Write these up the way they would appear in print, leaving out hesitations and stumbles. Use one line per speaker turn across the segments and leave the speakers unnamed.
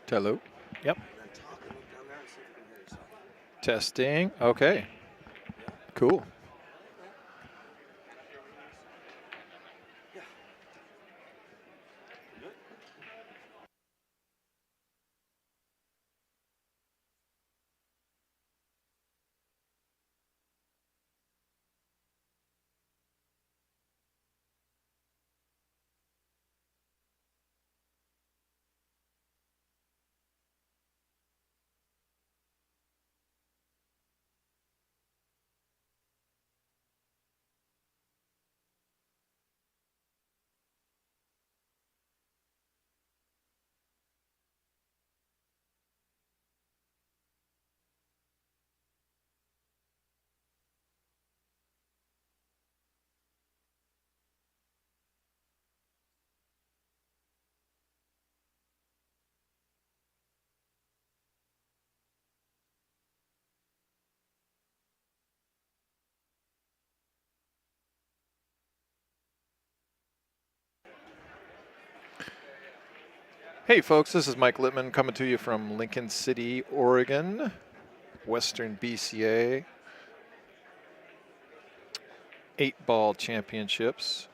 Hello. Yep.
And then talk and look down there and see if you can hear yourself.
Testing. Okay. Cool.
Yeah. Good.
Hey, folks. This is Mike Littman coming to you from Lincoln City, Oregon, Western BCA 8-ball championships.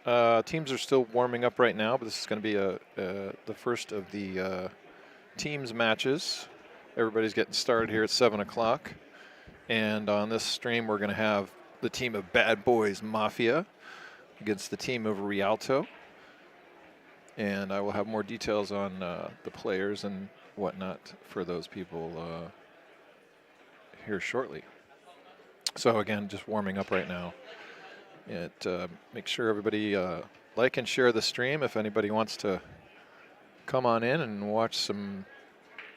Teams are still warming up right now, but this is going to be the first of the teams matches. Everybody's getting started here at 7 o'clock. And on this stream, we're going to have the team of Badboys Mafia against the team of Rialto. And I will have more details on the players and whatnot for those people here shortly. So again, just warming up right now. Make sure everybody like and share the stream. If anybody wants to come on in and watch some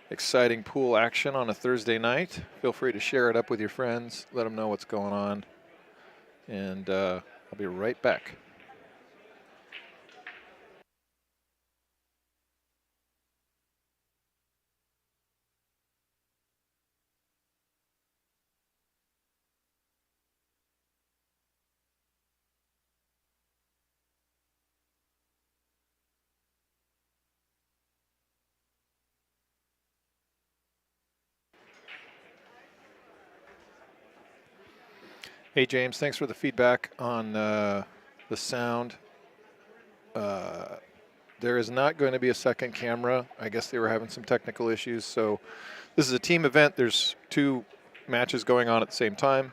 exciting pool action on a Thursday night, feel free to share it up with your friends. Let them know what's going on. And I'll be right back. Hey, James, thanks for the feedback on the sound. There is not going to be a second camera. I guess they were having some technical issues. So this is a team event. There's 2 matches going on at the same time,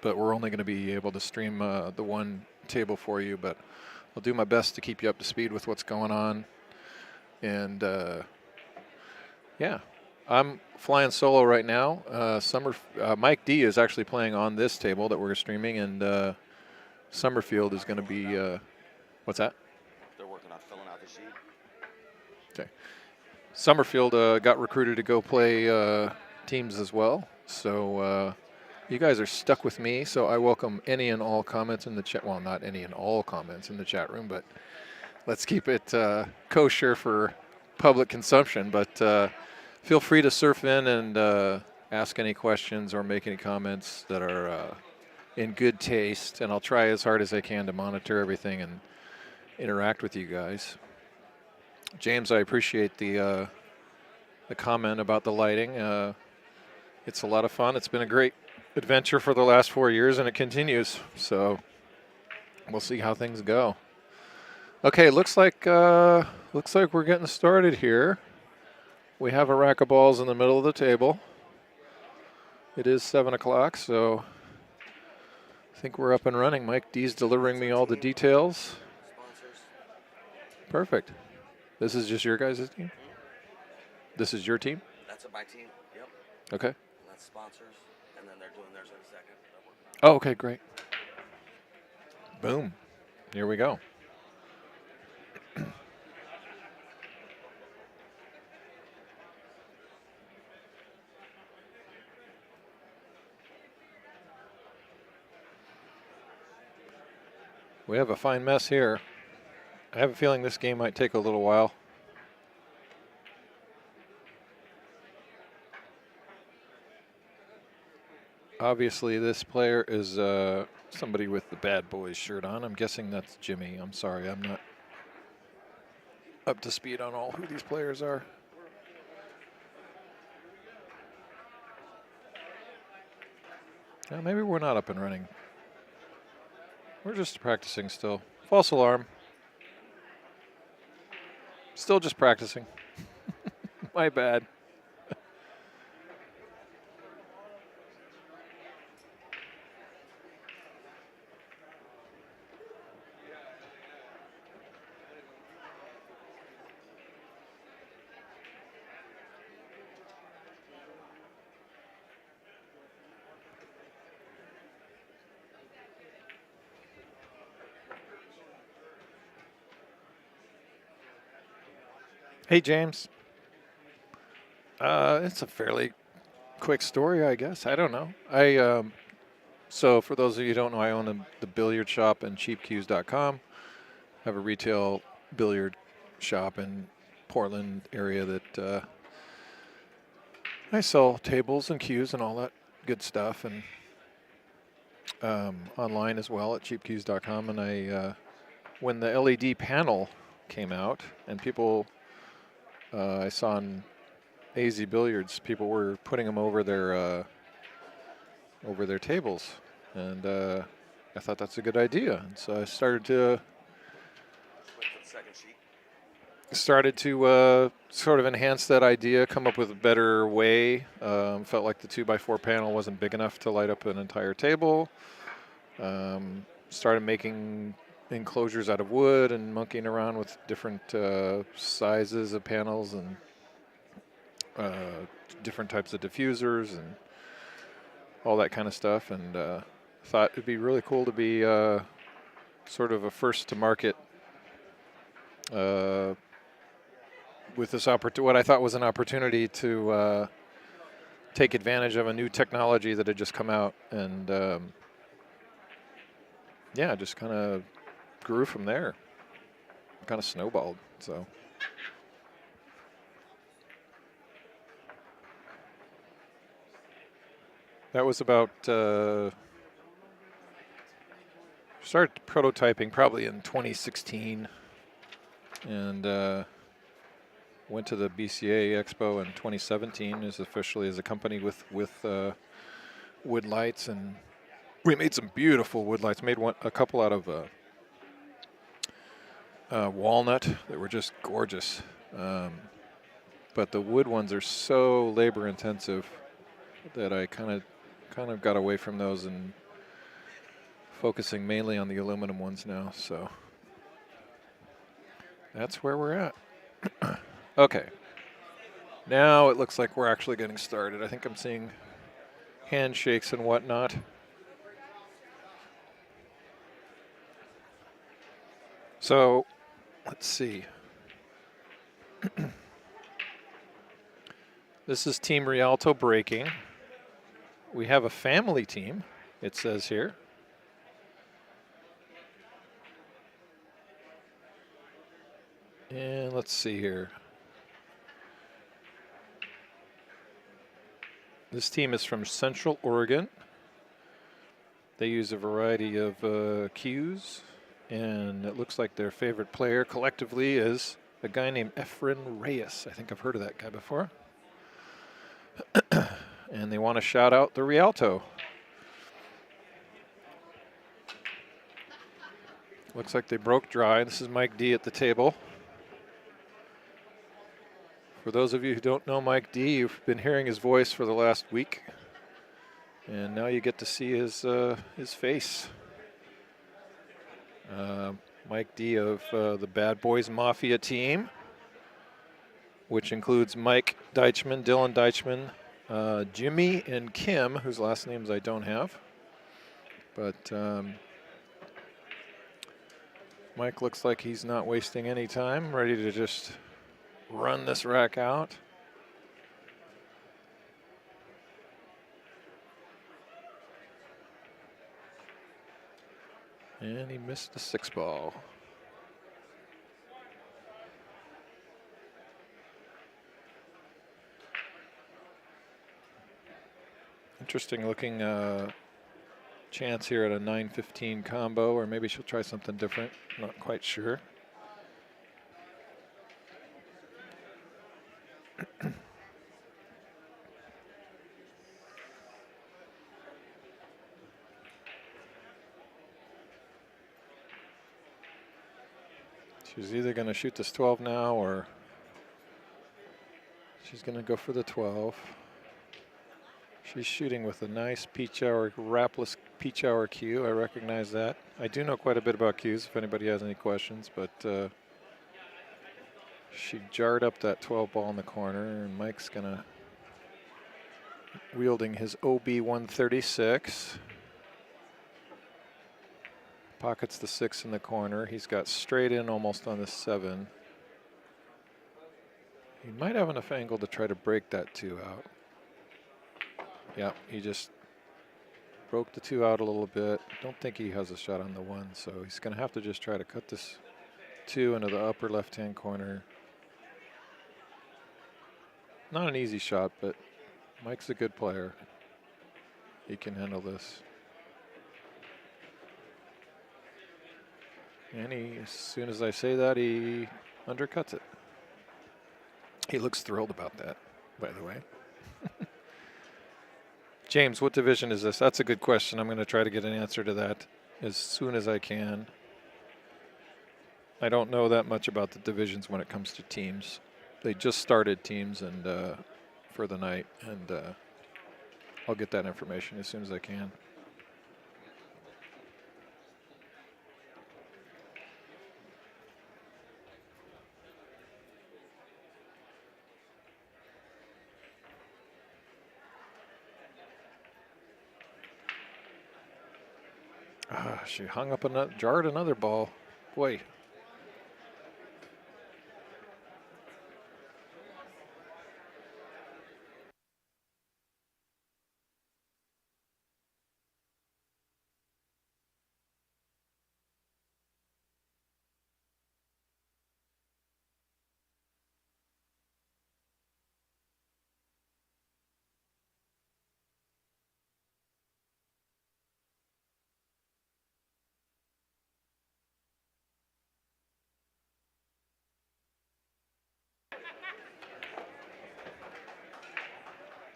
but we're only going to be able to stream the one table for you. But I'll do my best to keep you up to speed with what's going on. And yeah, I'm flying solo right now. Mike D is actually playing on this table that we're streaming, and Summerfield is going to be. What's that?
They're working on filling out the sheet.
Okay. Summerfield got recruited to go play teams as well. So you guys are stuck with me. So I welcome any and all comments in the chat. Well, not any and all comments in the chat room, but let's keep it kosher for public consumption. But feel free to surf in and ask any questions or make any comments that are in good taste. And I'll try as hard as I can to monitor everything and interact with you guys. James, I appreciate the comment about the lighting. It's a lot of fun. It's been a great adventure for the last 4 years, and it continues. So we'll see how things go. Okay, looks like we're getting started here. We have a rack of balls in the middle of the table. It is 7 o'clock, so I think we're up and running. Mike D's delivering me all the details.
Sponsors.
Perfect. This is just your guys' team? This is your team?
That's my team. Yep.
Okay.
And that's sponsors. And then they're doing theirs in a second.
Oh, okay, great. Boom. Here we go. We have a fine mess here. I have a feeling this game might take a little while. Obviously, this player is somebody with the Bad Boys shirt on. I'm guessing that's Jimmy. I'm sorry, I'm not. up to speed on all who these players are. Maybe we're not up and running. We're just practicing still. False alarm. Still just practicing. My bad. Hey, James. It's a fairly quick story, I guess. I don't know. So for those of you who don't know, I own the billiard shop and cheapcues.com. I have a retail billiard shop in Portland area that I sell tables and cues and all that good stuff, and online as well at cheapcues.com. And when the LED panel came out, and people I saw on AZ Billiards, people were putting them over their tables, and I thought that's a good idea. And so I started to sort of enhance that idea, come up with a better way. Felt like the 2x4 panel wasn't big enough to light up an entire table. Started making enclosures out of wood and monkeying around with different sizes of panels and different types of diffusers and all that kind of stuff. And thought it'd be really cool to be sort of a first to market with this what I thought was an opportunity to take advantage of a new technology that had just come out, and yeah, just kind of grew from there. Kind of snowballed. So that was about started prototyping probably in 2016, and went to the BCA Expo in 2017 as officially as a company with wood lights, and we made some beautiful wood lights. Made a couple out of walnut that were just gorgeous, but the wood ones are so labor intensive that I kind of got away from those and focusing mainly on the aluminum ones now. So that's where we're at. Okay. Now it looks like we're actually getting started. I think I'm seeing handshakes and whatnot. So let's see. This is Team Rialto breaking. We have a family team, it says here. And let's see here. This team is from Central Oregon. They use a variety of cues, and it looks like their favorite player collectively is a guy named Efren Reyes. I think I've heard of that guy before. And they want to shout out the Rialto. Looks like they broke dry. This is Mike D at the table. For those of you who don't know Mike D, you've been hearing his voice for the last week, and now you get to see his face. Mike D of the Badboys Mafia team, which includes Mike Deichman, Dylan Deichman, Jimmy, and Kim, whose last names I don't have. But Mike looks like he's not wasting any time, ready to just run this rack out. And he missed the 6-ball. Interesting looking chance here at a 9-15 combo, or maybe she'll try something different. Not quite sure. She's either going to shoot this 12 now or she's going to go for the 12. She's shooting with a nice peach hour, wrapless peach hour cue. I recognize that. I do know quite a bit about cues if anybody has any questions, but she jarred up that 12 ball in the corner, and Mike's going to wielding his OB 136. Pockets the 6 in the corner. He's got straight in almost on the 7. He might have enough angle to try to break that 2 out. Yeah, he just broke the 2 out a little bit. Don't think he has a shot on the 1, so he's going to have to just try to cut this 2 into the upper left-hand corner. Not an easy shot, but Mike's a good player. He can handle this. And he, as soon as I say that, he undercuts it. He looks thrilled about that, by the way. James, what division is this? That's a good question. I'm going to try to get an answer to that as soon as I can. I don't know that much about the divisions when it comes to teams. They just started teams and for the night, and I'll get that information as soon as I can. She hung up another, jarred another ball. Boy.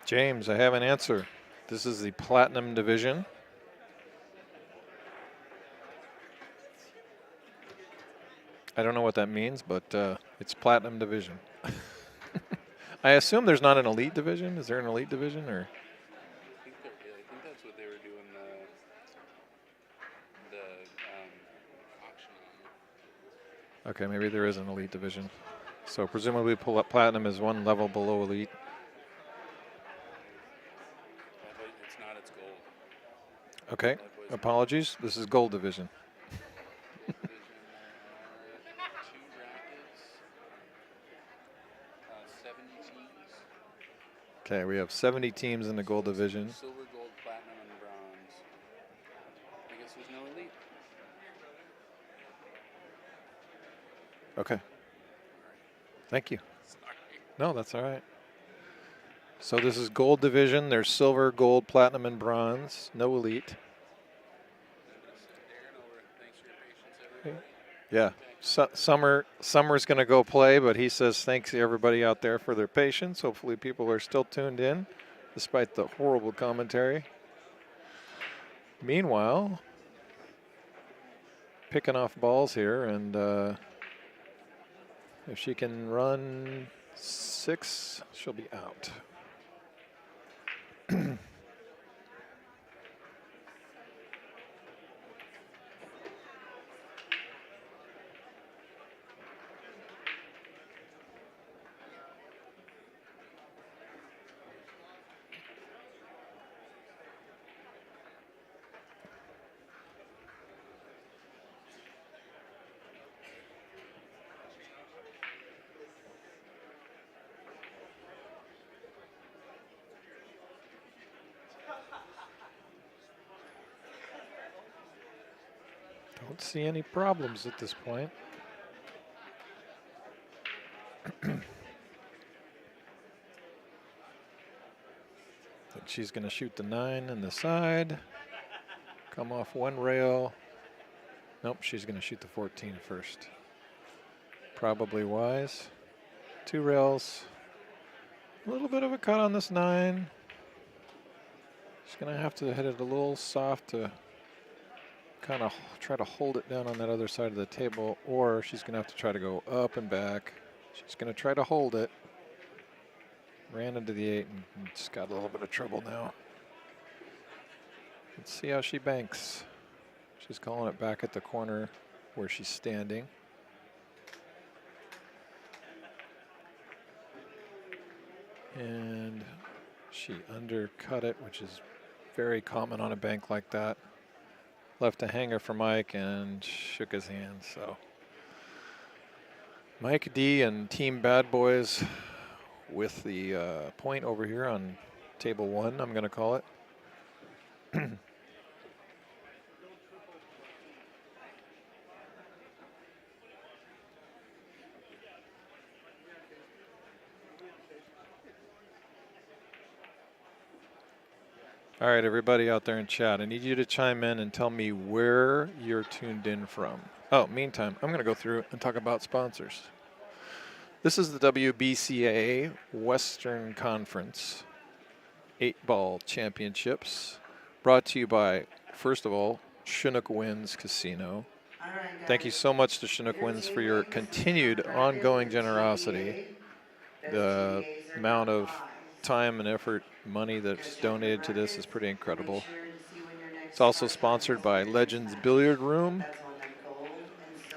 James, I have an answer. This is the Platinum division. I don't know what that means, but it's Platinum division. I assume there's not an elite division. Is there an elite division, or?
I think that's what they were doing the auction on.
Okay, maybe there is an elite division. So presumably Platinum is one level below elite.
But it's not, it's gold.
Okay,
Badboys
apologies. This is Gold division.
division, 2 brackets, 70 teams.
Okay, we have 70 teams in the Gold division.
Silver, gold, platinum, and bronze. I guess there's no elite.
Okay. Thank you.
Sorry.
No, that's all right. So this is Gold division. There's silver, gold, platinum, and bronze. No elite.
Darren, over. Thanks for your patience, everybody.
Yeah. Summer's going to go play, but he says thanks to everybody out there for their patience. Hopefully people are still tuned in, despite the horrible commentary. Meanwhile, picking off balls here, and if she can run 6, she'll be out. Don't see any problems at this point. Think she's going to shoot the 9 in the side. Come off 1 rail. Nope, she's going to shoot the 14 first. Probably wise. 2 rails. A little bit of a cut on this 9. She's going to have to hit it a little soft to kind of try to hold it down on that other side of the table, or she's going to have to try to go up and back. She's going to try to hold it. Ran into the 8 and just got a little bit of trouble now. Let's see how she banks. She's calling it back at the corner where she's standing. And she undercut it, which is very common on a bank like that. Left a hanger for Mike and shook his hand. So Mike D and Team Bad Boys with the point over here on table 1, I'm going to call it. All right, everybody out there in chat, I need you to chime in and tell me where you're tuned in from. Oh, meantime, I'm going to go through and talk about sponsors. This is the WBCA Western Conference 8-Ball Championships, brought to you by, first of all, Chinook Winds Casino. Thank you so much to Chinook Winds for your continued ongoing generosity. The amount of time and effort, money that's donated to this is pretty incredible. It's also sponsored by Legends Billiard Room,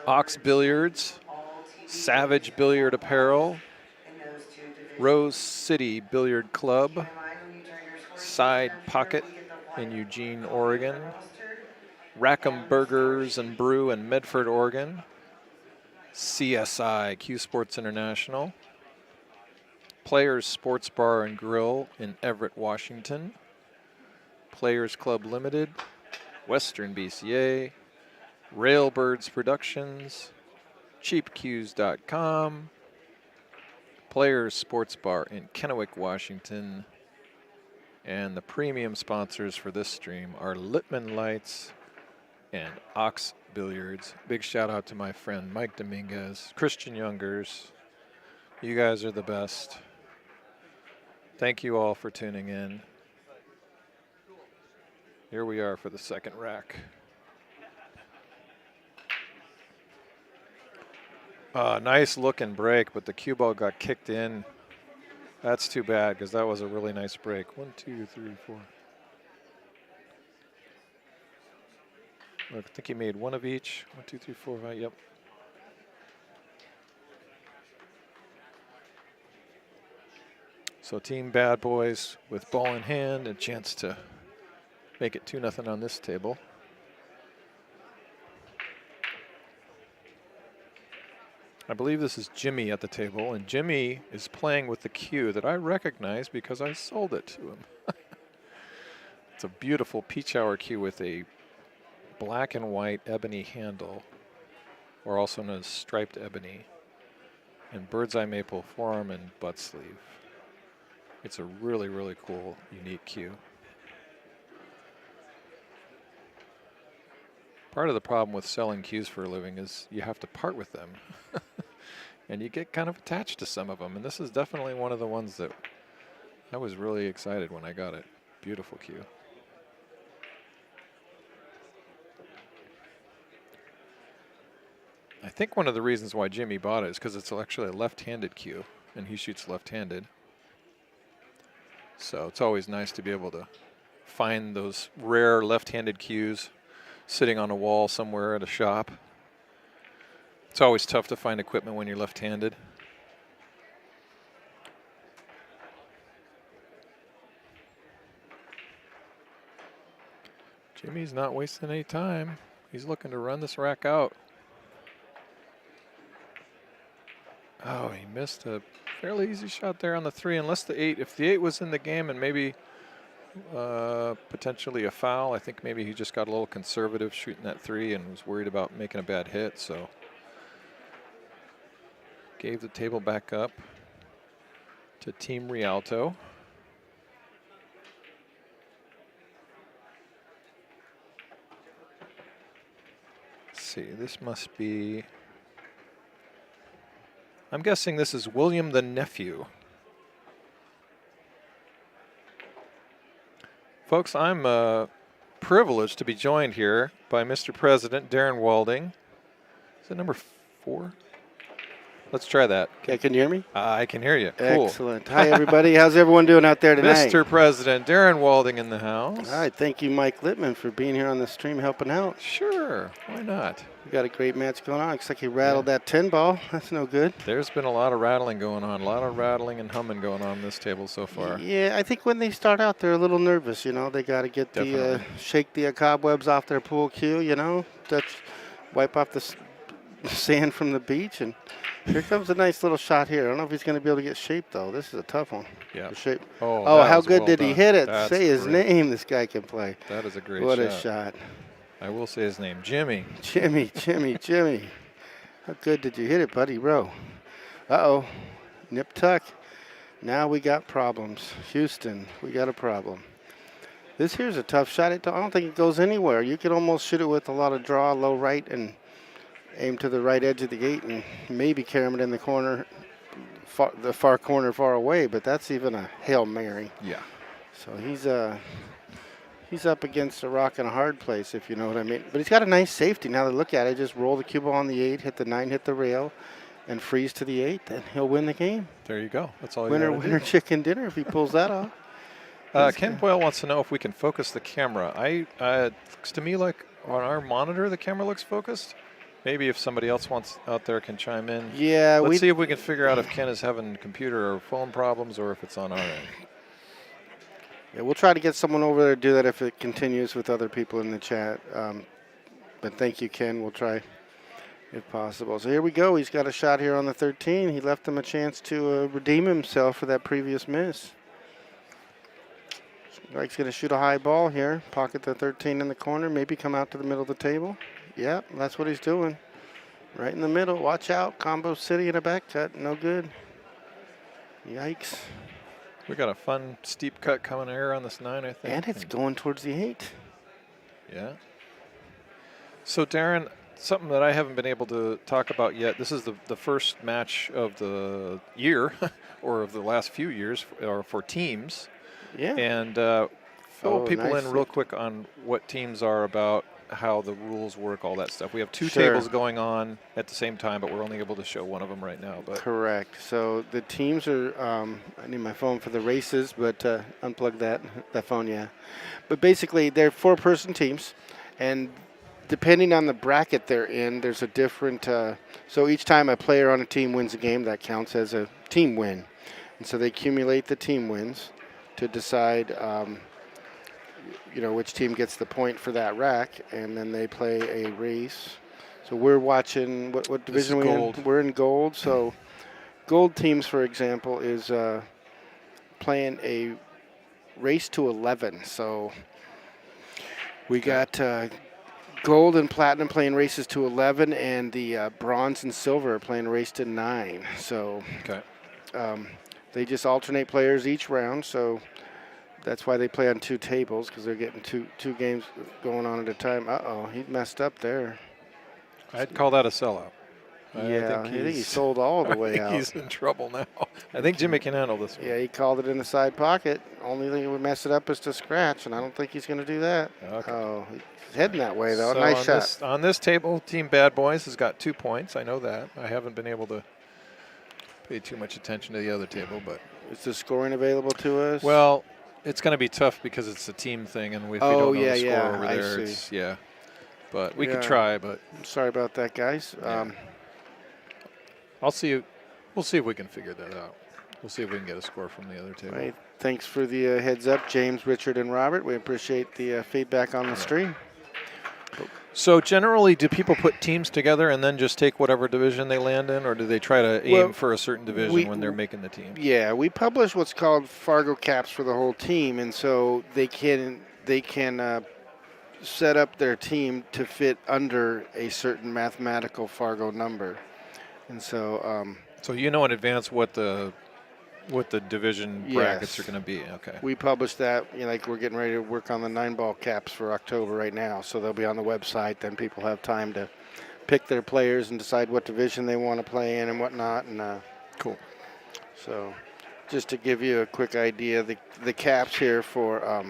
Ox Billiards, Savage Billiard Apparel, Rose City Billiard Club, Side Pocket in Eugene, Oregon, Rackham Burgers and Brew in Medford, Oregon, CSI Q Sports International, Players Sports Bar and Grill in Everett, Washington, Players Club Limited, Western BCA, Railbirds Productions, CheapCues.com, Players Sports Bar in Kennewick, Washington, and the premium sponsors for this stream are Littman Lights and Ox Billiards. Big shout out to my friend Mike Dominguez, Christian Youngers. You guys are the best. Thank you all for tuning in. Here we are for the second rack. Nice looking break, but the cue ball got kicked in. That's too bad because that was a really nice break. 1, 2, 3, 4. Look, I think he made one of each. 1, 2, 3, 4, 5. Yep. So Team Bad Boys with ball in hand, a chance to make it 2-0 on this table. I believe this is Jimmy at the table, and Jimmy is playing with the cue that I recognize because I sold it to him. It's a beautiful peach hour cue with a black and white ebony handle, or also known as striped ebony, and bird's eye maple forearm and butt sleeve. It's a really, really cool, unique cue. Part of the problem with selling cues for a living is you have to part with them. And you get kind of attached to some of them. And this is definitely one of the ones that I was really excited when I got it. Beautiful cue. I think one of the reasons why Jimmy bought it is because it's actually a left-handed cue, and he shoots left-handed. So it's always nice to be able to find those rare left-handed cues sitting on a wall somewhere at a shop. It's always tough to find equipment when you're left-handed. Jimmy's not wasting any time. He's looking to run this rack out. Oh, he missed a fairly easy shot there on the 3, unless the 8. If the 8 was in the game and maybe potentially a foul, I think maybe he just got a little conservative shooting that 3 and was worried about making a bad hit, so gave the table back up to Team Rialto. Let's see, this must be, I'm guessing this is William the nephew. Folks, I'm privileged to be joined here by Mr. President Darren Walding. Is it number 4? Let's try that.
Okay, can you hear me?
I can hear you. Cool.
Excellent. Hi, everybody. How's everyone doing out there tonight?
Mr. President Darren Walding in the house.
All right. Thank you, Mike Littman, for being here on the stream helping out.
Sure. Why not?
We got a great match going on. Looks like he rattled that 10 ball. That's no good.
There's been a lot of rattling going on. A lot of rattling and humming going on this table so far.
Yeah, I think when they start out, they're a little nervous. You know, they got to get shake the cobwebs off their pool cue. You know, wipe off the sand from the beach, and here comes a nice little shot here. I don't know if he's going to be able to get shape though. This is a tough one.
Yeah.
Shape.
Oh,
how good
well
did he
done.
hit it?
That's
Say his
great.
name. This guy can play.
That is a great
What
shot.
a shot.
I will say his name, Jimmy.
Jimmy. How good did you hit it, buddy? Row. Uh-oh. Nip tuck. Now we got problems. Houston, we got a problem. This here's a tough shot. I don't think it goes anywhere. You could almost shoot it with a lot of draw, low right, and aim to the right edge of the gate and maybe carry it in the corner, the far corner far away, but that's even a Hail Mary.
Yeah.
So he's up against a rock and a hard place, if you know what I mean. But he's got a nice safety. Now that I look at it, just roll the cue ball on the 8, hit the 9, hit the rail, and freeze to the 8, then he'll win the game.
There you go. That's all you
Winner, chicken dinner if he pulls that off.
Ken Boyle wants to know if we can focus the camera. Looks to me like on our monitor the camera looks focused. Maybe if somebody else out there can chime in.
Yeah,
Let's see if we can figure out if Ken is having computer or phone problems or if it's on our end.
Yeah, we'll try to get someone over there to do that if it continues with other people in the chat. But thank you, Ken. We'll try if possible. So here we go. He's got a shot here on the 13. He left him a chance to redeem himself for that previous miss. Mike's going to shoot a high ball here. Pocket the 13 in the corner. Maybe come out to the middle of the table. Yep, that's what he's doing. Right in the middle. Watch out. Combo City in a back cut. No good. Yikes.
We got a fun steep cut coming here on this 9, I think.
And it's going towards the 8.
Yeah. So, Darren, something that I haven't been able to talk about yet. This is the first match of the year, or of the last few years, or for teams.
Yeah.
And fill people in real quick on what teams are about, how the rules work, all that stuff. We have 2 tables going on at the same time, but we're only able to show one of them right now. But
correct. So the teams are, I need my phone for the races, but unplug that phone, yeah. But basically, they're 4-person teams, and depending on the bracket they're in, there's a different, so each time a player on a team wins a game, that counts as a team win. And so they accumulate the team wins to decide which team gets the point for that rack, and then they play a race. So we're watching, what division are we in? We're in gold. So gold teams, for example, is playing a race to 11. So we got gold and platinum playing races to 11, and the bronze and silver are playing a race to 9. So they just alternate players each round. So that's why they play on 2 tables, because they're getting two games going on at a time. Uh-oh, he messed up there.
I'd call that a sellout.
I think he sold all the way out.
He's in trouble now. I think Jimmy can handle this one.
Yeah, he called it in the side pocket. Only thing that would mess it up is to scratch, and I don't think he's going to do that.
Okay.
Oh, he's heading that way, though.
So
nice shot.
On this table, Team Badboys has got 2 points. I know that. I haven't been able to pay too much attention to the other table, but
is the scoring available to us?
Well, it's going to be tough because it's a team thing, and if we don't know the score over
I
there,
see.
But we could try. But
sorry about that, guys.
I'll see. We'll see if we can figure that out. We'll see if we can get a score from the other table.
Right. Thanks for the heads up, James, Richard, and Robert. We appreciate the feedback on the stream.
So generally, do people put teams together and then just take whatever division they land in, or do they try to aim for a certain division when they're making the team?
Yeah, we publish what's called Fargo caps for the whole team, and so they can set up their team to fit under a certain mathematical Fargo number, and so.
So you know in advance what the division brackets are going to be. Okay.
We publish that. Like we're getting ready to work on the 9-ball caps for October right now, so they'll be on the website. Then people have time to pick their players and decide what division they want to play in and whatnot. And
cool.
So, just to give you a quick idea, the caps here for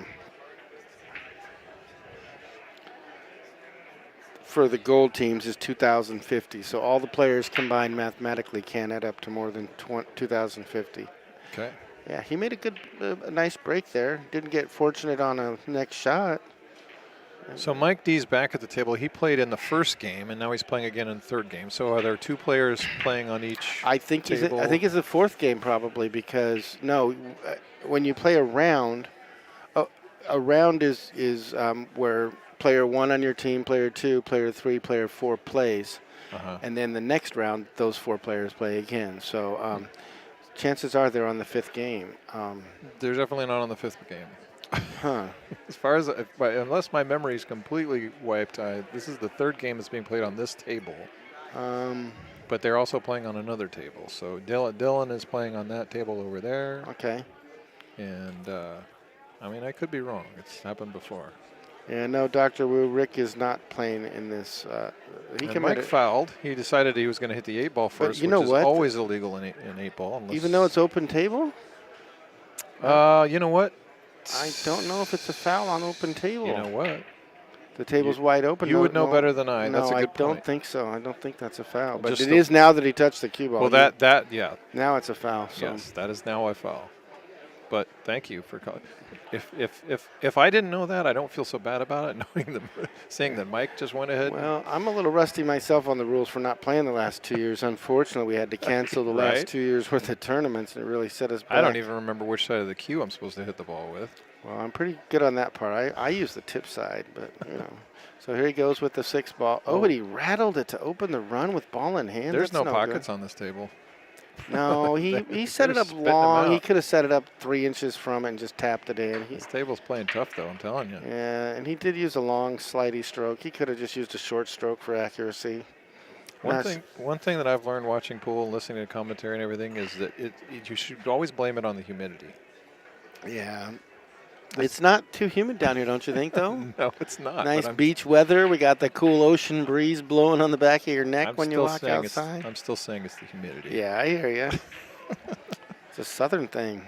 for the gold teams is 2,050. So all the players combined mathematically can't add up to more than 2,050.
Okay.
Yeah, he made a nice break there. Didn't get fortunate on a next shot.
So Mike D's back at the table. He played in the first game, and now he's playing again in the third game. So are there 2 players playing on each
I think
table?
I think it's the fourth game probably because when you play a round is where player 1 on your team, player 2, player 3, player 4 plays, and then the next round those 4 players play again. So chances are they're on the 5th game.
They're definitely not on the 5th game.
Huh.
As far as unless my memory is completely wiped, this is the 3rd game that's being played on this table. But they're also playing on another table. So Dylan is playing on that table over there.
Okay.
And I mean, I could be wrong. It's happened before.
Yeah, no, Dr. Wu, Rick is not playing in this.
Mike fouled. He decided he was going to hit the 8-ball first,
you know
which is
what?
always illegal in 8-ball.
Even though it's open table?
You know what?
I don't know if it's a foul on open table.
You know what?
The table's wide open.
You would know better than I.
No,
That's a good
I don't
point.
think so. I don't think that's a foul. But
Just
it is now that he touched the cue ball.
Well, yeah.
Now it's a foul. So.
Yes, that is now a foul. But thank you for calling. If I didn't know that, I don't feel so bad about it, seeing that Mike just went ahead.
Well, I'm a little rusty myself on the rules for not playing the last 2 years. Unfortunately, we had to cancel the last 2 years worth of tournaments, and it really set us back.
I don't even remember which side of the cue I'm supposed to hit the ball with.
Well, I'm pretty good on that part. I use the tip side, but So here he goes with the 6 ball. Oh, but he rattled it to open the run with ball in hand.
There's
That's
no pockets
good.
on this table.
No, he set it up long. He could have set it up 3 inches from it and just tapped it in.
This table's playing tough, though, I'm telling you.
Yeah, and he did use a long, slidey stroke. He could have just used a short stroke for accuracy.
One thing that I've learned watching pool and listening to commentary and everything is that you should always blame it on the humidity.
Yeah. It's not too humid down here, don't you think, though?
No, it's not.
Nice beach weather. We got the cool ocean breeze blowing on the back of your neck when you walk outside.
I'm still saying it's the humidity.
Yeah, I hear you. It's a southern thing.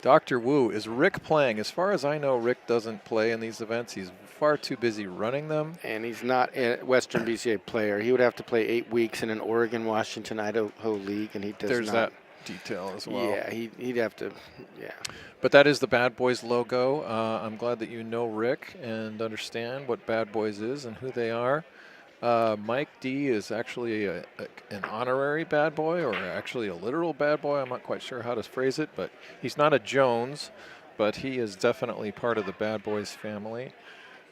Dr. Wu, is Rick playing? As far as I know, Rick doesn't play in these events. He's far too busy running them.
And he's not a Western BCA player. He would have to play 8 weeks in an Oregon, Washington, Idaho league, and he does not.
There's that detail as well.
Yeah, he'd have to, yeah.
But that is the Badboys logo. I'm glad that you know Rick and understand what Badboys is and who they are. Mike D is actually an honorary bad boy, or actually a literal bad boy. I'm not quite sure how to phrase it, but he's not a Jones, but he is definitely part of the Bad Boys family.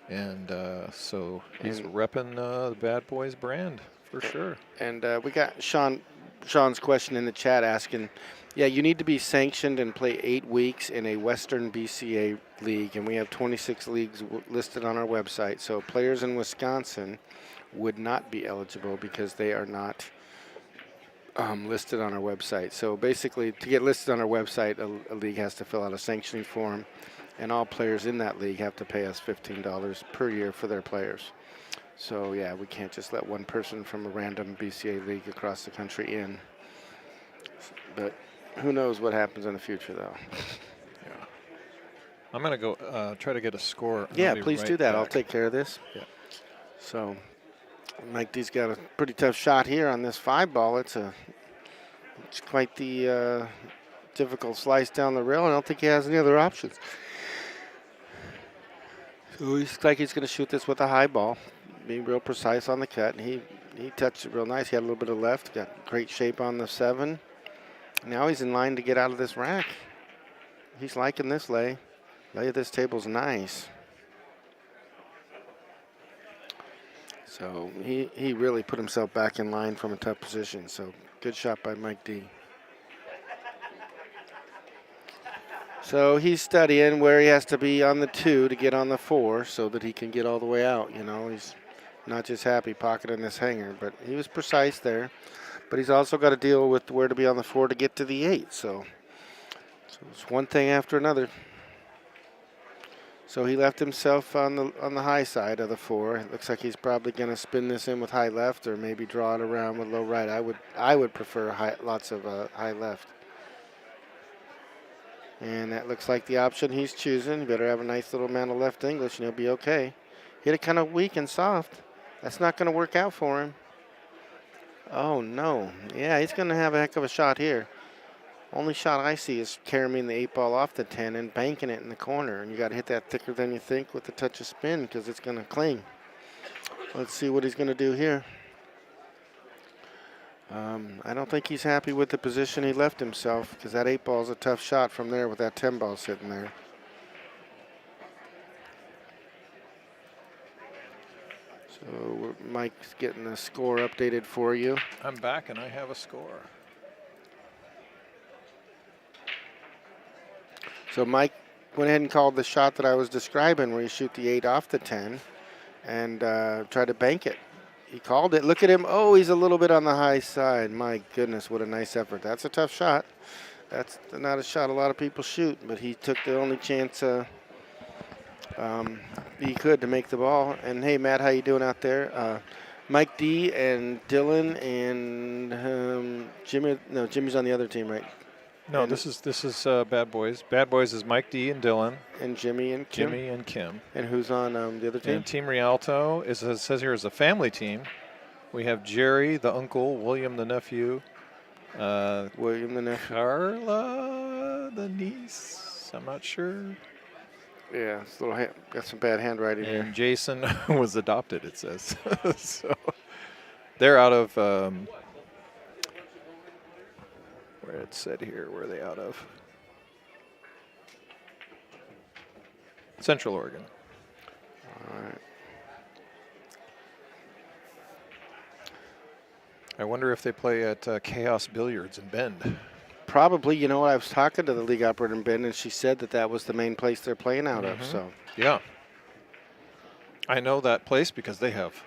And so he's repping the Bad Boys brand for sure.
And we got Sean's question in the chat asking, yeah, you need to be sanctioned and play 8 weeks in a Western BCA league, and we have 26 leagues listed on our website. So players in Wisconsin would not be eligible because they are not listed on our website. So basically, to get listed on our website, a league has to fill out a sanctioning form, and all players in that league have to pay us $15 per year for their players. So yeah, we can't just let one person from a random BCA league across the country in. But who knows what happens in the future, though.
Yeah. I'm going to go try to get a score.
Yeah, please do that.
Back.
I'll take care of this.
Yeah.
So Mike D's got a pretty tough shot here on this 5-ball. It's quite the difficult slice down the rail. I don't think he has any other options. So he looks like he's going to shoot this with a high ball, being real precise on the cut. And he touched it real nice. He had a little bit of left. Got great shape on the 7. Now he's in line to get out of this rack. He's liking this lay. Lay of this table's nice. So he really put himself back in line from a tough position. So good shot by Mike D. So he's studying where he has to be on the 2 to get on the 4 so that he can get all the way out. You know, he's not just happy pocketing this hanger, but he was precise there. But he's also got to deal with where to be on the 4 to get to the 8. So it's one thing after another. So he left himself on the high side of the 4. It looks like he's probably going to spin this in with high left, or maybe draw it around with low right. I would prefer lots of high left. And that looks like the option he's choosing. You better have a nice little amount of left English, and he'll be okay. Hit it kind of weak and soft. That's not going to work out for him. Oh, no. Yeah, he's going to have a heck of a shot here. Only shot I see is carrying the 8-ball off the 10 and banking it in the corner. And you got to hit that thicker than you think with a touch of spin because it's going to cling. Let's see what he's going to do here. I don't think he's happy with the position he left himself because that 8-ball is a tough shot from there with that 10-ball sitting there. So Mike's getting the score updated for you.
I'm back and I have a score.
So Mike went ahead and called the shot that I was describing where you shoot the 8 off the 10 and try to bank it. He called it. Look at him. Oh, he's a little bit on the high side. My goodness, what a nice effort. That's a tough shot. That's not a shot a lot of people shoot, but he took the only chance he could to make the ball. And hey, Matt, how you doing out there? Mike D and Dylan and Jimmy. No, Jimmy's on the other team, right?
No,
and
this is Bad Boys. Bad Boys is Mike D and Dylan.
And Jimmy and Kim.
Jimmy and Kim.
And who's on the other team?
And Team Rialto it says here is a family team. We have Jerry, the uncle, William, the nephew,
William, the nephew.
Carla, the niece. I'm not sure.
Yeah, it's a little got some bad handwriting here.
And Jason was adopted, it says. So they're out of, where it said here, where are they out of? Central Oregon.
All right.
I wonder if they play at Chaos Billiards in Bend.
Probably. You know what? I was talking to the league operator in Bend, and she said that was the main place they're playing out of. So
yeah, I know that place because they have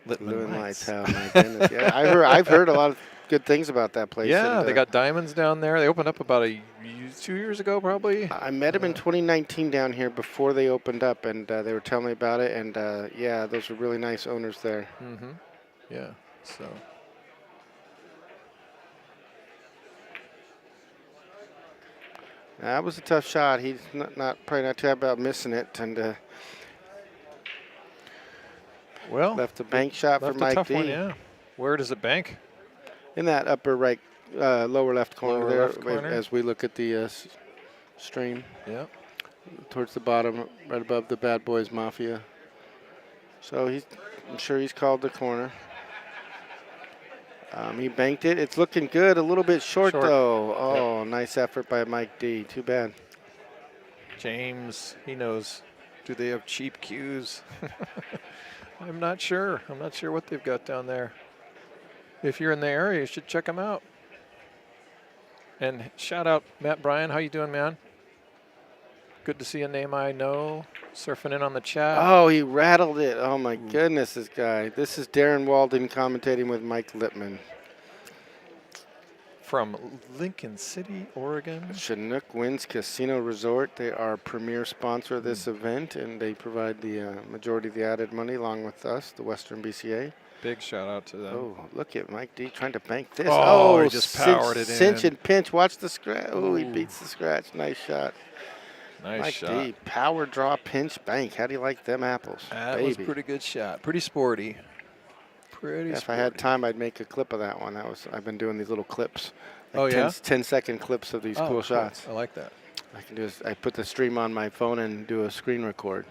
Littman lights.
Oh my goodness! Yeah, I've heard a lot of good things about that place.
Yeah,
and,
they got diamonds down there. They opened up about 2 years ago, probably.
I met him in 2019 down here before they opened up, and they were telling me about it. And yeah, those were really nice owners there.
Mm-hmm. Yeah. So.
That was a tough shot. He's probably not too happy about missing it, and
well,
left a bank shot for Mike
tough
D.
one, yeah. Where does it bank?
In that upper right, lower left corner
Lower
there,
left corner.
as we look at the stream.
Yeah.
Towards the bottom, right above the Bad Boys Mafia. So I'm sure he's called the corner. He banked it. It's looking good. A little bit short. Though. Oh, yep. Nice effort by Mike D. Too bad.
James, he knows. Do they have cheap cues? I'm not sure. I'm not sure what they've got down there. If you're in the area, you should check them out. And shout out Matt Bryan. How you doing, man? Good to see a name I know surfing in on the chat.
Oh, he rattled it. Oh, my goodness, this guy. This is Darren Walden commentating with Mike Littman.
From Lincoln City, Oregon.
Chinook Winds Casino Resort. They are a premier sponsor of this event, and they provide the majority of the added money along with us, the Western BCA.
Big shout out to them.
Oh, look at Mike D trying to bank this.
Oh, he just powered it in.
Cinch and pinch. Watch the scratch. Oh, he beats the scratch. Nice shot.
Nice
Mike
shot.
D, power draw, pinch, bank. How do you like them apples?
That
baby?
Was a pretty good shot. Pretty sporty. Pretty
Yeah,
sporty.
if I had time, I'd make a clip of that one. I've been doing these little clips.
Like
10-second clips of these cool shots.
I like that.
I can do. I put the stream on my phone and do a screen record.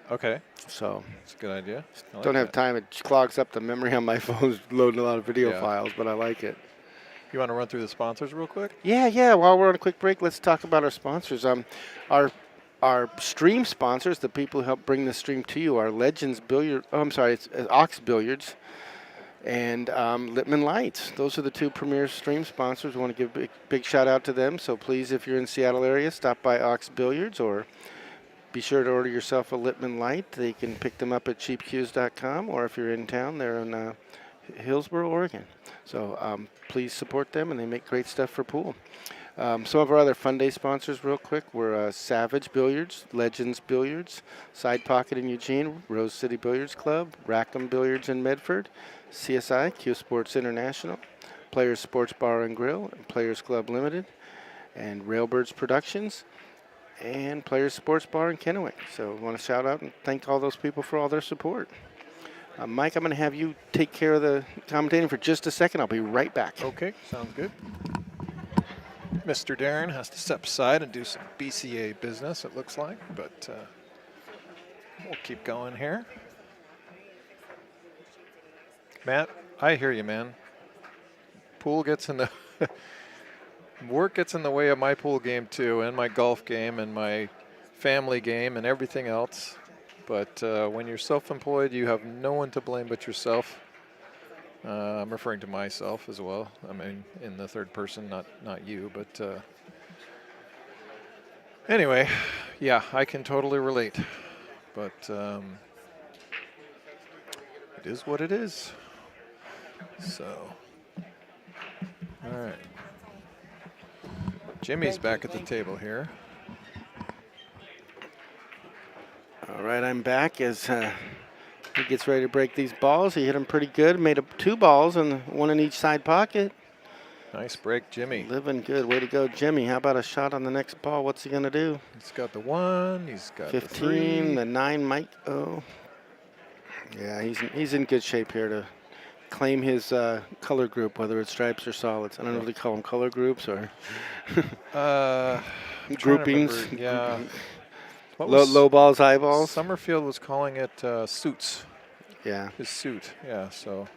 Okay.
So
it's a good idea.
Don't have time. It clogs up the memory on my phone, loading a lot of video files, but I like it.
You want to run through the sponsors real quick?
Yeah. While we're on a quick break, let's talk about our sponsors. Our stream sponsors, the people who help bring the stream to you, are Legends Billiard. Oh, I'm sorry, it's Ox Billiards and Littman Lights. Those are the two premier stream sponsors. We want to give a big shout out to them. So please, if you're in the Seattle area, stop by Ox Billiards or be sure to order yourself a Littman Light. They can pick them up at cheapcues.com, or if you're in town, they're in Hillsboro, Oregon. So please support them, and they make great stuff for pool. Some of our other Fun Day sponsors, real quick, were Savage Billiards, Legends Billiards, Side Pocket in Eugene, Rose City Billiards Club, Rackham Billiards in Medford, CSI, Q Sports International, Players Sports Bar and Grill, and Players Club Limited, and Railbirds Productions, and Players Sports Bar in Kennewick. So I want to shout out and thank all those people for all their support. Mike, I'm going to have you take care of the commentating for just a second. I'll be right back.
Okay, sounds good. Mr. Darren has to step aside and do some BCA business, it looks like, but we'll keep going here. Matt, I hear you, man. Pool gets in the work gets in the way of my pool game too, and my golf game, and my family game, and everything else. But when you're self-employed, you have no one to blame but yourself. I'm referring to myself as well. I mean, in the third person, not you, but anyway, yeah, I can totally relate. But it is what it is. So, all right. Jimmy's back at the table here.
All right, I'm back as he gets ready to break these balls. He hit them pretty good. Made up 2 balls and 1 in each side pocket.
Nice break, Jimmy.
Living good. Way to go, Jimmy. How about a shot on the next ball? What's he going to do?
He's got the 1. He's got
15,
the 3.
the 9 might. Oh, yeah, he's in good shape here to claim his color group, whether it's stripes or solids. I don't know if they call them color groups or groupings.
Yeah.
Low balls, high balls.
Summerfield was calling it suits.
Yeah.
His suit. Yeah. So.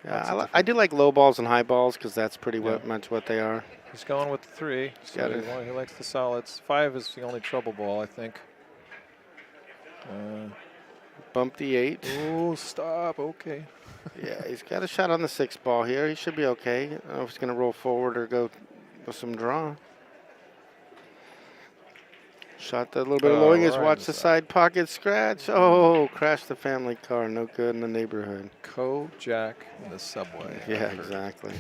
Yeah, I do like low balls and high balls because that's pretty much what they are.
He's going with the 3. So he likes the solids. 5 is the only trouble ball, I think.
Bump the 8.
Oh, stop. Okay.
Yeah, he's got a shot on the 6 ball here. He should be okay. I don't know if he's going to roll forward or go with some draw. Shot that a little bit of lowing. Just watch the side pocket scratch. Oh, crashed the family car. No good in the neighborhood.
Kojak in the subway.
Yeah, exactly.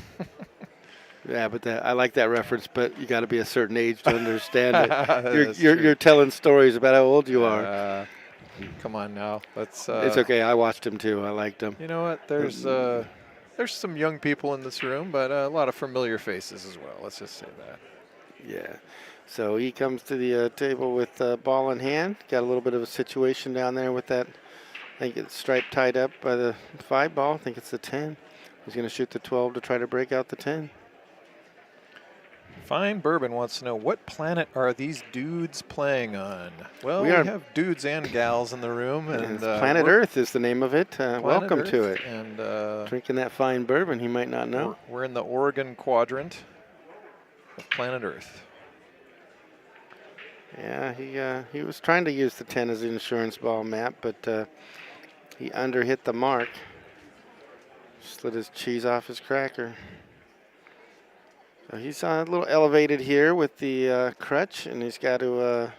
Yeah, but I like that reference, but you got to be a certain age to understand it. You're telling stories about how old you are.
Come on now. Let's.
It's okay. I watched him too. I liked him.
You know what? There's some young people in this room, but a lot of familiar faces as well. Let's just say that.
Yeah. So he comes to the table with ball in hand. Got a little bit of a situation down there with that. I think it's stripe tied up by the 5 ball. I think it's the 10. He's going to shoot the 12 to try to break out the 10.
Fine Bourbon wants to know, what planet are these dudes playing on? Well, we have dudes and gals in the room. And
Planet Earth is the name of it. Welcome
Earth,
to it.
And
drinking that fine bourbon, he might not know.
We're in the Oregon quadrant of Planet Earth.
Yeah, he was trying to use the 10 as an insurance ball, Matt, but he underhit the mark. Slid his cheese off his cracker. So he's a little elevated here with the crutch, and he's got to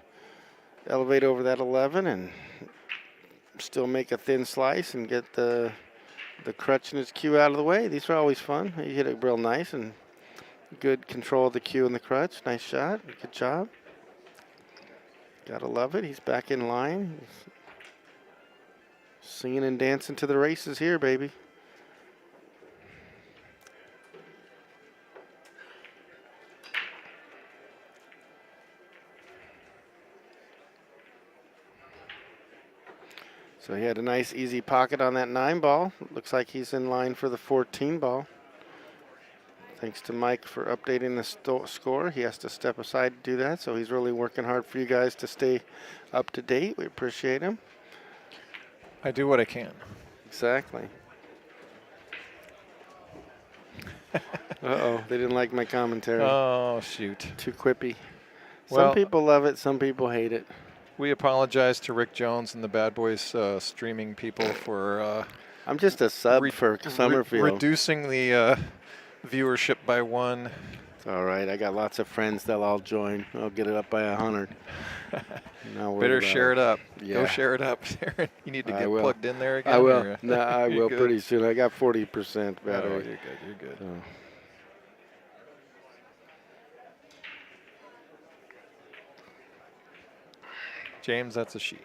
elevate over that 11 and still make a thin slice and get the crutch and his cue out of the way. These are always fun. He hit it real nice and good control of the cue and the crutch. Nice shot. Good job. Gotta love it. He's back in line. He's singing and dancing to the races here, baby. So he had a nice easy pocket on that 9 ball. Looks like he's in line for the 14 ball. Thanks to Mike for updating the score. He has to step aside to do that, so he's really working hard for you guys to stay up to date. We appreciate him.
I do what I can.
Exactly. Uh-oh, they didn't like my commentary.
Oh, shoot.
Too quippy.
Well,
some people love it, some people hate it.
We apologize to Rick Jones and the Badboys streaming people for...
I'm just a sub for Summerfield.
Reducing the viewership by 1.
It's all right. I got lots of friends. They'll all join. I'll get it up by 100.
Better share it up.
Yeah.
Go share it up, Darren. You need to get plugged in there again.
I will. No, I will pretty soon. I got 40% battery.
Oh, you're good. You're good.
So.
James, that's a she.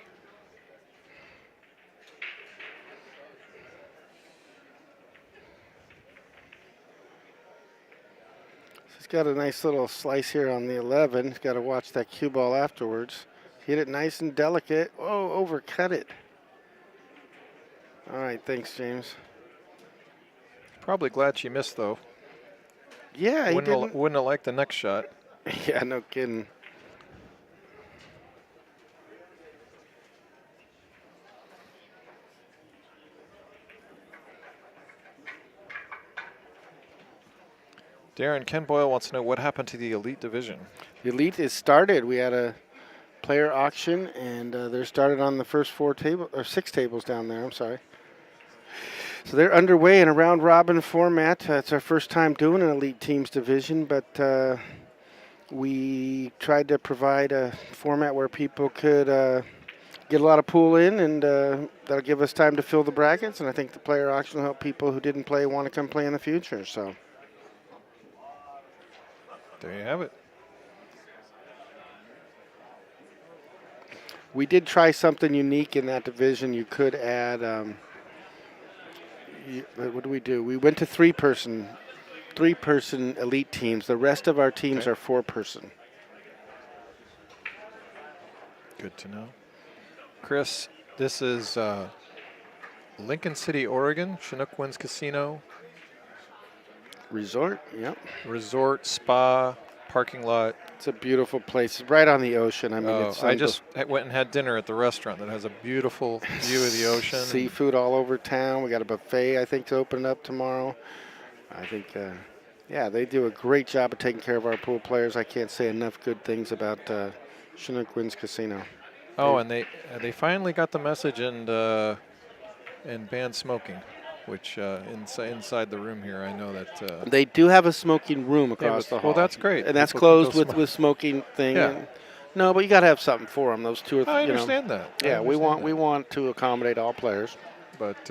He's got a nice little slice here on the 11. He's got to watch that cue ball afterwards. Hit it nice and delicate. Oh, overcut it. All right, thanks, James.
Probably glad she missed though.
Yeah, he didn't.
Wouldn't have liked the next shot.
Yeah, no kidding.
Darren, Ken Boyle wants to know what happened to the Elite Division.
The Elite is started. We had a player auction, and they're started on the first 6 tables down there. I'm sorry. So they're underway in a round robin format. It's our first time doing an Elite Teams division, but we tried to provide a format where people could get a lot of pool in, and that'll give us time to fill the brackets. And I think the player auction will help people who didn't play want to come play in the future. So
there you have it.
we did try something unique in that division. You could add, what do we do? We went to three-person elite teams. The rest of our teams are 4-person.
Good to know. Chris, this is Lincoln City, Oregon, Chinook Winds Casino.
Resort, yep.
Resort, spa, parking lot.
It's a beautiful place. It's right on the ocean. I mean, it's
I just went and had dinner at the restaurant that has a beautiful view of the ocean.
Seafood all over town. We got a buffet, I think, to open up tomorrow. I think, yeah, they do a great job of taking care of our pool players. I can't say enough good things about Chinook Winds Casino.
Oh, and they finally got the message and banned smoking, which inside the room here, I know that
they do have a smoking room across the hall.
Well, that's great.
And that's
People can
closed
go
with smoking thing.
Yeah.
And, no, but you got to have something for them. Those two are.
I understand that.
Yeah, we want to accommodate all players.
But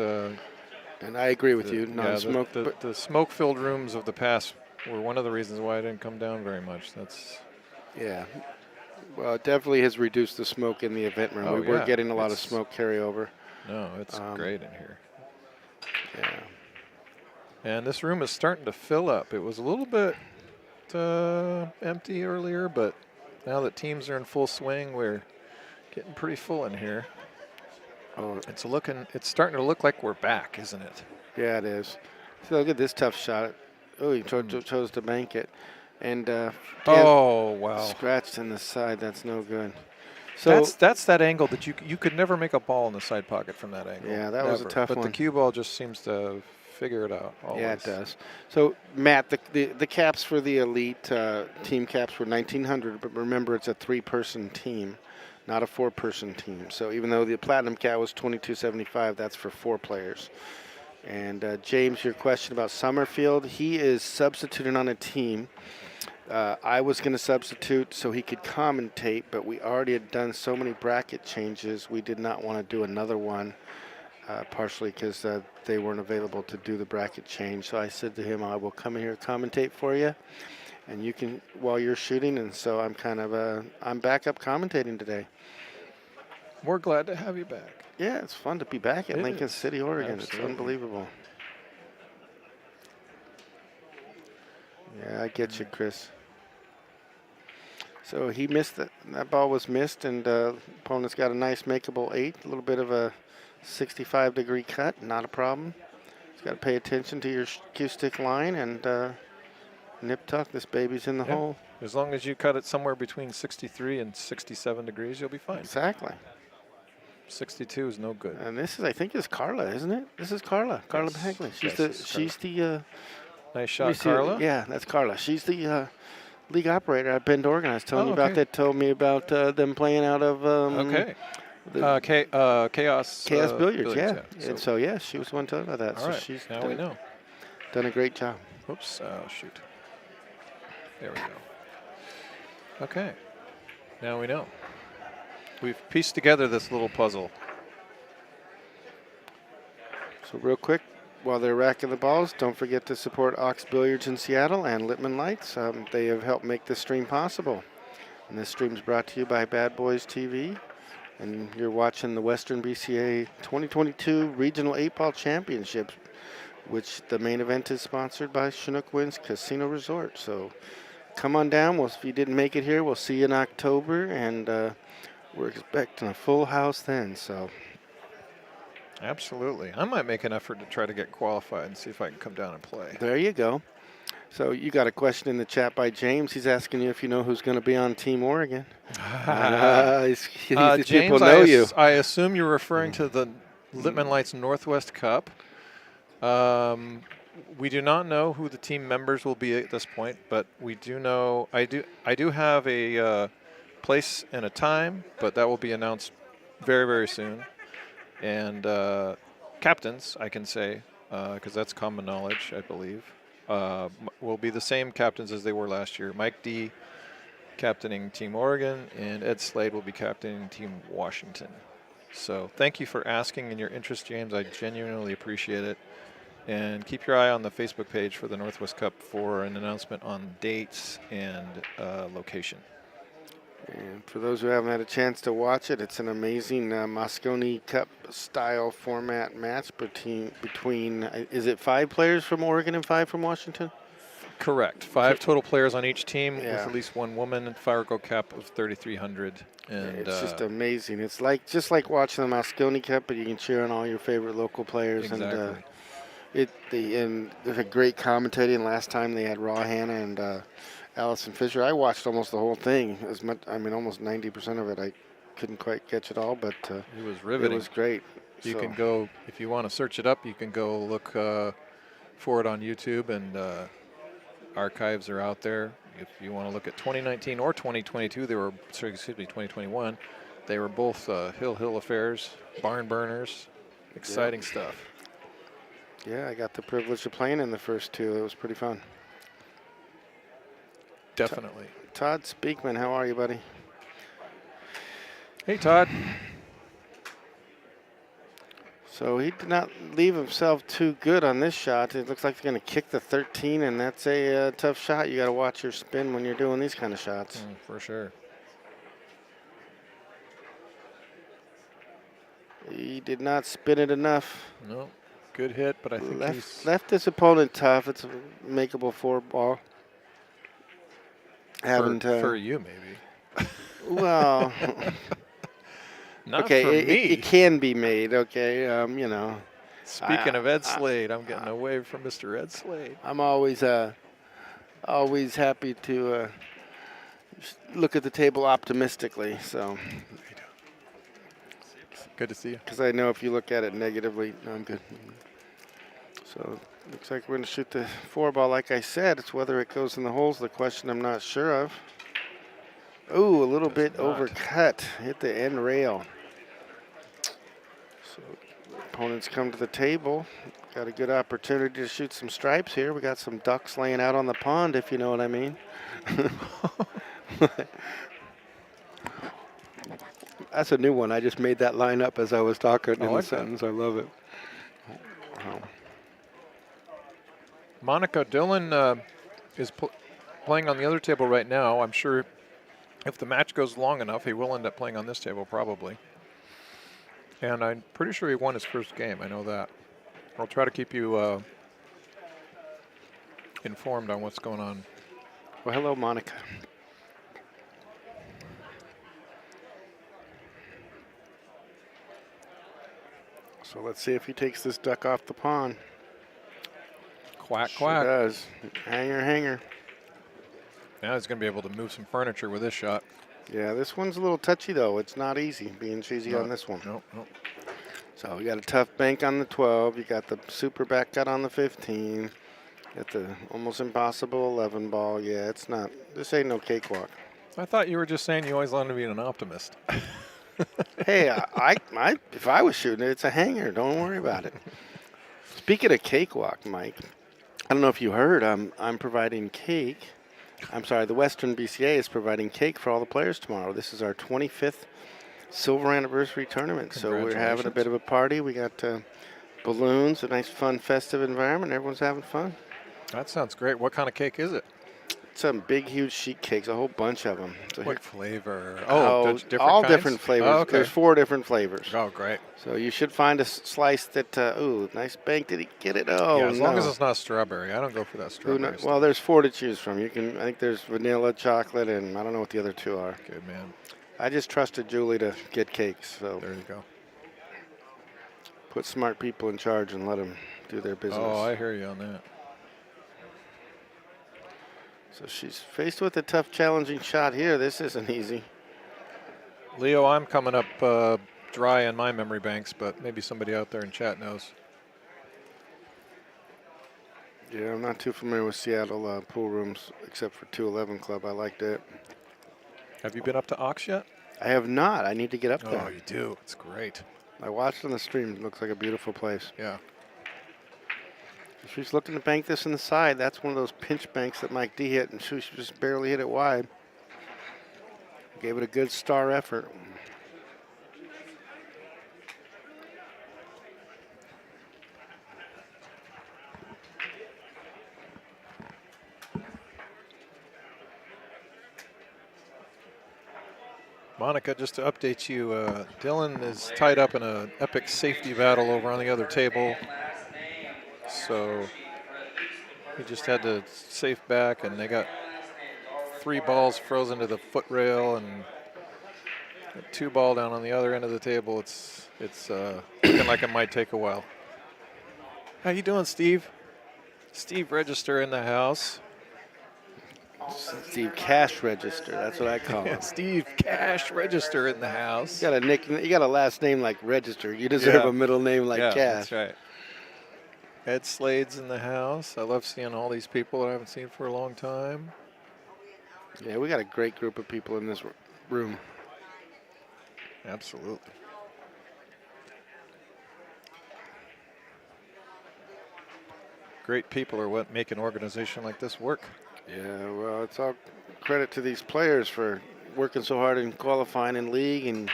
and I agree with you. Non-smoke.
The smoke-filled rooms of the past were one of the reasons why I didn't come down very much. That's.
Yeah. Well, it definitely has reduced the smoke in the event room.
Oh,
We're getting a lot of smoke carryover.
No, it's great in here.
Yeah.
And this room is starting to fill up. It was a little bit empty earlier, but now that teams are in full swing, we're getting pretty full in here.
Oh,
it's starting to look like we're back, isn't it?
Yeah, it is. So look at this tough shot. Oh, he chose to bank it. And
oh, wow.
Scratched in the side. That's no good. So
that's that angle that you could never make a ball in the side pocket from that angle.
Yeah, that was a tough one.
But the cue ball just seems to figure it out always.
Yeah, it does. So, Matt, the caps for the Elite team caps were 1,900, but remember it's a 3-person team, not a 4-person team. So even though the Platinum cap was $2,275, that's for 4 players. And James, your question about Summerfield, he is substituting on a team. I was going to substitute so he could commentate, but we already had done so many bracket changes, we did not want to do another one, partially because they weren't available to do the bracket change. So I said to him, I will come in here and commentate for you, and you can while you're shooting. And so I'm kind of I'm back up commentating today.
We're glad to have you back.
Yeah, it's fun to be back at Lincoln City, Oregon.
Absolutely.
It's unbelievable. Yeah, I get you, Chris. So he missed that ball was missed, and opponent's got a nice makeable 8, a little bit of a 65-degree cut, not a problem. Just got to pay attention to your cue stick line and nip tuck. This baby's in the hole.
As long as you cut it somewhere between 63 and 67 degrees, you'll be fine.
Exactly.
62 is no good.
And this is, I think, is Carla, isn't it? This is Carla. Carla Bagley. She's the.
Nice shot, Carla.
Yeah, that's Carla. She's the league operator at Bend, Oregon. I was telling you about that. Told me about them playing out of.
Chaos
Billiards, yeah.
So,
and so, yeah, she was the one telling about that.
All
so
right.
she's
now we know.
Done a great job.
Oops. Oh, shoot. There we go. Okay. Now we know. We've pieced together this little puzzle.
So real quick, while they're racking the balls, don't forget to support Ox Billiards in Seattle and Littman Lights. They have helped make this stream possible. And this stream is brought to you by Badboys TV. And you're watching the Western BCA 2022 Regional 8-Ball Championship, which the main event is sponsored by Chinook Winds Casino Resort. So come on down. Well, if you didn't make it here, we'll see you in October. And we're expecting a full house then. So
Absolutely. I might make an effort to try to get qualified and see if I can come down and play.
There you go. So you got a question in the chat by James. He's asking you if you know who's going to be on Team Oregon. These
James,
people know you.
I assume you're referring to the Littman Lights Northwest Cup. We do not know who the team members will be at this point, but we do know I do have a place and a time, but that will be announced very, very soon. And captains, I can say, because that's common knowledge, I believe, will be the same captains as they were last year. Mike D. captaining Team Oregon, and Ed Slade will be captaining Team Washington. So thank you for asking and your interest, James. I genuinely appreciate it. And keep your eye on the Facebook page for the Northwest Cup for an announcement on dates and location.
And for those who haven't had a chance to watch it, it's an amazing Moscone Cup style format match between is it 5 players from Oregon and 5 from Washington?
Correct. 5 total players on each team with
Yeah.
at least one woman. Fargo cap of 3,300. And
It's just amazing. It's just like watching the Moscone Cup, but you can cheer on all your favorite local players.
exactly.
And there's a great commentating. Last time they had Raw Hannah and Allison Fisher. I watched almost the whole thing. Almost 90% of it. I couldn't quite catch it all, but
it was riveting.
it was great.
You
So,
can go, if you want to search it up, you can go look for it on YouTube, and archives are out there. If you want to look at 2019 or 2022, 2021, they were both hill affairs, barn burners, exciting stuff.
Yeah, I got the privilege of playing in the first 2. It was pretty fun.
Definitely.
Todd Speakman, how are you, buddy?
Hey, Todd.
So he did not leave himself too good on this shot. It looks like he's going to kick the 13, and that's a tough shot. You got to watch your spin when you're doing these kind of shots.
For sure.
He did not spin it enough.
No, good hit, but I think he's
Left his opponent tough. It's a makeable 4 ball.
for you maybe.
Well,
Not
okay,
for me.
it can be made. Okay,
Speaking of Ed Slade, I'm getting away from Mr. Ed Slade.
I'm always happy to look at the table optimistically. So,
Good to see you.
because I know if you look at it negatively, no, I'm good. So, looks like we're going to shoot the 4 ball. Like I said, it's whether it goes in the holes. The question I'm not sure of. Ooh, a little bit overcut. Hit the end rail. So, opponents come to the table. Got a good opportunity to shoot some stripes here. We got some ducks laying out on the pond, if you know what I mean. That's a new one. I just made that line up as I was talking in the sentence. I love it. Wow.
Monica Dillon is playing on the other table right now. I'm sure if the match goes long enough, he will end up playing on this table probably. And I'm pretty sure he won his first game. I know that. I'll try to keep you informed on what's going on.
Well, hello, Monica. So let's see if he takes this duck off the pond.
Quack,
Sure
quack.
does. Hanger.
Now he's going to be able to move some furniture with this shot.
Yeah, this one's a little touchy, though. It's not easy being cheesy on this one.
No.
So we got a tough bank on the 12. You got the super back cut on the 15. Got the almost impossible 11 ball. Yeah, it's not. This ain't no cakewalk.
I thought you were just saying you always wanted to be an optimist.
Hey, if I was shooting it, it's a hanger. Don't worry about it. Speaking of cakewalk, Mike, I don't know if you heard, I'm providing cake. I'm sorry, the Western BCA is providing cake for all the players tomorrow. This is our 25th silver anniversary tournament, so we're having a bit of a party. We got balloons, a nice, fun, festive environment. Everyone's having fun.
That sounds great. What kind of cake is it?
Some big, huge sheet cakes, a whole bunch of them. So
What flavor?
different all
kinds?
different flavors.
Oh, okay.
There's 4 different flavors.
Oh, great.
So you should find a slice that, ooh, nice bank. Did he get it? Oh,
yeah, as long
no.
as it's not strawberry. I don't go for that strawberry stuff.
Well, there's 4 to choose from. I think there's vanilla, chocolate, and I don't know what the other 2 are.
Good, man.
I just trusted Julie to get cakes. So
There you go.
Put smart people in charge and let them do their business.
Oh, I hear you on that.
So she's faced with a tough, challenging shot here. This isn't easy.
Leo, I'm coming up dry on my memory banks, but maybe somebody out there in chat knows.
Yeah, I'm not too familiar with Seattle pool rooms, except for 211 Club. I liked it.
Have you been up to Ox yet?
I have not. I need to get up
Oh,
there.
you do. It's great.
I watched on the stream. It looks like a beautiful place.
Yeah.
If she's looking to bank this in the side, that's one of those pinch banks that Mike D hit, and she just barely hit it wide. Gave it a good star effort.
Monica, just to update you, Dylan is tied up in an epic safety battle over on the other table. So he just had to safe back, and they got 3 balls frozen to the foot rail and 2 ball down on the other end of the table. It's looking like it might take a while. How you doing, Steve? Steve Register in the house.
Steve Cash Register. That's what I call him.
Steve Cash Register in the house.
You got a last name like Register. You deserve a middle name like Cash.
That's right. Ed Slade's in the house. I love seeing all these people that I haven't seen for a long time.
Yeah, we got a great group of people in this room.
Absolutely. Great people are what make an organization like this work.
Yeah, well, it's all credit to these players for working so hard in qualifying in league and,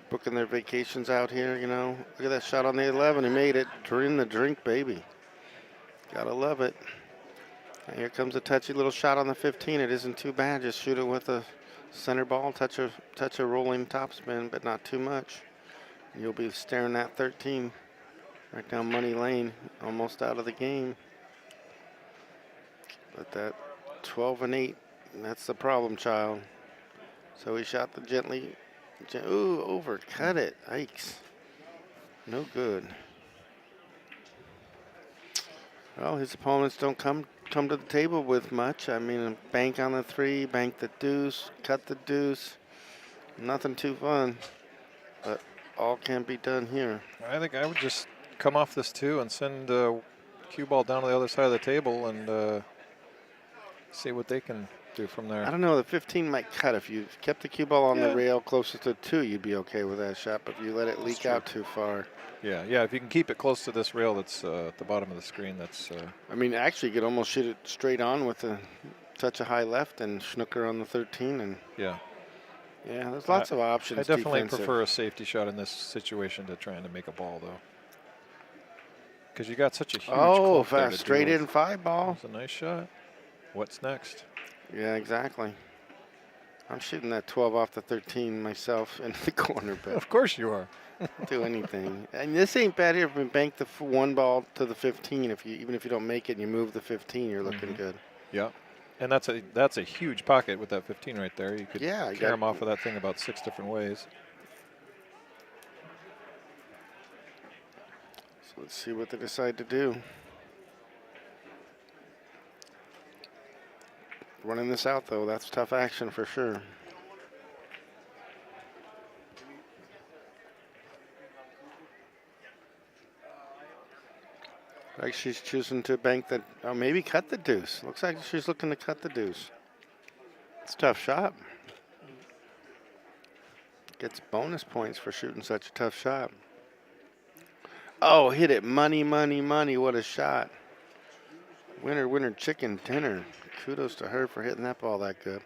booking their vacations out here, Look at that shot on the 11. He made it during the drink, baby. Gotta love it. And here comes a touchy little shot on the 15. It isn't too bad. Just shoot it with a center ball, touch a rolling topspin, but not too much. You'll be staring at 13 right down money lane, almost out of the game. But that 12 and 8, that's the problem child. So he shot the gently, ooh, overcut it. Yikes. No good. Well, his opponents don't come to the table with much. I mean, bank on the 3, bank the deuce, cut the deuce. Nothing too fun, but all can be done here.
I think I would just come off this 2 and send cue ball down to the other side of the table and see what they can do from there.
I don't know. The 15 might cut. If you kept the cue ball on the rail closest to 2, you'd be okay with that shot. But if you let it leak out too far.
Yeah. If you can keep it close to this rail that's at the bottom of the screen, that's.
I mean, actually, you could almost shoot it straight on with a touch of high left and snooker on the 13. And
yeah,
there's lots of options.
I definitely prefer a safety shot in this situation to trying to make a ball, though. Because you got such a huge club there to
straight
deal
in 5 ball.
That's a nice shot. What's next?
Yeah, exactly. I'm shooting that 12 off the 13 myself in the corner, but
Of course you are.
do anything. And this ain't bad here. If we bank the 1 ball to the 15, even if you don't make it and you move the 15, you're looking good.
Yeah, and that's a huge pocket with that 15 right there. You could
Yeah,
carry them off of that thing about 6 different ways.
So let's see what they decide to do. Running this out, though, that's tough action for sure. Like she's choosing to bank the, maybe cut the deuce. Looks like she's looking to cut the deuce. It's a tough shot. Gets bonus points for shooting such a tough shot. Oh, hit it. Money, money, money. What a shot. Winner, winner, chicken dinner. Kudos to her for hitting that ball that good.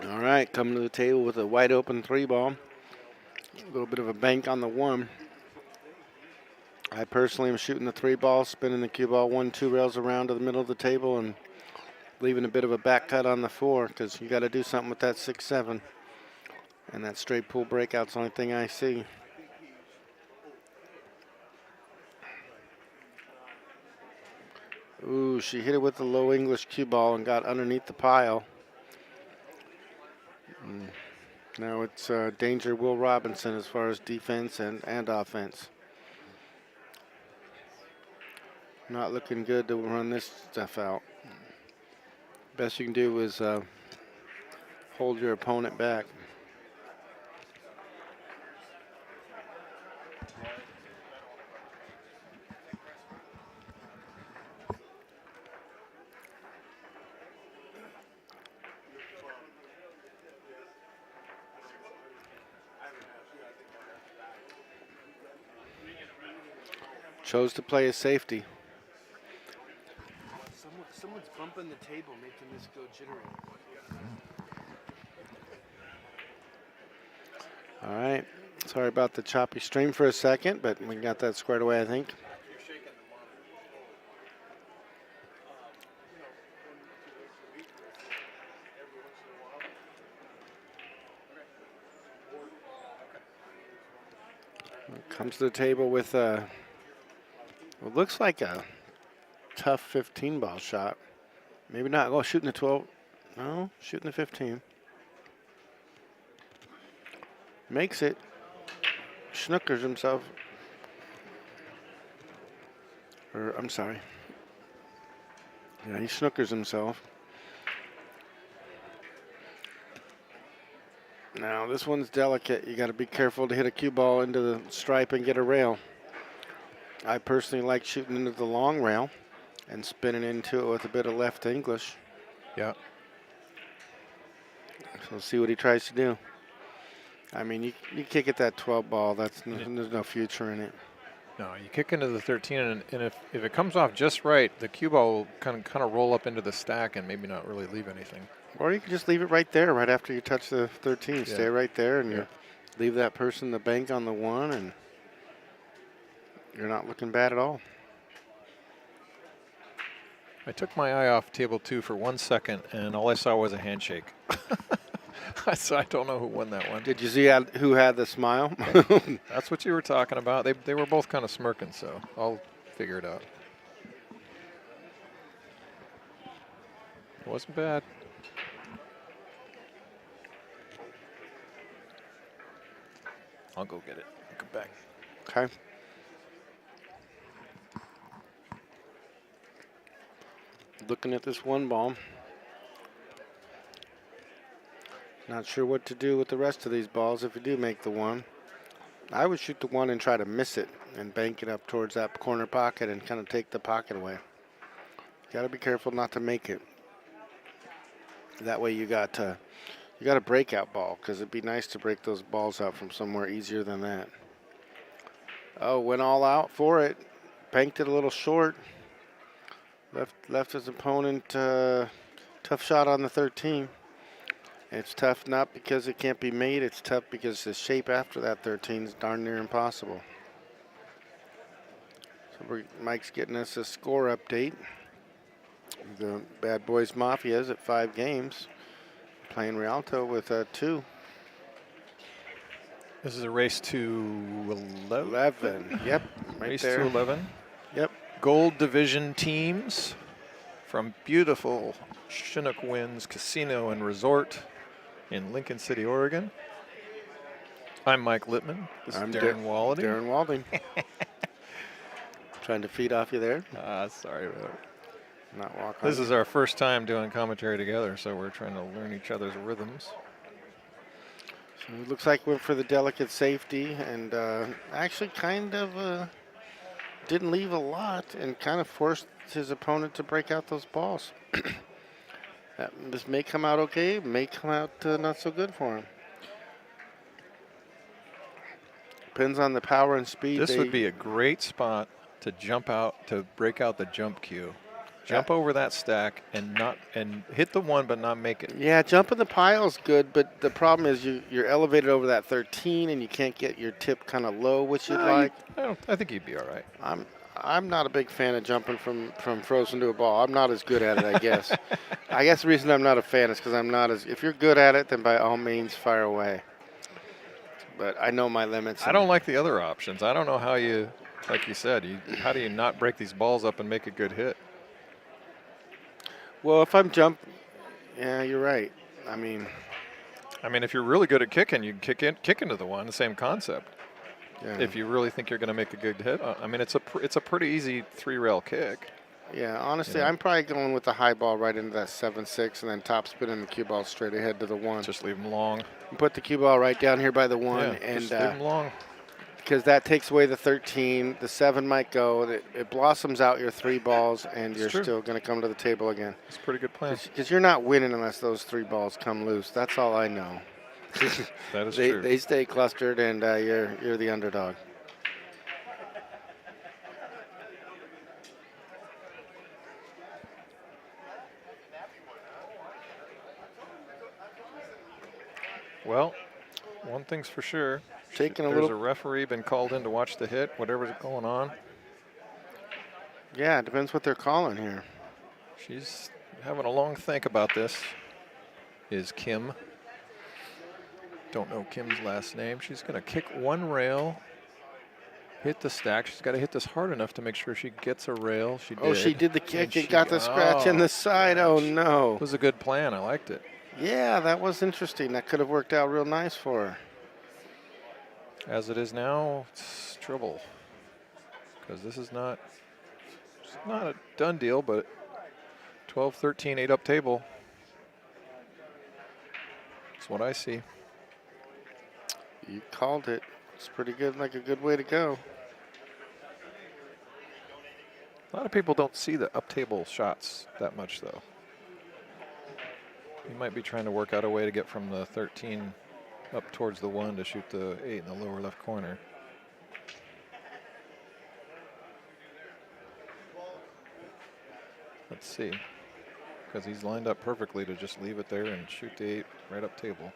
All right, coming to the table with a wide open 3 ball. A little bit of a bank on the 1. I personally am shooting the 3 ball, spinning the cue ball 1-2 rails around to the middle of the table and leaving a bit of a back cut on the 4 because you got to do something with that 6-7. And that straight pull breakout's the only thing I see. Ooh, she hit it with the low English cue ball and got underneath the pile. Now it's danger Will Robinson as far as defense and offense. Not looking good to run this stuff out. Best you can do is hold your opponent back. Chose to play a safety. Someone's bumping the table, making this go jittery. All right. Sorry about the choppy stream for a second, but we got that squared away, I think. Comes to the table with what looks like a tough 15 ball shot. Maybe not. Oh, shooting the 12. No, shooting the 15. Makes it. Schnookers himself. Or, I'm sorry. Yeah, he schnookers himself. Now, this one's delicate. You got to be careful to hit a cue ball into the stripe and get a rail. I personally like shooting into the long rail and spinning into it with a bit of left English.
Yeah.
So we'll see what he tries to do. I mean, you kick at that 12 ball. There's no future in it.
No, you kick into the 13, and if it comes off just right, the cue ball will kind of roll up into the stack and maybe not really leave anything.
Or you can just leave it right there, right after you touch the 13.
Yeah.
Stay right there, and you leave that person the bank on the 1, and you're not looking bad at all.
I took my eye off table 2 for 1 second, and all I saw was a handshake. So I don't know who won that one.
Did you see who had the smile?
That's what you were talking about. They were both kind of smirking, so I'll figure it out. It wasn't bad. I'll go get it. Come back.
Okay. Looking at this 1 ball. Not sure what to do with the rest of these balls if you do make the 1. I would shoot the 1 and try to miss it and bank it up towards that corner pocket and kind of take the pocket away. Got to be careful not to make it. That way you got a breakout ball, because it'd be nice to break those balls out from somewhere easier than that. Oh, went all out for it. Banked it a little short. Left his opponent tough shot on the 13. It's tough not because it can't be made. It's tough because the shape after that 13 is darn near impossible. So Mike's getting us a score update. The Badboys Mafia is at 5 games, playing Rialto with 2.
This is a race to 11.
Yep, right
Race
there.
to 11.
Yep.
Gold Division teams from beautiful Chinook Winds Casino and Resort in Lincoln City, Oregon. I'm Mike Littman. This is Darren Walding.
Darren Walding. Trying to feed off you there.
Sorry about it.
Not walk on.
This is our first time doing commentary together, so we're trying to learn each other's rhythms.
So it looks like we went for the delicate safety, and actually kind of didn't leave a lot and kind of forced his opponent to break out those balls. This may come out okay, may come out not so good for him. Depends on the power and speed.
This would be a great spot to jump out, to break out the jump cue. Jump over that stack and hit the 1 but not make it.
Yeah, jumping the pile is good, but the problem is you're elevated over that 13 and you can't get your tip kind of low, which you'd like.
I think you'd be all right.
I'm not a big fan of jumping from frozen to a ball. I'm not as good at it, I guess. I guess the reason I'm not a fan is because I'm not as. If you're good at it, then by all means fire away. but I know my limits.
I don't like the other options. I don't know how you, like you said, how do you not break these balls up and make a good hit?
Well, if I'm yeah, you're right. I mean,
if you're really good at kicking, you can kick into the one. The same concept.
yeah.
If you really think you're going to make a good hit, it's a pretty easy 3-rail kick.
Yeah, honestly,
You know?
I'm probably going with the high ball right into that 7-6 and then top spinning the cue ball straight ahead to the 1.
Just leave them long.
Put the cue ball right down here by the 1,
Yeah,
and
just leave them long.
because that takes away the 13. The 7 might go. It blossoms out your 3 balls, and you're still going to come to the table again.
It's a pretty good plan.
Because you're not winning unless those 3 balls come loose. That's all I know.
That is true.
They stay clustered, and you're the underdog.
Well, one thing's for sure. There's a referee been called in to watch the hit, whatever's going on.
Yeah, it depends what they're calling here.
She's having a long think about this. Is Kim. Don't know Kim's last name. She's going to kick 1 rail, hit the stack. She's got to hit this hard enough to make sure she gets a rail. She did.
Oh, she did the kick and got the scratch in the side. Oh, no.
It was a good plan. I liked it.
Yeah, that was interesting. That could have worked out real nice for her.
As it is now, it's trouble. Because this is not a done deal, but 12-13, 8 up table. That's what I see.
You called it. It's pretty good, like a good way to go.
A lot of people don't see the up table shots that much, though. You might be trying to work out a way to get from the 13 up towards the 1 to shoot the 8 in the lower left corner. Let's see. Because he's lined up perfectly to just leave it there and shoot the 8 right up table.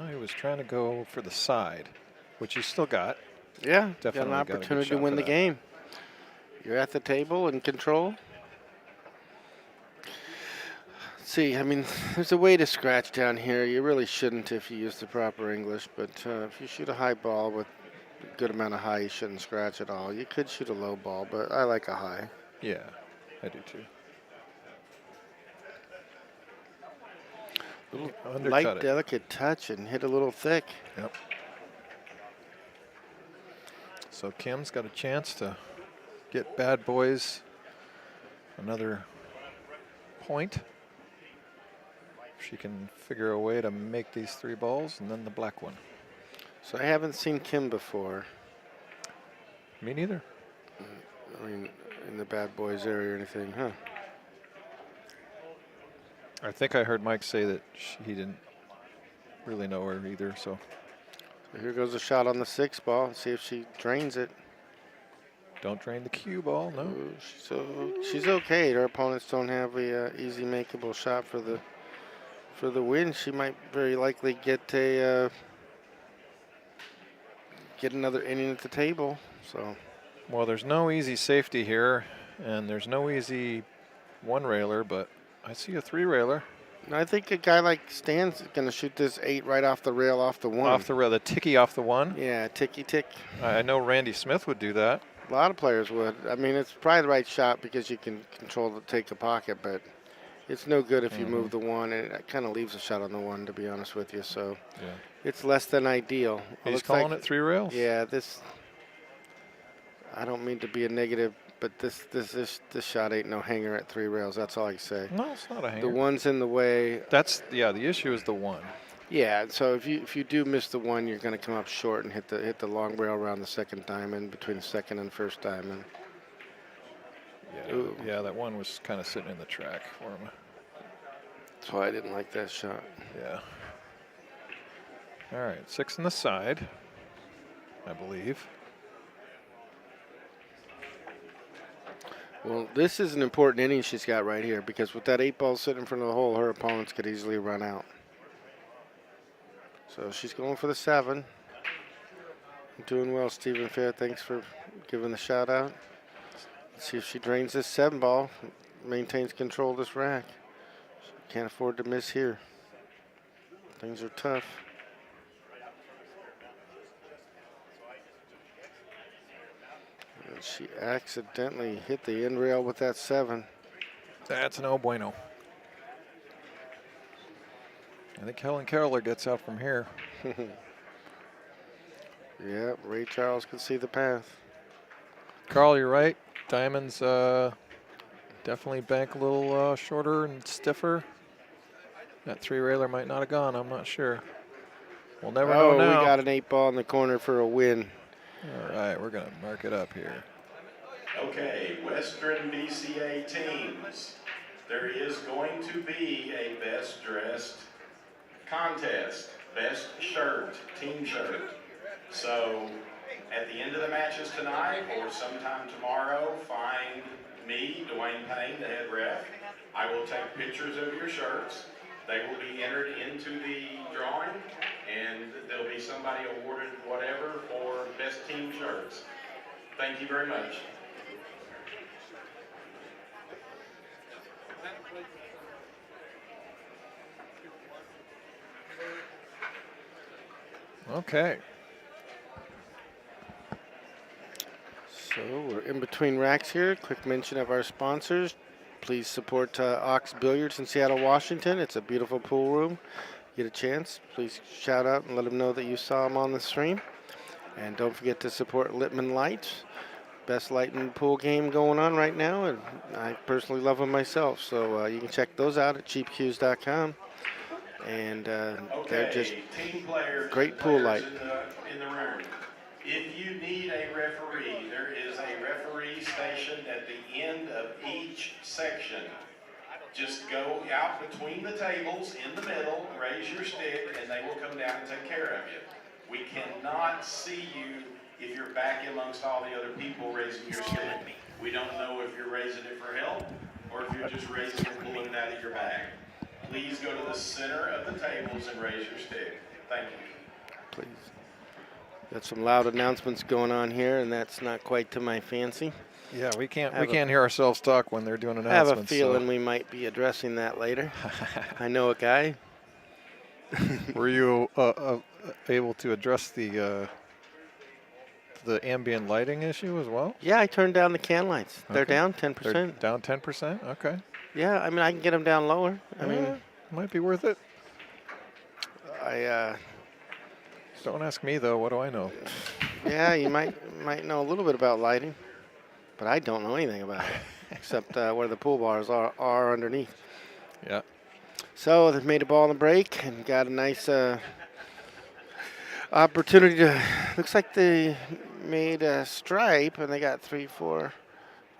He was trying to go for the side, which he's still got.
Yeah,
Definitely
got an opportunity to win the game. You're at the table in control. See, there's a way to scratch down here. You really shouldn't if you use the proper English, but if you shoot a high ball with a good amount of high, you shouldn't scratch at all. You could shoot a low ball, but I like a high.
Yeah, I do too.
Light, delicate touch and hit a little thick.
Yep. So Kim's got a chance to get Badboys another point. If she can figure a way to make these 3 balls and then the black one.
So I haven't seen Kim before.
Me neither.
In the Badboys area or anything, huh?
I think I heard Mike say that he didn't really know her either, so.
Here goes a shot on the 6 ball. See if she drains it.
Don't drain the cue ball, no.
She's okay. Her opponents don't have a easy makeable shot for the win. She might very likely get another inning at the table. So.
Well, there's no easy safety here, and there's no easy 1-railer, but I see a 3-railer.
I think a guy like Stan's going to shoot this 8 right off the rail, off the 1.
Off the rail, the ticky off the 1?
Yeah, ticky tick.
I know Randy Smith would do that.
A lot of players would. It's probably the right shot because you can take the pocket, but it's no good if you move the 1. It kind of leaves a shot on the 1, to be honest with you. So it's less than ideal.
He's calling it 3 rails?
Yeah, I don't mean to be a negative, but this shot ain't no hanger at 3 rails. That's all I can say.
No, it's not a hanger.
The 1's in the way.
The issue is the 1.
Yeah, so if you do miss the 1, you're going to come up short and hit the long rail around the second diamond between the second and first diamond.
Yeah, that 1 was kind of sitting in the track for him.
That's why I didn't like that shot.
Yeah. All right, 6 on the side, I believe.
Well, this is an important inning she's got right here because with that 8 ball sitting in front of the hole, her opponents could easily run out. So she's going for the 7. Doing well, Stephen Fair. Thanks for giving the shout out. Let's see if she drains this 7 ball, maintains control of this rack. Can't afford to miss here. Things are tough. And she accidentally hit the end rail with that 7.
That's no bueno. I think Helen Keller gets out from here.
Yeah, Ray Charles could see the path.
Carl, you're right. Diamonds definitely bank a little shorter and stiffer. That 3-railer might not have gone. I'm not sure. We'll never know now.
We got an 8 ball in the corner for a win.
All right, we're going to mark it up here.
Okay, Western BCA teams. There is going to be a best dressed contest, best shirt, team shirt. So at the end of the matches tonight or sometime tomorrow, find me, Dwayne Payne, the head ref. I will take pictures of your shirts. They will be entered into the drawing, and there'll be somebody awarded whatever for best team shirts. Thank you very much.
Okay.
So we're in between racks here. Quick mention of our sponsors. Please support Ox Billiards in Seattle, Washington. It's a beautiful pool room. Get a chance, please shout out and let them know that you saw them on the stream. And don't forget to support Littman Lights. Best light and pool game going on right now, and I personally love them myself. So you can check those out at cheapcues.com. And they're just
team players,
great pool light.
In the room. If you need a referee, there is a referee station at the end of each section. Just go out between the tables in the middle, raise your stick, and they will come down and take care of you. We cannot see you if you're back amongst all the other people raising your stick. We don't know if you're raising it for help or if you're just raising it and pulling it out of your bag. Please go to the center of the tables and raise your stick. Thank you.
Please. Got some loud announcements going on here, and that's not quite to my fancy.
Yeah, we can't hear ourselves talk when they're doing announcements.
I have a feeling we might be addressing that later. I know a guy.
Were you able to address the ambient lighting issue as well?
Yeah, I turned down the can lights. They're
Okay.
down 10%.
They're down 10%? Okay.
Yeah, I mean, I can get them down lower. I mean,
might be worth it.
Don't
ask me, though. What do I know?
Yeah, you might know a little bit about lighting, but I don't know anything about it, except where the pool bars are underneath.
Yeah.
So they've made a ball in the break and got a nice opportunity to. Looks like they made a stripe, and they got 3, 4,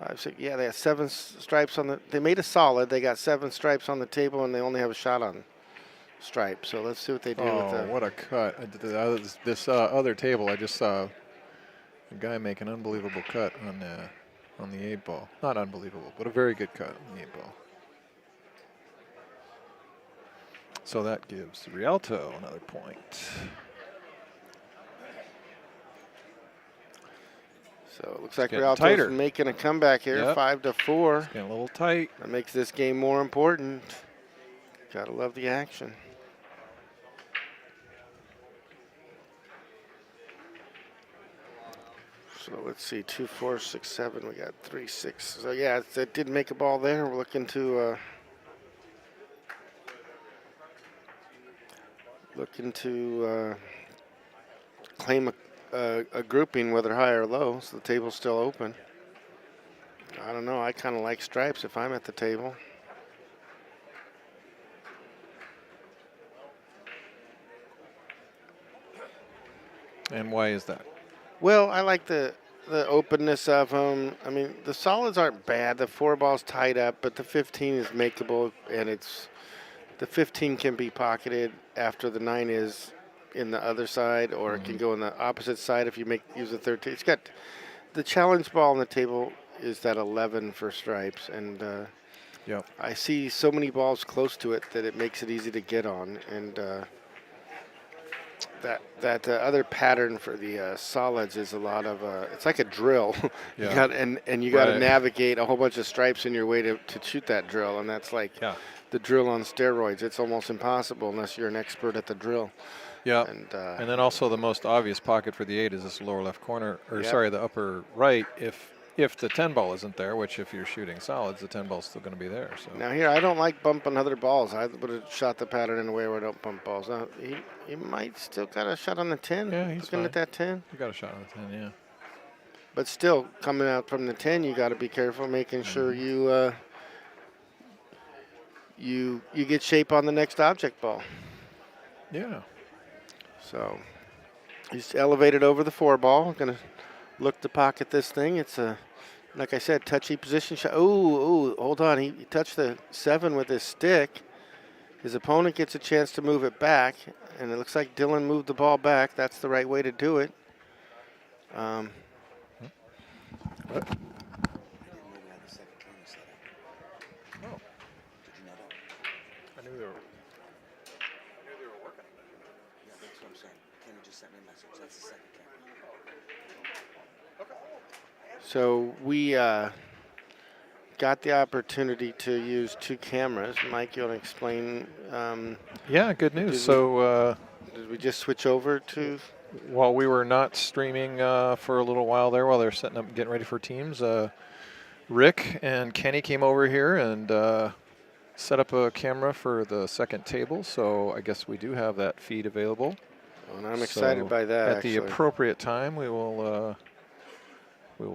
5, 6. Yeah, they had 7 stripes on the. They made a solid. They got 7 stripes on the table, and they only have a shot on stripe. So let's see what they do with the.
What a cut! This other table, I just saw a guy make an unbelievable cut on the 8 ball. Not unbelievable, but a very good cut on the 8 ball. So that gives Rialto another point.
So it looks like
getting
Rialto's
tighter.
making a comeback here,
Yep.
5-4.
It's getting a little tight.
That makes this game more important. Gotta love the action. So let's see, 2, 4, 6, 7. We got 3, 6. So yeah, it did make a ball there. We're looking to claim a grouping, whether high or low. So the table's still open. I don't know. I kind of like stripes if I'm at the table.
And why is that?
Well, I like the openness of them. I mean, the solids aren't bad. The 4 ball's tied up, but the 15 is makeable, and the 15 can be pocketed after the 9 is in the other side, or it can go on the opposite side if you use the 13. It's got the challenge ball on the table is that 11 for stripes, and
Yep.
I see so many balls close to it that it makes it easy to get on, and That other pattern for the solids is a lot of it's like a drill.
Yeah.
You got and you got to
Right.
navigate a whole bunch of stripes in your way to shoot that drill, and that's like
Yeah.
the drill on steroids. It's almost impossible unless you're an expert at the drill.
Yeah.
And
then also the most obvious pocket for the 8 is this lower left corner, or
Yep.
sorry, the upper right. If the 10 ball isn't there, which if you're shooting solids, the 10 ball's still going to be there. So
now here, I don't like bumping other balls. I would have shot the pattern in a way where I don't bump balls. Now, he might still got a shot on the 10.
Yeah, he's
looking
fine.
at that 10.
you got a shot on the 10, yeah.
But still, coming out from the 10, you got to be careful, making sure you get shape on the next object ball.
Yeah.
So he's elevated over the 4 ball. Going to look to pocket this thing. It's a, like I said, touchy position shot. Oh, hold on. He touched the 7 with his stick. His opponent gets a chance to move it back, and it looks like Dylan moved the ball back. That's the right way to do it.
I didn't know we had the second camera set up.
Oh,
Did you know that?
I knew they were working.
Yeah, that's what I'm saying. Kenny just sent me a message. That's the second camera.
So we got the opportunity to use 2 cameras. Mike, you want to explain?
Yeah, good news.
Did we-
So
Did we just switch over to?
while we were not streaming for a little while there, while they were setting up, getting ready for teams, Rick and Kenny came over here and set up a camera for the second table. So I guess we do have that feed available.
And I'm excited
So
by that.
At the appropriate time, we will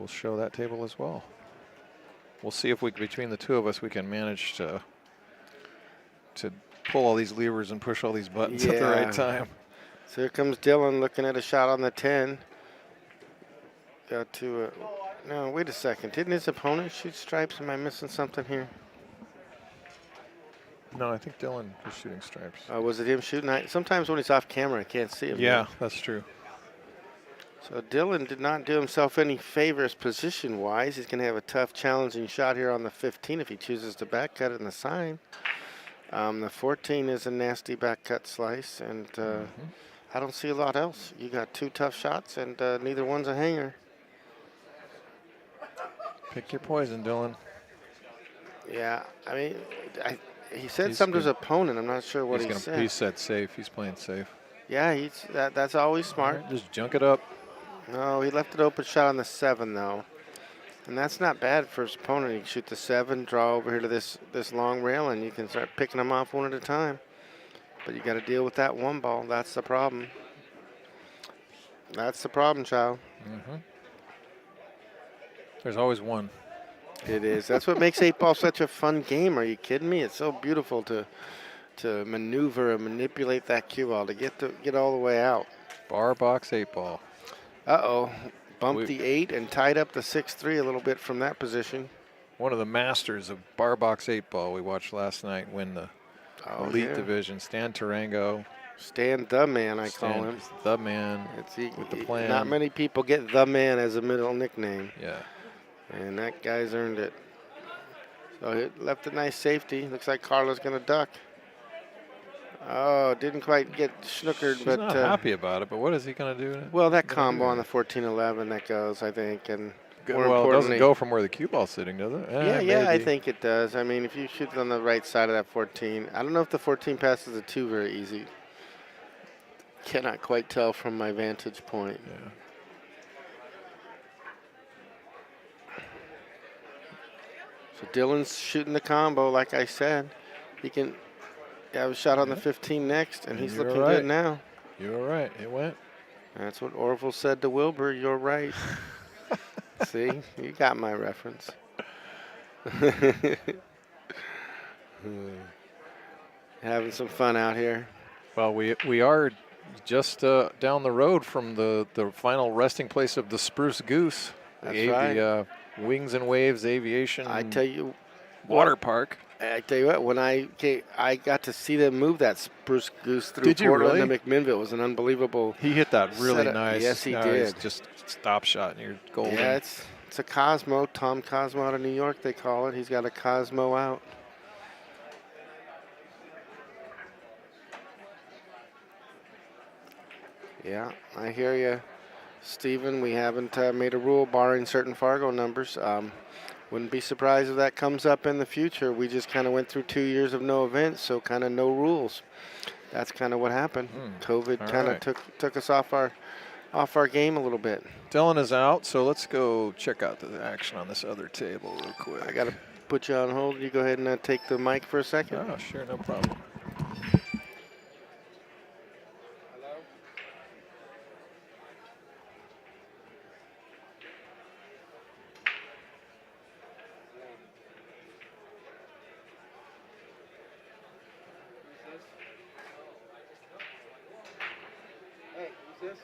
show that table as well. We'll see if we, between the 2 of us, we can manage to pull all these levers and push all these buttons at the
Yeah.
right time.
So here comes Dylan looking at a shot on the 10. Got to. No, wait a second. Didn't his opponent shoot stripes? Am I missing something here?
No, I think Dylan was shooting stripes.
Was it him shooting? Sometimes when he's off camera, I can't see him.
Yeah, that's true.
So Dylan did not do himself any favors position-wise. He's going to have a tough, challenging shot here on the 15 if he chooses to back cut it in the sign. The 14 is a nasty back cut slice, and I don't see a lot else. You got 2 tough shots, and neither one's a hanger.
Pick your poison, Dylan.
Yeah, I mean, he said
He's
something to his
good.
opponent. I'm not sure what he said.
He said safe. He's playing safe.
Yeah, that's always smart.
All right, just junk it up.
No, he left it open shot on the 7 though, and that's not bad for his opponent. He can shoot the 7, draw over here to this long rail, and you can start picking them off one at a time. But you got to deal with that 1 ball. That's the problem. That's the problem, child.
There's always one.
It is. That's what makes 8-ball such a fun game. Are you kidding me? It's so beautiful to maneuver and manipulate that cue ball to get all the way out.
Bar box 8-ball.
Uh-oh. Bumped the 8 and tied up the 6-3 a little bit from that position.
One of the masters of bar box 8-ball we watched last night win the elite division. Stan Tarango.
Stan the man, I call him.
The man with the plan.
Not many people get the man as a middle nickname.
Yeah.
And that guy's earned it. So it left a nice safety. Looks like Carla's going to duck. Oh, didn't quite get snookered,
She's
but
not happy about it, but what is he going to do?
Well, that combo on the 14-11 that goes, I think, and more
well, it
importantly,
doesn't go from where the cue ball's sitting, does it?
Yeah, I
maybe.
think it does. I mean, if you shoot it on the right side of that 14, I don't know if the 14 passes the 2 very easy. Cannot quite tell from my vantage point.
Yeah.
So Dylan's shooting the combo, like I said. He can have a shot on the 15 next, and he's
You're
looking
right.
good now.
You were right. It went.
That's what Orville said to Wilbur. You're right. See, you got my reference. Having some fun out here.
Well, we are just down the road from the final resting place of the Spruce Goose.
That's
the
right.
Wings and Waves Aviation
I tell you,
Water Park.
I tell you what, when I got to see them move that Spruce Goose through
Did you
Portland
really?
to McMinnville. It was an unbelievable.
He hit that really
setup.
nice.
Yes, he
it's
did.
Just stop shot near golden.
Yeah, it's a Cosmo. Tom Cosmo out of New York, they call it. He's got a Cosmo out. Yeah, I hear you, Stephen. We haven't made a rule barring certain Fargo numbers. Wouldn't be surprised if that comes up in the future. We just kind of went through 2 years of no events, so kind of no rules. That's kind of what happened. COVID kind of took us off our game a little bit.
Dylan is out, so let's go check out the action on this other table real quick.
I got to put you on hold. You go ahead and take the mic for a second.
Oh, sure, no problem.
Hello? Hey, who's this?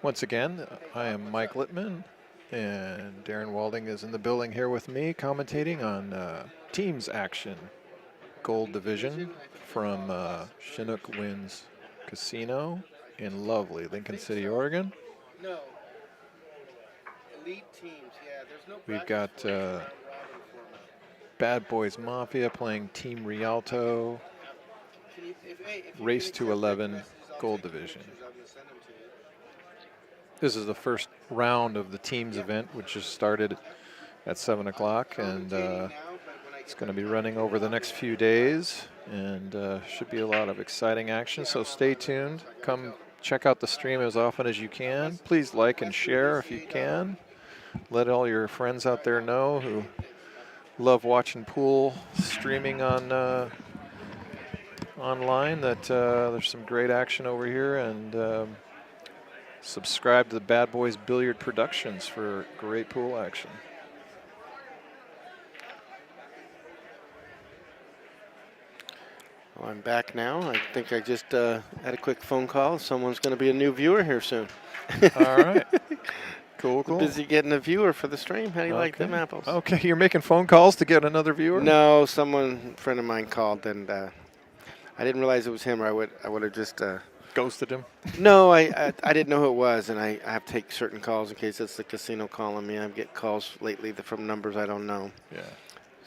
Once again, I am Mike Littman, and Darren Walding is in the building here with me, commentating on teams action, gold division from Chinook Winds Casino in lovely Lincoln City, Oregon.
No. Elite teams, yeah. There's no.
We've got Badboys Mafia playing Team Rialto, race to 11, gold division. This is the first round of the teams event, which just started at 7 o'clock, and it's going to be running over the next few days, and should be a lot of exciting action. So stay tuned. Come check out the stream as often as you can. Please like and share if you can. Let all your friends out there know who love watching pool streaming on online that there's some great action over here, and subscribe to the Bad Boys Billiard Productions for great pool action.
Well, I'm back now. I think I just had a quick phone call. Someone's going to be a new viewer here soon.
All right. Cool.
Busy getting a viewer for the stream. How do you like them apples?
Okay, you're making phone calls to get another viewer?
No, a friend of mine called, and I didn't realize it was him, or I would have just
ghosted him.
No, I didn't know who it was, and I have to take certain calls in case it's the casino calling me. I get calls lately from numbers I don't know.
Yeah.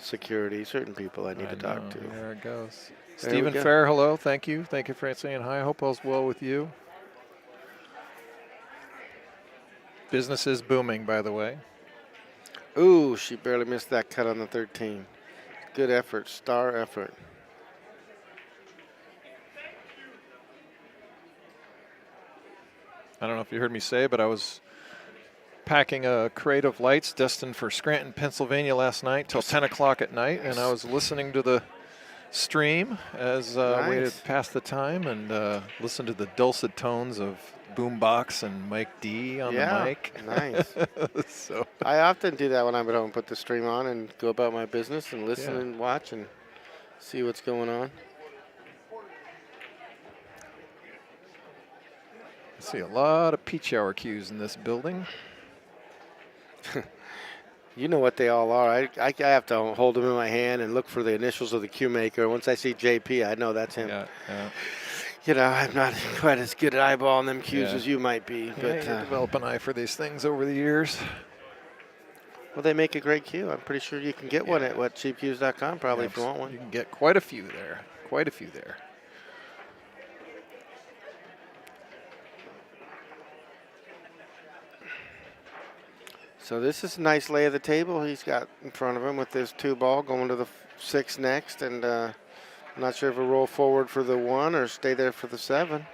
Security, certain people I need to talk to.
There it goes.
There
Stephen
we go.
Fair, hello. Thank you. Thank you for saying hi. I hope all's well with you. Business is booming, by the way.
Ooh, she barely missed that cut on the 13. Good effort, star effort.
I don't know if you heard me say, but I was packing a crate of lights destined for Scranton, Pennsylvania last night till 10 o'clock at night, and I was listening to the stream as waited past the time and listened to the dulcet tones of Boombox and Mike D on the mic.
Nice.
So
I often do that when I'm at home, put the stream on and go about my business and listen and watch and see what's going on.
I see a lot of peach hour cues in this building.
You know what they all are. I have to hold them in my hand and look for the initials of the cue maker. Once I see JP, I know that's him.
Yeah.
You know, I'm not quite as good at eyeballing them cues as you might be. But
you develop an eye for these things over the years.
Well, they make a great cue. I'm pretty sure you can get one at cheapcues.com probably if you want one.
You can get quite a few there.
So this is a nice lay of the table he's got in front of him with this 2-ball going to the 6 next, and I'm not sure if he'll roll forward for the 1 or stay there for the 7.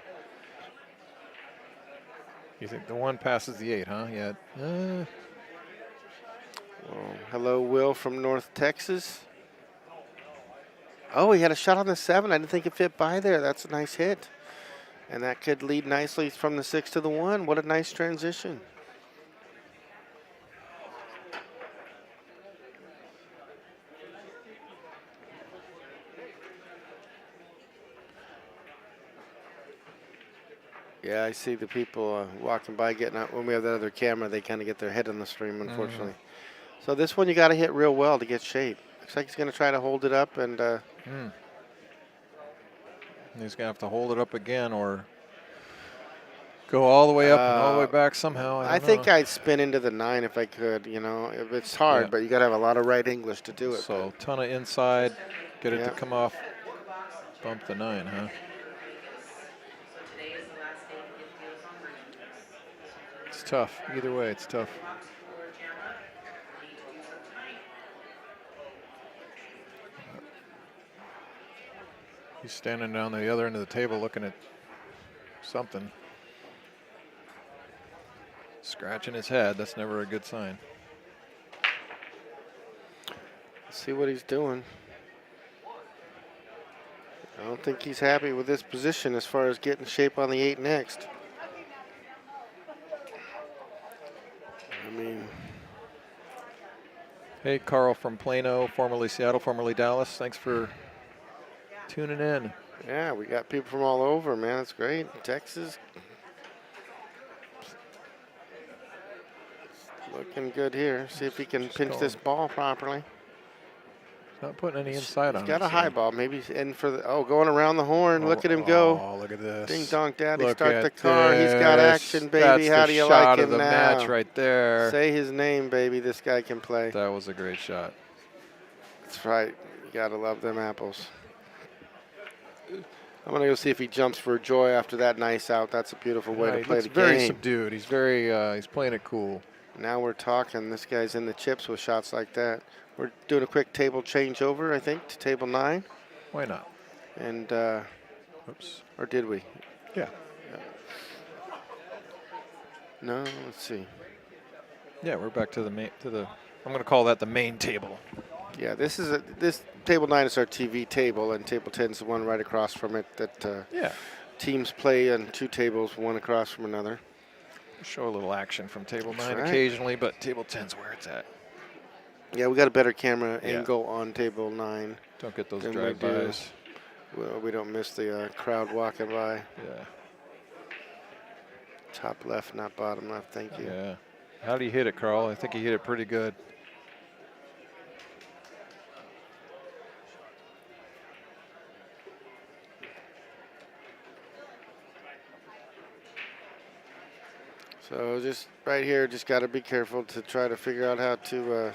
You think the 1 passes the 8, huh? Yeah.
Well, hello, Will from North Texas. Oh, he had a shot on the 7. I didn't think it fit by there. That's a nice hit. And that could lead nicely from the 6 to the 1. What a nice transition. Yeah, I see the people walking by getting out. When we have that other camera, they kind of get their head on the stream, unfortunately. So this one you got to hit real well to get shape. Looks like he's going to try to hold it up, and
he's going to have to hold it up again or go all the way up and all the way back somehow. I
think I'd spin into the 9 if I could. You know, if it's hard, but you got to have a lot of right English to do it.
So ton of inside, get it to come off, bump the 9, huh? tough. Either way, it's tough. He's standing down the other end of the table looking at something. Scratching his head. That's never a good sign.
Let's see what he's doing. I don't think he's happy with this position as far as getting shape on the 8 next. I mean,
Hey, Carl from Plano, formerly Seattle, formerly Dallas. Thanks for tuning in.
yeah, we got people from all over, man. That's great. Texas. Looking good here. See if he can pinch this ball properly.
Not putting any inside on it.
He's got a high ball. Maybe he's in for the, going around the horn. Look at him go.
Oh, look at this.
Ding dong daddy,
Look
start
at
the car. He's got
this.
action, baby.
That's
How
the
do you
shot
like
of
him
the
now?
match right there.
Say his name, baby. This guy can play.
That was a great shot.
That's right. You got to love them apples. I'm going to go see if he jumps for joy after that nice out. That's a beautiful way
Yeah,
to
he
play
looks
the
very
game.
subdued. He's very, he's playing it cool.
Now we're talking. This guy's in the chips with shots like that. We're doing a quick table changeover, I think, to table 9.
Why not?
And,
Oops.
or did we?
Yeah.
No, let's see.
Yeah, we're back to the main, I'm going to call that the main table.
Yeah, this table 9 is our TV table, and table 10 is the one right across from it that
Yeah.
teams play on 2 tables, one across from another.
Show a little action from table 9
right.
occasionally, but table 10's where it's at.
Yeah, we got a better camera
Yeah.
angle on table 9.
Don't get those
Then we
drive-bys.
Well, we don't miss the crowd walking by.
Yeah.
Top left, not bottom left. Thank you.
Yeah. How do you hit it, Carl? I think he hit it pretty good.
So just right here, just got to be careful to try to figure out how to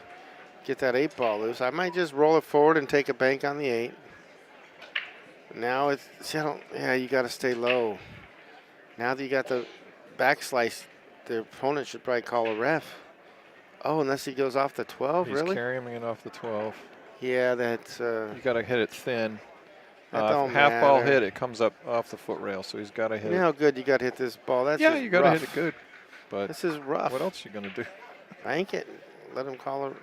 get that 8 ball loose. I might just roll it forward and take a bank on the 8. Now it's, yeah, you got to stay low. Now that you got the back slice, the opponent should probably call a ref. Oh, unless he goes off the 12,
He's
really?
carrying it off the 12.
Yeah, that's.
You got to hit it thin.
That don't
Half ball
matter.
hit, it comes up off the foot rail, so he's got to hit
You know
it.
how good you got to hit this ball? That's
Yeah,
just
you got to
rough.
hit it good. But
This is rough.
what else you going to do?
Bank it. Let him call it.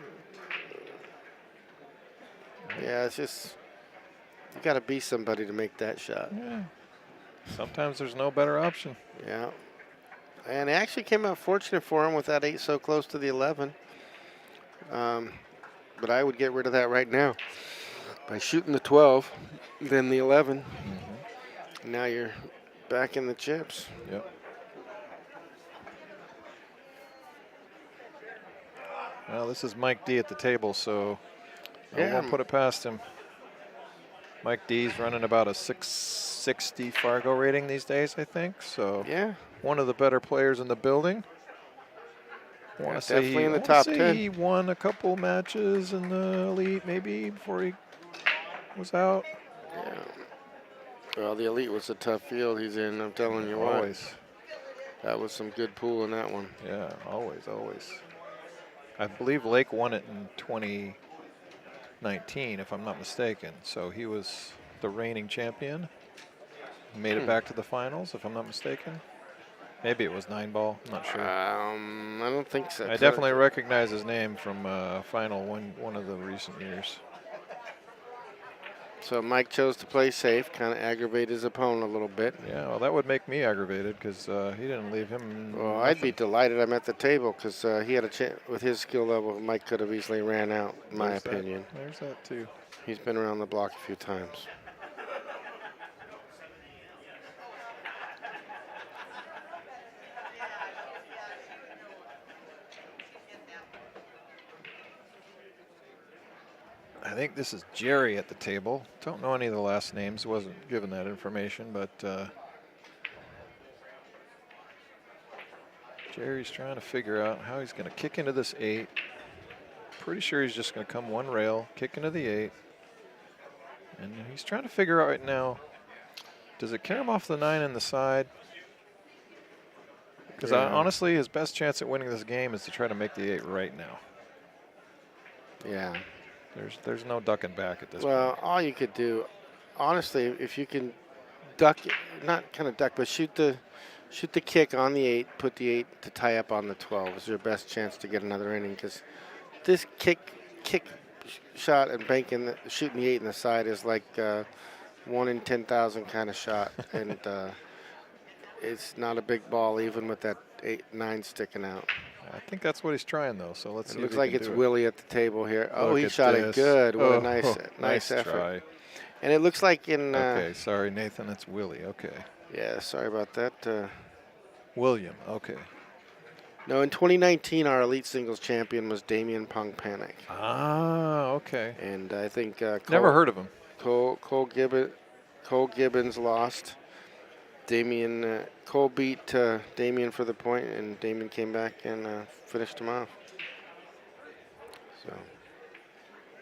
Yeah, it's just. You got to be somebody to make that shot.
Yeah. Sometimes there's no better option.
Yeah. And it actually came out fortunate for him with that 8 so close to the 11. But I would get rid of that right now. By shooting the 12, then the 11. Now you're back in the chips.
Yep. Well, this is Mike D at the table, so I
Yeah.
won't put it past him. Mike D's running about a 660 Fargo rating these days, I think. So
Yeah.
one of the better players in the building.
Yeah, definitely in the top 10.
He won a couple matches in the elite, maybe before he was out.
Yeah. Well, the elite was a tough field he's in. I'm telling you what.
Always.
That was some good pool in that one.
Yeah, always, always. I believe Lake won it in 2019, if I'm not mistaken. So he was the reigning champion. Made it back to the finals, if I'm not mistaken. Maybe it was 9-ball. I'm not sure.
I don't think so.
I definitely recognize his name from final one of the recent years.
So Mike chose to play safe, kind of aggravate his opponent a little bit.
Yeah, well, that would make me aggravated because he didn't leave him.
Well, I'd be delighted I'm at the table because he had a chance with his skill level. Mike could have easily ran out, in my opinion.
There's that too.
He's been around the block a few times.
I think this is Jerry at the table. Don't know any of the last names. Wasn't given that information, but Jerry's trying to figure out how he's going to kick into this 8. Pretty sure he's just going to come one rail, kick into the 8. And he's trying to figure out right now, does it carry him off the 9 and the side? Because
Yeah.
honestly, his best chance at winning this game is to try to make the 8 right now.
Yeah.
There's no ducking back at this
Well,
point.
all you could do, honestly, if you can duck, not kind of duck, but shoot the kick on the 8, put the 8 to tie up on the 12 is your best chance to get another inning. Because this kick shot and banking, shooting the 8 in the side is like 1 in 10,000 kind of shot, and it's not a big ball even with that 8-9 sticking out.
I think that's what he's trying though. So let's
It
see.
looks
if he
like
can
it's
do it.
Willie at the table here. Oh,
Look
he
at
shot it
this.
good. What
Oh,
a nice effort.
try.
And it looks like in.
Okay, sorry, Nathan. That's Willie. Okay.
Yeah, sorry about that.
William. Okay.
No, in 2019, our elite singles champion was Damian Pongpanic,
Ah, okay.
and I think
Never heard of him.
Cole Gibbons lost. Cole beat Damian for the point, and Damian came back and finished him off. So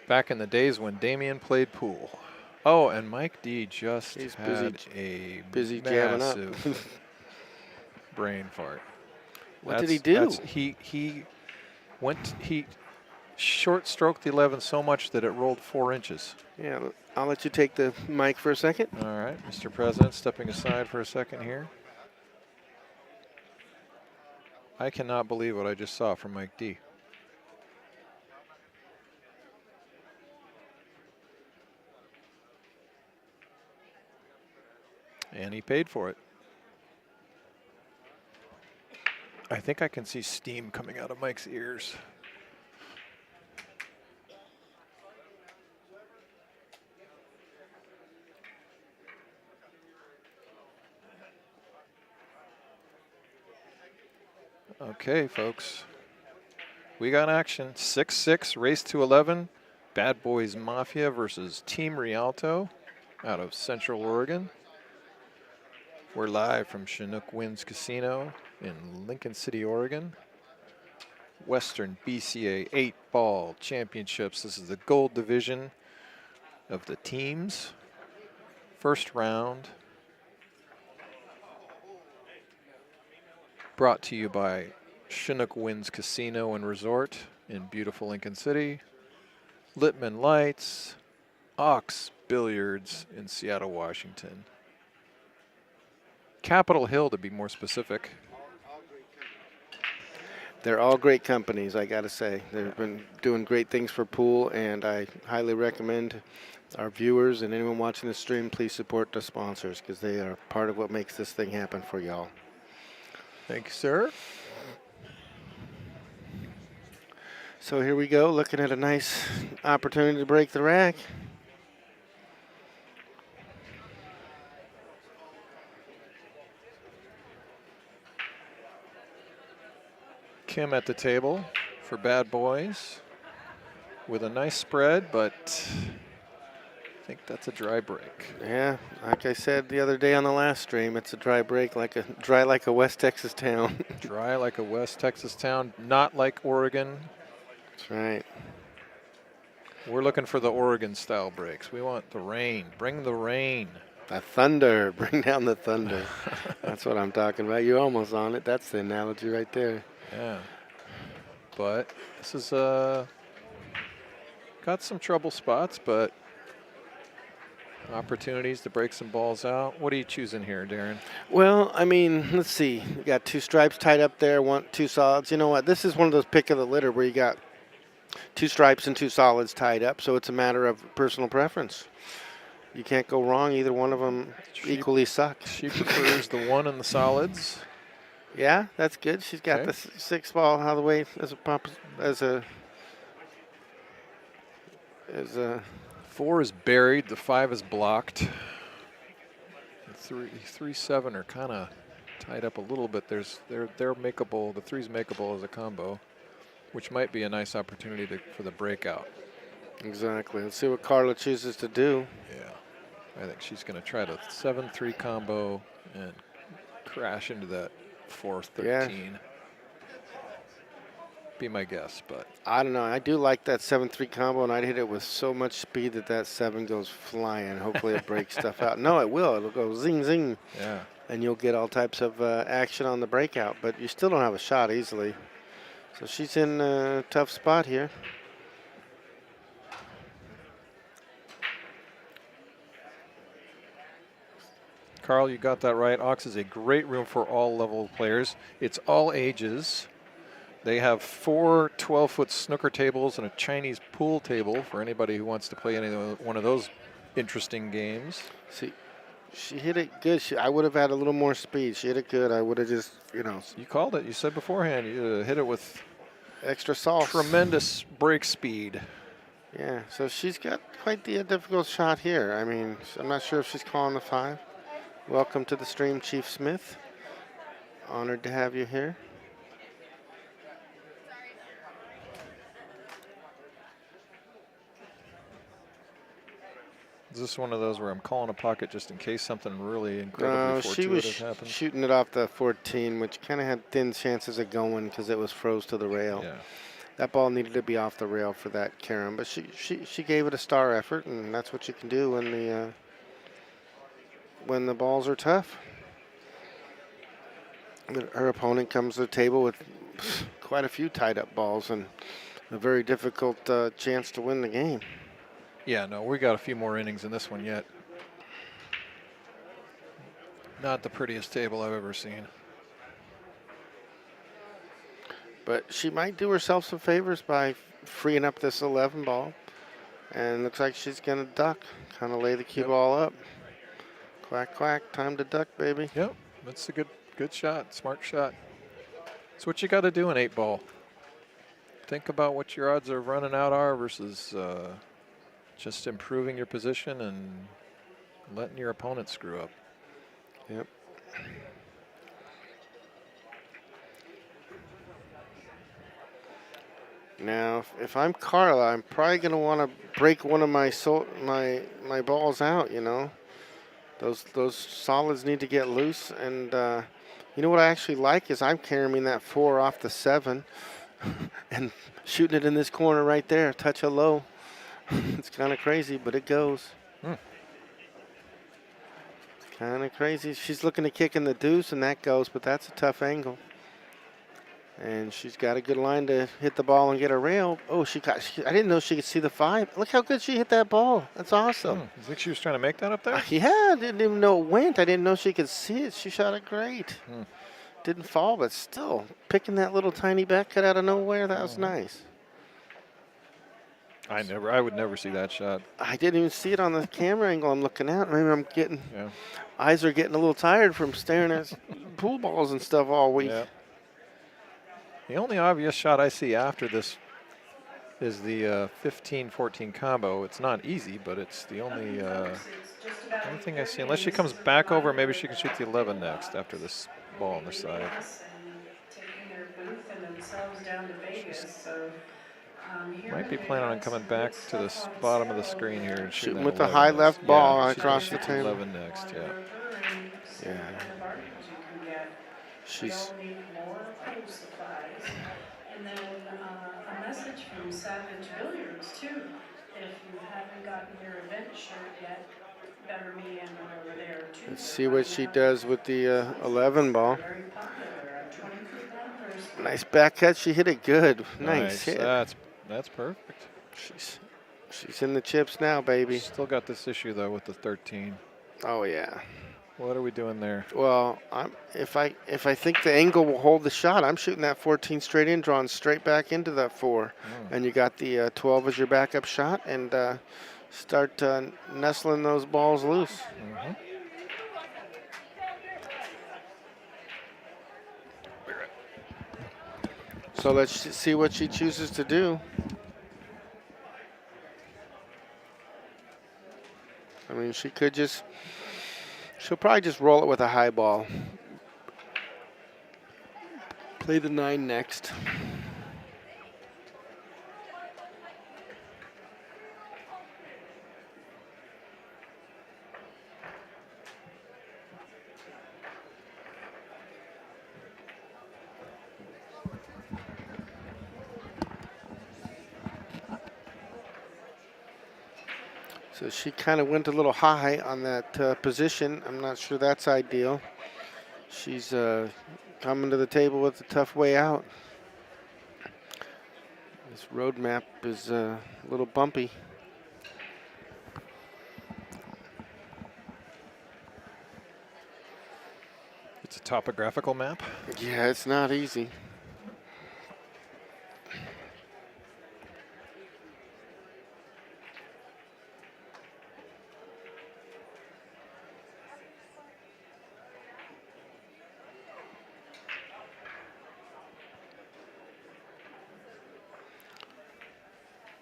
Back in the days when Damien played pool. Oh, and Mike D just
He's
had a
busy jamming up.
massive brain fart.
What did he do?
He short stroked the 11 so much that it rolled 4 inches.
Yeah, I'll let you take the mic for a second.
All right, Mr. President, stepping aside for a second here. I cannot believe what I just saw from Mike D. And he paid for it. I think I can see steam coming out of Mike's ears. Okay, folks. We got action. 6-6, race to 11. Badboys Mafia versus Team Rialto out of Central Oregon. We're live from Chinook Winds Casino in Lincoln City, Oregon. Western BCA 8-ball championships. This is the gold division of the teams. First round. Brought to you by Chinook Winds Casino and Resort in beautiful Lincoln City. Littman Lights. Ox Billiards in Seattle, Washington. Capitol Hill, to be more specific.
They're all great companies, I got to say. They've been doing great things for pool, and I highly recommend our viewers and anyone watching the stream, please support the sponsors because they are part of what makes this thing happen for y'all.
Thank you, sir.
So here we go, looking at a nice opportunity to break the rack.
Kim at the table for Bad Boys with a nice spread, but I think that's a dry break.
Yeah, like I said the other day on the last stream, it's a dry break, dry like a West Texas town.
Dry like a West Texas town, not like Oregon.
That's right.
We're looking for the Oregon style breaks. We want the rain. Bring the rain.
The thunder, bring down the thunder. That's what I'm talking about. You're almost on it. That's the analogy right there.
Yeah. But this is got some trouble spots, but opportunities to break some balls out. What are you choosing here, Darren?
Well, I mean, let's see. You got 2 stripes tied up there, 2 solids. You know what? This is one of those pick of the litter where you got 2 stripes and 2 solids tied up, so it's a matter of personal preference. You can't go wrong. Either one of them equally suck.
She prefers the 1 and the solids.
Yeah, that's good. She's got
Okay.
the 6 ball out of the way as a
4 is buried. The 5 is blocked. The 3, 7 are kind of tied up a little bit. They're makeable. The 3's makeable as a combo, which might be a nice opportunity for the breakout.
Exactly. Let's see what Carla chooses to do.
Yeah, I think she's going to try the 7-3 combo and crash into that 4-13. be my guess, but
I don't know. I do like that 7-3 combo, and I'd hit it with so much speed that 7 goes flying. Hopefully it breaks stuff out. No, it will. It'll go zing, zing.
yeah.
And you'll get all types of action on the breakout, but you still don't have a shot easily. So she's in a tough spot here.
Carl, you got that right. Ox is a great room for all level players. It's all ages. They have 4 12-foot snooker tables and a Chinese pool table for anybody who wants to play one of those interesting games.
See, she hit it good. I would have had a little more speed. She hit it good. I would have just,
You called it. You said beforehand you hit it with
extra sauce.
tremendous break speed.
Yeah, so she's got quite the difficult shot here. I mean, I'm not sure if she's calling the 5. Welcome to the stream, Chief Smith. Honored to have you here.
Is this one of those where I'm calling a pocket just in case something really incredibly
She was
fortuitous happens?
shooting it off the 14, which kind of had thin chances of going because it was froze to the rail.
Yeah.
That ball needed to be off the rail for that Karen, but she gave it a star effort, and that's what you can do when the balls are tough. Her opponent comes to the table with quite a few tied up balls and a very difficult chance to win the game.
Yeah, no, we got a few more innings in this one yet. Not the prettiest table I've ever seen.
But she might do herself some favors by freeing up this 11 ball. And looks like she's going to duck, kind of lay the cue ball up. Quack, quack, time to duck, baby.
Yep, that's a good shot, smart shot. That's what you got to do in 8-ball. Think about what your odds of running out are versus just improving your position and letting your opponent screw up.
Yep. Now, if I'm Carla, I'm probably going to want to break one of my my balls out, Those solids need to get loose. And you know what I actually like is I'm carrying that 4 off the 7 and shooting it in this corner right there, touch a low. It's kind of crazy, but it goes. Kind of crazy. She's looking to kick in the deuce, and that goes, but that's a tough angle. And she's got a good line to hit the ball and get a rail. Oh, I didn't know she could see the 5. Look how good she hit that ball. That's awesome.
You think she was trying to make that up there?
Yeah, I didn't even know it went. I didn't know she could see it. She shot it great. Didn't fall, but still, picking that little tiny back cut out of nowhere, that was nice.
I would never see that shot.
I didn't even see it on the camera angle I'm looking at. Maybe eyes are getting a little tired from staring at pool balls and stuff all week.
Yeah. The only obvious shot I see after this is the 15-14 combo. It's not easy, but it's the only thing I see. Unless she comes back over, maybe she can shoot the 11 next after this ball on the side. Might be planning on coming back to this bottom of the screen here and shooting
with the high left ball across the table.
11 next,
yeah. She's.
And then a message from Savage Billiards too. If you haven't gotten your event shirt yet, better meander over there too.
Let's see what she does with the 11 ball.
Very popular. 25th
Nice back cut. She hit it good. Nice hit.
That's perfect.
She's in the chips now, baby.
Still got this issue though with the 13.
Oh yeah.
What are we doing there?
Well, if I think the angle will hold the shot, I'm shooting that 14 straight in, drawing straight back into that 4. And you got the 12 as your backup shot, and start nestling those balls loose. So let's see what she chooses to do. I mean, she'll probably just roll it with a high ball. Play the 9 next. So she kind of went a little high on that position. I'm not sure that's ideal. She's coming to the table with a tough way out. This road map is a little bumpy.
It's a topographical map.
Yeah, it's not easy.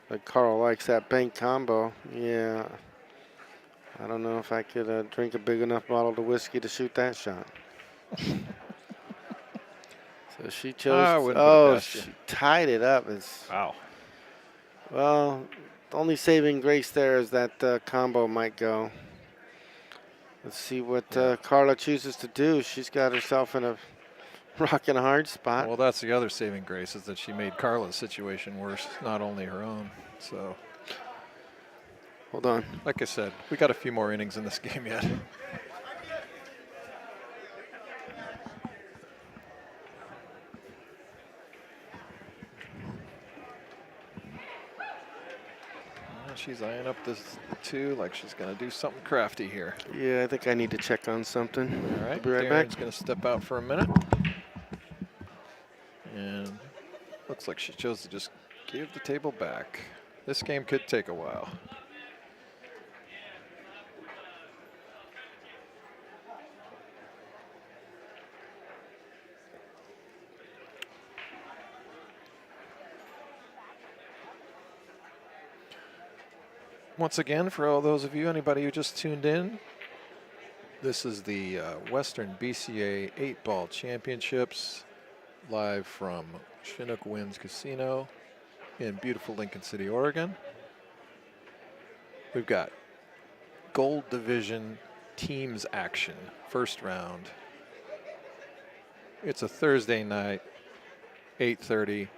But Carl likes that bank combo. Yeah. I don't know if I could drink a big enough bottle of whiskey to shoot that shot. So she chose.
I wouldn't put it past you.
She tied it up.
Wow.
Well, the only saving grace there is that combo might go. Let's see what Carla chooses to do. She's got herself in a rock and a hard spot.
Well, that's the other saving grace, is that she made Carla's situation worse, not only her own. So,
Hold on.
like I said, we got a few more innings in this game yet. She's eyeing up this 2 like she's going to do something crafty here.
Yeah, I think I need to check on something.
All right,
I'll be right back.
Darren's going to step out for a minute. And looks like she chose to just give the table back. This game could take a while. Once again, for all those of you, anybody who just tuned in, this is the Western BCA 8-Ball Championships, live from Chinook Winds Casino in beautiful Lincoln City, Oregon. We've got Gold Division teams action, first round. It's a Thursday night, 8:30.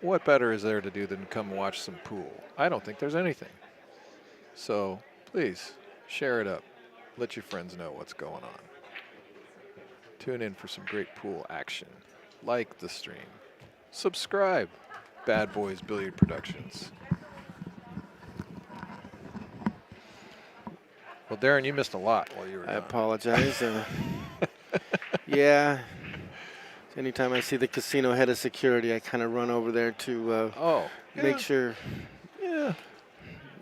What better is there to do than come watch some pool? I don't think there's anything. So please share it up. Let your friends know what's going on. Tune in for some great pool action. Like the stream. Subscribe. Badboys Billiard Productions. Well, Darren, you missed a lot while you were
I
gone.
apologize. Yeah. Anytime I see the casino head of security, I kind of run over there to make sure.
Yeah.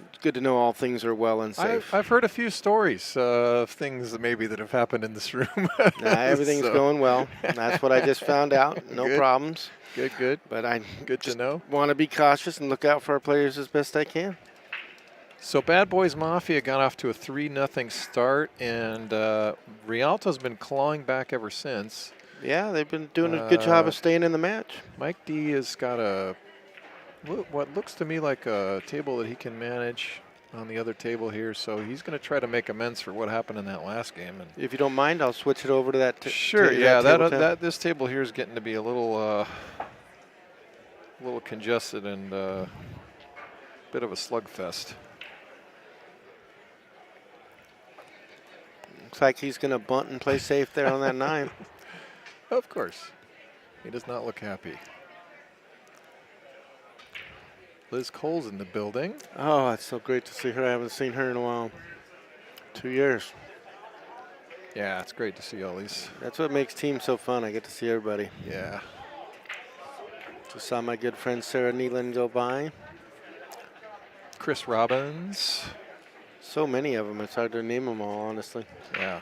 It's good to know all things are well and safe.
I've heard a few stories of things that maybe that have happened in this room.
Nah, everything's going well. That's what I just found out. No
Good.
problems.
Good.
But I
Good to know.
want to be cautious and look out for our players as best I can.
So Badboys Mafia got off to a 3-0 start, and Rialto's been clawing back ever since.
Yeah, they've been doing a good job of staying in the match.
Mike D has got what looks to me like a table that he can manage on the other table here, so he's going to try to make amends for what happened in that last game. And
If you don't mind, I'll switch it over to that.
sure, yeah, this table here is getting to be a little congested and a bit of a slugfest.
Looks like he's going to bunt and play safe there on that 9.
Of course, he does not look happy. Liz Cole's in the building.
Oh, it's so great to see her. I haven't seen her in a while. 2 years.
Yeah, it's great to see all these.
That's what makes teams so fun. I get to see everybody.
Yeah.
Just saw my good friend Sarah Nealon go by.
Chris Robbins.
So many of them. It's hard to name them all, honestly.
Yeah.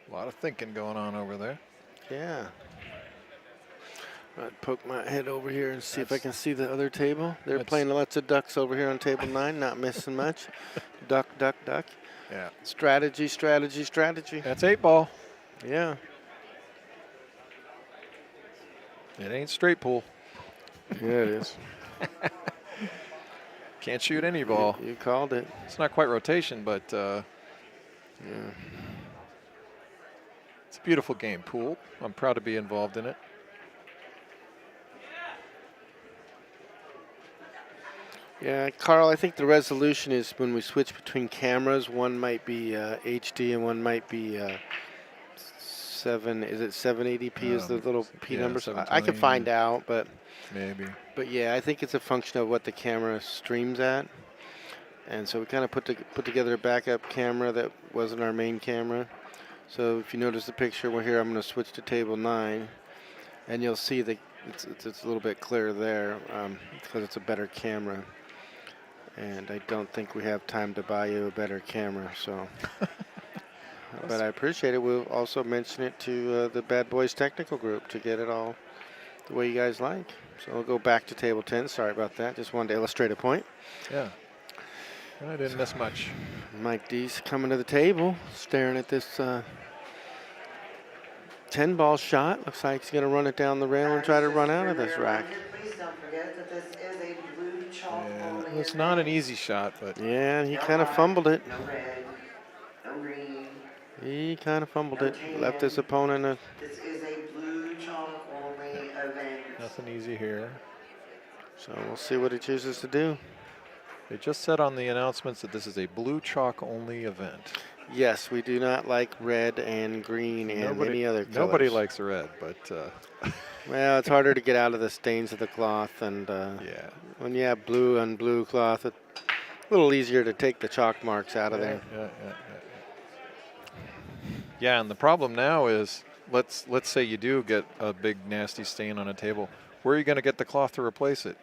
A lot of thinking going on over there.
Yeah. I'd poke my head over here and see if I can see the other table. They're playing lots of ducks over here on table 9, not missing much. Duck, duck, duck.
Yeah.
Strategy, strategy, strategy.
That's 8 ball.
Yeah.
It ain't straight pool.
Yeah, it is.
Can't shoot any ball.
You called it.
It's not quite rotation, but
Yeah.
it's a beautiful game, pool. I'm proud to be involved in it.
Yeah, Carl, I think the resolution is when we switch between cameras, one might be HD and one might be 780p is the little P
yeah,
numbers? I
720,
can find out, but
Maybe.
yeah, I think it's a function of what the camera streams at. And so we kind of put together a backup camera that wasn't our main camera. So if you notice the picture, we're here. I'm going to switch to table 9, and you'll see that it's a little bit clearer there because it's a better camera. And I don't think we have time to buy you a better camera, so. But I appreciate it. We'll also mention it to the Badboys technical group to get it all the way you guys like. So we'll go back to table 10. Sorry about that. Just wanted to illustrate a point.
Yeah. I didn't miss much.
Mike D's coming to the table, staring at this 10-ball shot. Looks like he's going to run it down the rail and try to run out of this rack.
Please don't forget that this is a blue chalk
Yeah.
only
Well, it's
event.
not an easy shot, but
Yeah, and he
No
kind of
white,
fumbled it.
No red, no green.
He kind of fumbled
No
it. Left his opponent a.
This is a blue chalk only event.
nothing easy here.
So we'll see what he chooses to do.
They just said on the announcements that this is a blue chalk only event.
Yes, we do not like red and green and any other colors.
Nobody likes red, but
Well, it's harder to get out of the stains of the cloth, and
yeah.
when you have blue on blue cloth, it's a little easier to take the chalk marks out of there.
Yeah, and the problem now is, let's say you do get a big nasty stain on a table. Where are you going to get the cloth to replace it?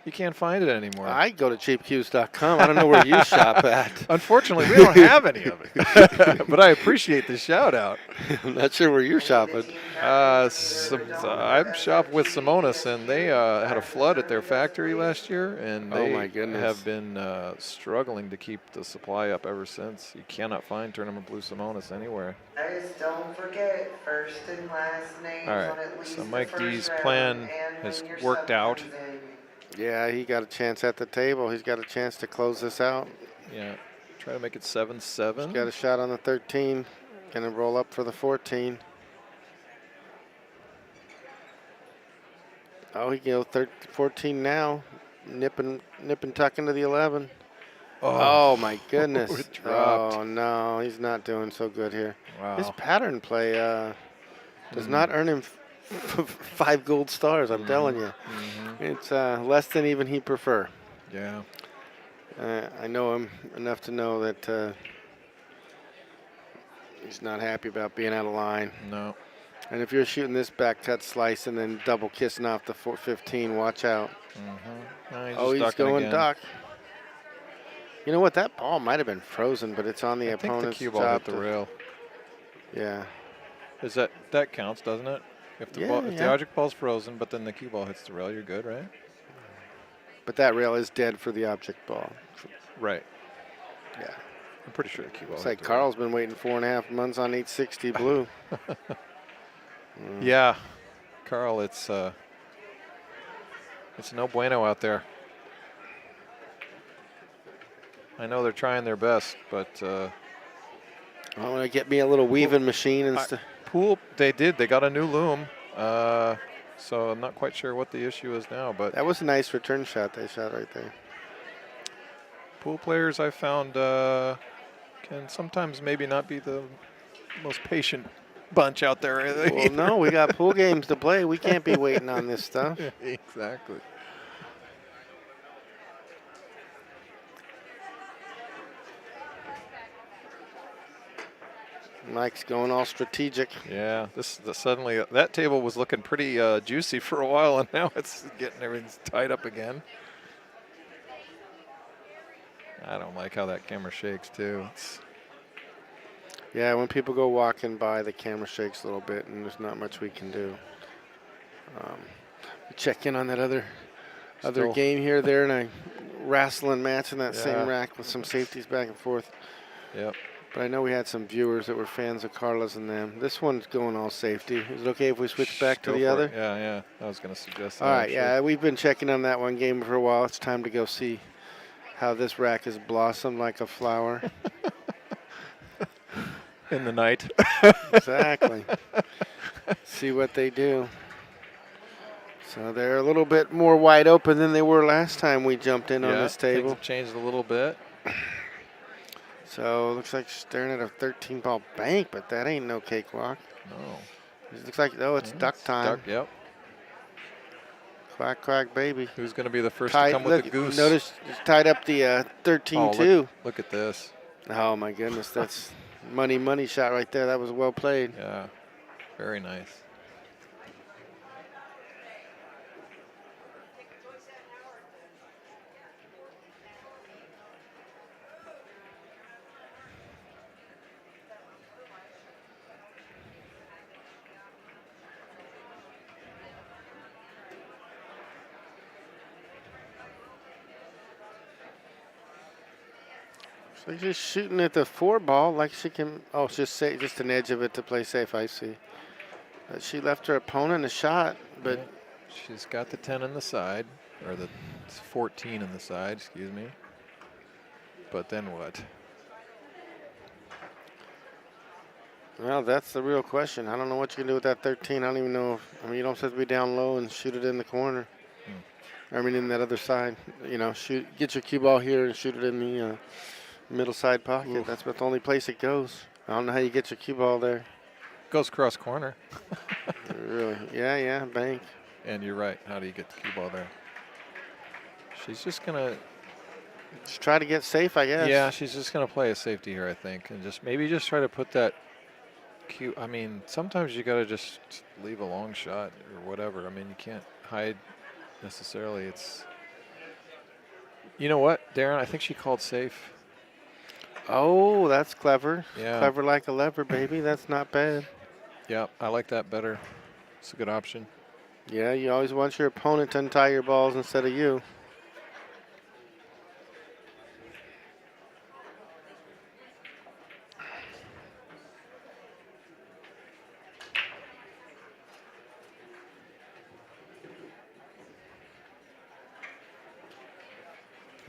You can't find it anymore.
I go to cheapcues.com. I don't know where you shop at.
Unfortunately, we don't have any of it. But I appreciate the shout out.
I'm not sure where you're shopping.
I shop with Simonis, and they had a flood at their factory last year, and
Oh
they
my goodness.
have been struggling to keep the supply up ever since. You cannot find Tournament Blue Simonis anywhere.
Guys, don't forget first and last names
All right,
on at least
so
the
Mike
first
D's
round,
plan
and
has
when your
worked
sub
out.
comes in.
Yeah, he got a chance at the table. He's got a chance to close this out.
Yeah, try to make it 7-7.
He's got a shot on the 13. Gonna roll up for the 14. Oh, he can go 14 now. Nip and tuck into the 11. Oh my goodness.
It dropped.
Oh no, he's not doing so good here.
Wow.
His pattern play does not earn him 5 gold stars, I'm telling you. It's less than even he'd prefer.
Yeah.
I know him enough to know that he's not happy about being out of line.
No.
And if you're shooting this back cut slice and then double kissing off the 15, watch out.
No,
He's
ducking
going
again.
duck. You know what? That ball might have been frozen, but it's on the
I think
opponent's
the cue ball
job
hit the rail.
Yeah.
Is that counts, doesn't it? If the
Yeah,
if the object ball's frozen, but then the cue ball hits the rail, you're good, right?
But that rail is dead for the object ball.
Right.
Yeah.
I'm pretty sure the cue ball.
It's
hit
like
the rail.
Carl's been waiting 4.5 months on 860 blue.
Yeah, Carl, it's no bueno out there. I know they're trying their best, but
I want to get me a little weaving machine instead.
pool, they got a new loom, so I'm not quite sure what the issue is now, but
That was a nice return shot they shot right there.
pool players I found can sometimes maybe not be the most patient bunch out there.
Well, no, we got pool games to play. We can't be waiting on this stuff.
Exactly.
Mike's going all strategic.
Yeah, suddenly that table was looking pretty juicy for a while, and now it's getting everything's tied up again. I don't like how that camera shakes too.
Yeah, when people go walking by, the camera shakes a little bit, and there's not much we can do. Check in on that other
Still-
game here, there, and a wrestling match in that
Yeah.
same rack with some safeties back and forth.
Yep.
But I know we had some viewers that were fans of Carla's and them. This one's going all safety. Is it okay if we switch back to
Go
the
for
other?
it. Yeah, yeah. I was going to suggest that.
All right,
actually.
yeah, we've been checking on that one game for a while. It's time to go see how this rack has blossomed like a flower.
In the night.
Exactly. See what they do. So they're a little bit more wide open than they were last time we jumped in on this
Things
table.
have changed a little bit.
So it looks like staring at a 13-ball bank, but that ain't no cakewalk.
No.
It looks like, oh, it's duck time.
Duck, yep.
Quack, quack, baby.
Who's going to be the first to come with the goose?
Notice it's tied up the 13-2.
Look at this.
Oh, my goodness. That's money shot right there. That was well played.
Yeah. Very nice.
So just shooting at the 4-ball like she can. Oh, it's just an edge of it to play safe. I see. But she left her opponent a shot, but
Yeah. She's got the 10 on the side, or the 14 on the side, excuse me. But then what?
well, that's the real question. I don't know what you can do with that 13. I don't even know. You don't have to be down low and shoot it in the corner. In that other side. Get your cue ball here and shoot it in the middle side pocket.
Oof.
That's about the only place it goes. I don't know how you get your cue ball there.
Goes cross corner.
Really? Yeah, bank.
And you're right. How do you get the cue ball there? She's just going to.
Just try to get safe, I guess.
Yeah, she's just going to play a safety here, I think. And maybe try to put that cue. Sometimes you got to just leave a long shot or whatever. You can't hide necessarily. You know what, Darren? I think she called safe.
Oh, that's clever.
Yeah.
Clever like a lever, baby. That's not bad.
Yeah, I like that better. It's a good option.
Yeah, you always want your opponent to untie your balls instead of you.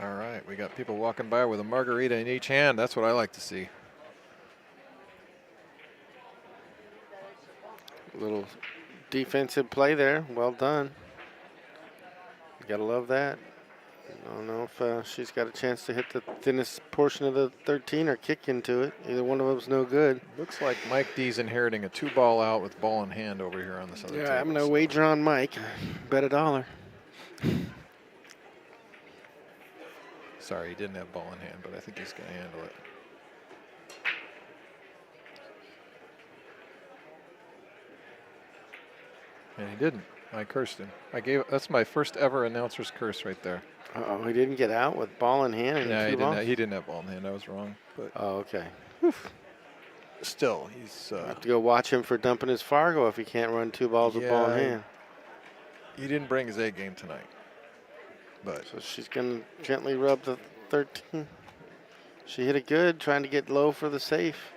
All right, we got people walking by with a margarita in each hand. That's what I like to see.
Little defensive play there. Well done. You gotta love that. I don't know if she's got a chance to hit the thinnest portion of the 13 or kick into it. Either one of them's no good.
Looks like Mike D's inheriting a 2-ball out with ball in hand over here on this other table.
I'm gonna wager on Mike. Bet $1.
Sorry, he didn't have ball in hand, but I think he's going to handle it. And he didn't. I cursed him. That's my first ever announcer's curse right there.
Uh-oh, he didn't get out with ball in hand and
No,
two balls?
he didn't have ball in hand. I was wrong. But
Oh, okay.
still, he's
Have to go watch him for dumping his Fargo if he can't run 2 balls with ball in
Yeah,
hand.
he didn't bring his A game tonight. But
So she's going to gently rub the 13. She hit it good, trying to get low for the safe.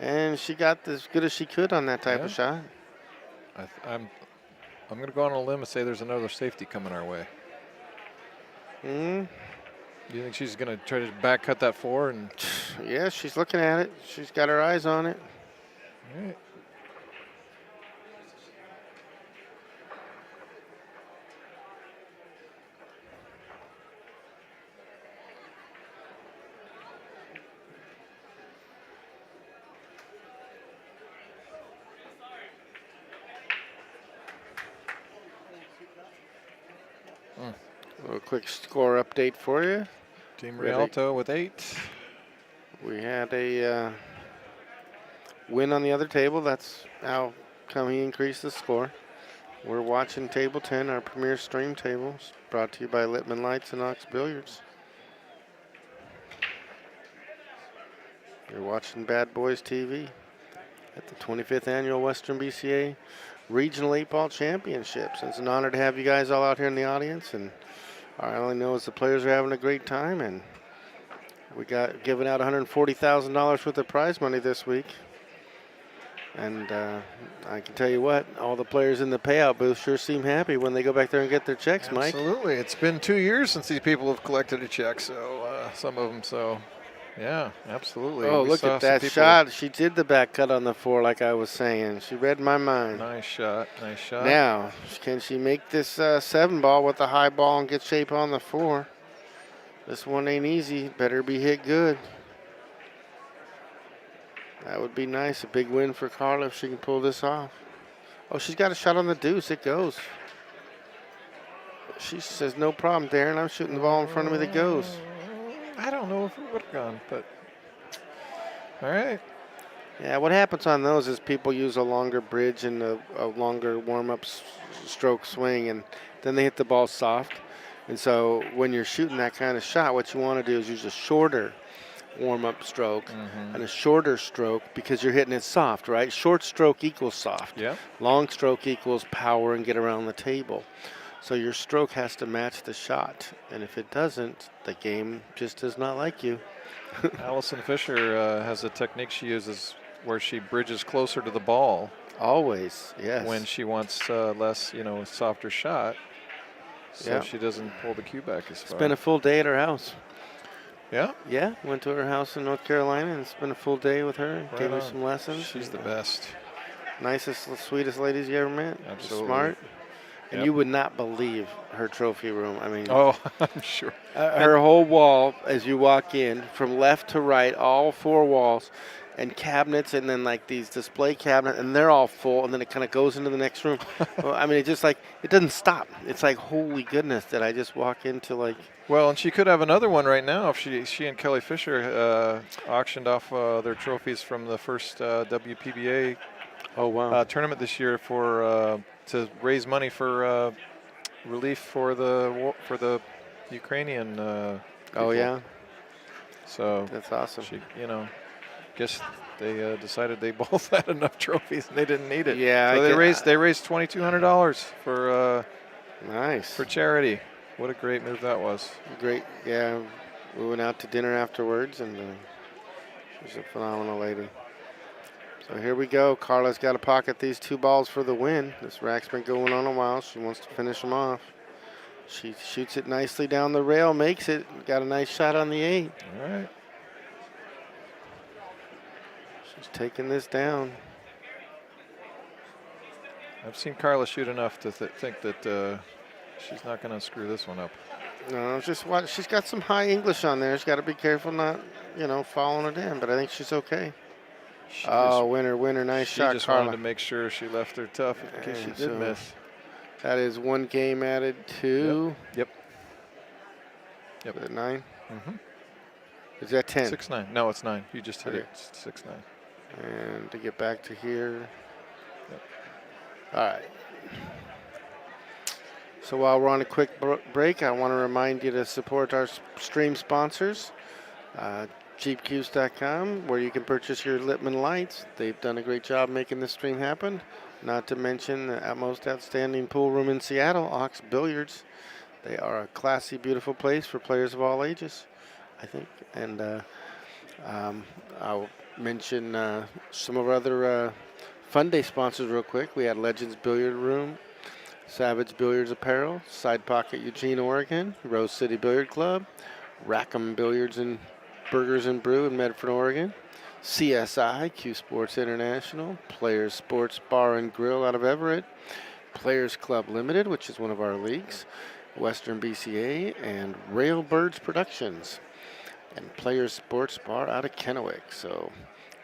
And she got as good as she could on that type
Yeah.
of shot.
I'm going to go on a limb and say there's another safety coming our way.
Mm,
Do you think she's going to try to back cut that 4? And
yeah, she's looking at it. She's got her eyes on it.
all right.
A little quick score update for you.
Team
We have
Rialto with 8.
We had a win on the other table. That's how come he increased the score. We're watching Table 10, our premier stream table, brought to you by Littman Lights and Ox Billiards. You're watching Badboys TV at the 25th Annual Western BCA Regional 8-ball championships. It's an honor to have you guys all out here in the audience, and all I only know is the players are having a great time, and we got giving out $140,000 worth of prize money this week. And I can tell you what, all the players in the payout booth sure seem happy when they go back there and get their checks, Mike.
Absolutely. It's been 2 years since these people have collected a check, so some of them, so yeah, absolutely.
Oh,
We
look
saw
at
some
that
people-
shot. She did the back cut on the 4 like I was saying. She read my mind.
Nice shot, nice shot.
Now, can she make this 7-ball with the high ball and get shape on the 4? This one ain't easy. Better be hit good. That would be nice. A big win for Carla if she can pull this off. Oh, she's got a shot on the deuce. It goes. She says, no problem, Darren. I'm shooting the ball in front of me that goes.
I don't know if it would have gone, but all right.
Yeah, what happens on those is people use a longer bridge and a longer warm-up stroke swing, and then they hit the ball soft. And so when you're shooting that kind of shot, what you want to do is use a shorter warm-up stroke and a shorter stroke because you're hitting it soft, right? Short stroke equals soft.
Yeah.
Long stroke equals power and get around the table. So your stroke has to match the shot. And if it doesn't, the game just does not like you.
Allison Fisher has a technique she uses where she bridges closer to the ball
Always, yes.
when she wants less, a softer shot, so
Yeah.
she doesn't pull the cue back as far.
It's been a full day at her house.
Yeah.
Yeah, went to her house in North Carolina, and it's been a full day with her.
Right
Gave her
on.
some lessons.
She's the best.
Nicest, sweetest ladies you ever met.
Absolutely.
Smart. And
Yep.
you would not believe her trophy room. I mean,
Oh, I'm sure.
her whole wall as you walk in, from left to right, all 4 walls, and cabinets, and then like these display cabinets, and they're all full, and then it kind of goes into the next room. Well, I mean, it just like, it doesn't stop. It's like, holy goodness, did I just walk into like.
Well, and she could have another one right now if she and Kelly Fisher auctioned off their trophies from the first WPBA
Oh, wow.
tournament this year for to raise money for relief for the Ukrainian.
Oh,
people.
yeah.
So
That's awesome.
she, guess they decided they both had enough trophies and they didn't need it.
Yeah,
So
I
they raised $2,200
Nice.
for charity. What a great move that was.
Great. Yeah, we went out to dinner afterwards, and she's a phenomenal lady. So here we go. Carla's got to pocket these 2 balls for the win. This rack's been going on a while. She wants to finish them off. She shoots it nicely down the rail, makes it. Got a nice shot on the 8.
All right.
She's taking this down.
I've seen Carla shoot enough to think that she's not going to screw this one up.
No, just watch. She's got some high English on there. She's got to be careful not, following it in. But I think she's okay. Winner. Nice
She
shot,
just
Carla.
wanted to make sure she left her tough in case she
And
did
so-
miss.
That is 1 game added to.
Yep.
Is it 9?
Mm-hmm.
Is that 10?
6-9. No, it's 9. You just hit
Okay.
it. It's 6-9.
And to get back to here.
Yep.
All right. So while we're on a quick break, I want to remind you to support our stream sponsors, JeepCubes.com, where you can purchase your Littman lights. They've done a great job making this stream happen. Not to mention the most outstanding pool room in Seattle, Ox Billiards. They are a classy, beautiful place for players of all ages, I think. And I'll mention some of our other Fun Day sponsors real quick. We had Legends Billiard Room, Savage Billiards Apparel, Side Pocket Eugene, Oregon, Rose City Billiard Club, Rackham Billiards and Burgers and Brew in Medford, Oregon, CSI, Q Sports International, Players Sports Bar and Grill out of Everett, Players Club Limited, which is one of our leagues, Western BCA, and Railbirds Productions, and Players Sports Bar out of Kennewick. So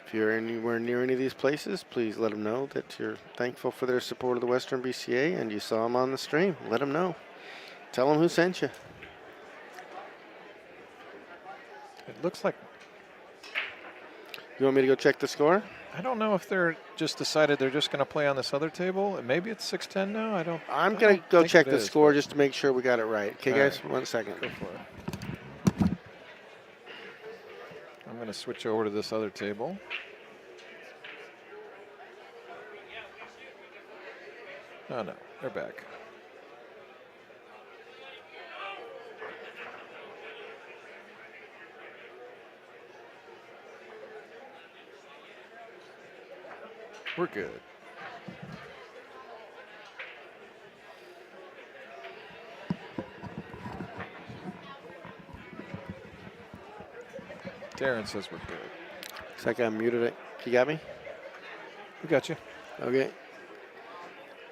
if you're anywhere near any of these places, please let them know that you're thankful for their support of the Western BCA and you saw them on the stream. Let them know. Tell them who sent you.
It looks like,
You want me to go check the score?
I don't know if they're just decided they're just going to play on this other table. Maybe it's 6-10 now.
I'm
I
going to
don't
go
think
check
it
the
is,
score
but-
just to make sure we got it right. Okay,
All
guys?
right.
1 second.
Go for it. I'm going to switch over to this other table. Oh, no. They're back. We're good. Darren says we're good.
Looks like I muted it. You got me?
We got you.
Okay.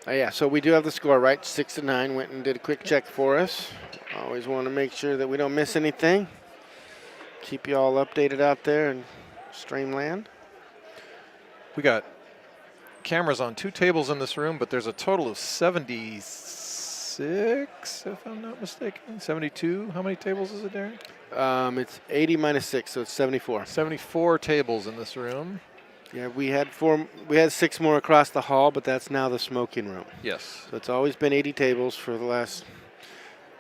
Oh, yeah, so we do have the score, right? 6-9. Went and did a quick check for us. Always want to make sure that we don't miss anything. Keep you all updated out there in Streamland.
We got cameras on 2 tables in this room, but there's a total of 76, if I'm not mistaken. 72. How many tables is it, Darren?
It's 80 minus 6, so it's 74.
74 tables in this room.
Yeah, we had 6 more across the hall, but that's now the smoking room.
Yes.
So it's always been 80 tables for the last,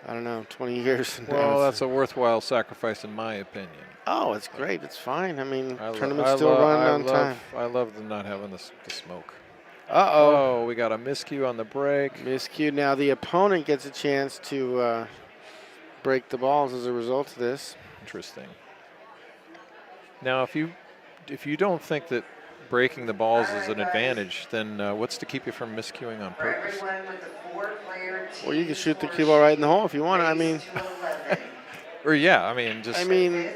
I don't know, 20 years.
Well, that's a worthwhile sacrifice in my opinion.
Oh, it's great. It's fine. I mean,
I
tournament's still running on time.
I love the not having the smoke.
Uh-oh.
Oh, we got a miscue on the break.
Miscue. Now the opponent gets a chance to break the balls as a result of this.
Interesting. Now, if you don't think that breaking the balls is an advantage, then what's to keep you from miscuing on purpose?
Well, you can shoot the cue ball right in the hole if you want. I mean,
or yeah, I mean, just.
I mean,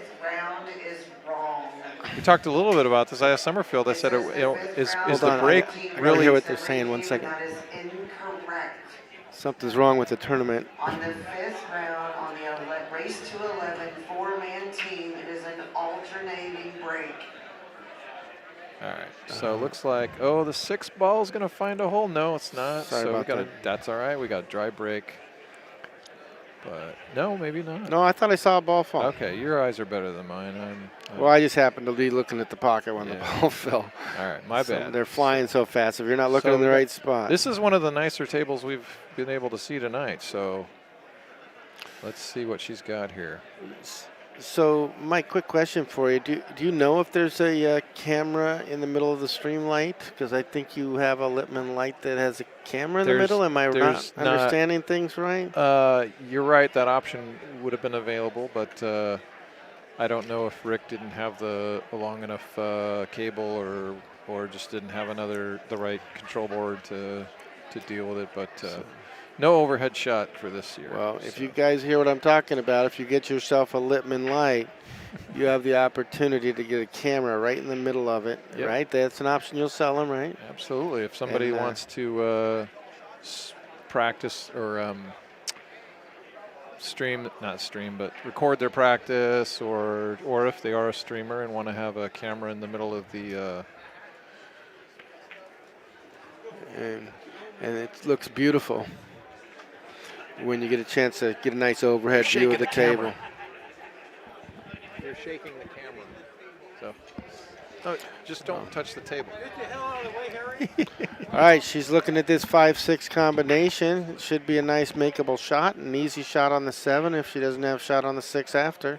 we talked a little bit about this. I asked Summerfield. I said, is the break
I
really?
hear what they're saying. 1 second. Something's wrong with the tournament.
On the 5th round, on the race to 11, 4-man team, it is an alternating break.
All right. So it looks like, the 6th ball is going to find a hole. No, it's not.
Sorry
so
about that.
That's all right. We got dry break. But no, maybe not.
No, I thought I saw a ball fall.
Okay, your eyes are better than mine.
Well, I just happened to be looking at the pocket when the ball fell.
All right, my bad.
They're flying so fast. If you're not looking in the right spot.
This is one of the nicer tables we've been able to see tonight. So let's see what she's got here.
So, Mike, quick question for you. Do you know if there's a camera in the middle of the stream light? Because I think you have a Littman light that has a camera in the middle. Am I not understanding things right?
You're right. That option would have been available, but I don't know if Rick didn't have the long enough cable or just didn't have the right control board to deal with it. But no overhead shot for this year.
Well, if you guys hear what I'm talking about, if you get yourself a Littman light, you have the opportunity to get a camera right in the middle of it, right? That's an option you'll sell them, right?
Absolutely. If somebody wants to practice or record their practice, or if they are a streamer and want to have a camera in the middle of the
and it looks beautiful when you get a chance to get a nice overhead view of the table.
You're shaking the camera. So, no, just don't touch the table.
Get the hell out of the way, Harry.
All right, she's looking at this 5-6 combination. It should be a nice makeable shot, an easy shot on the 7 if she doesn't have a shot on the 6 after.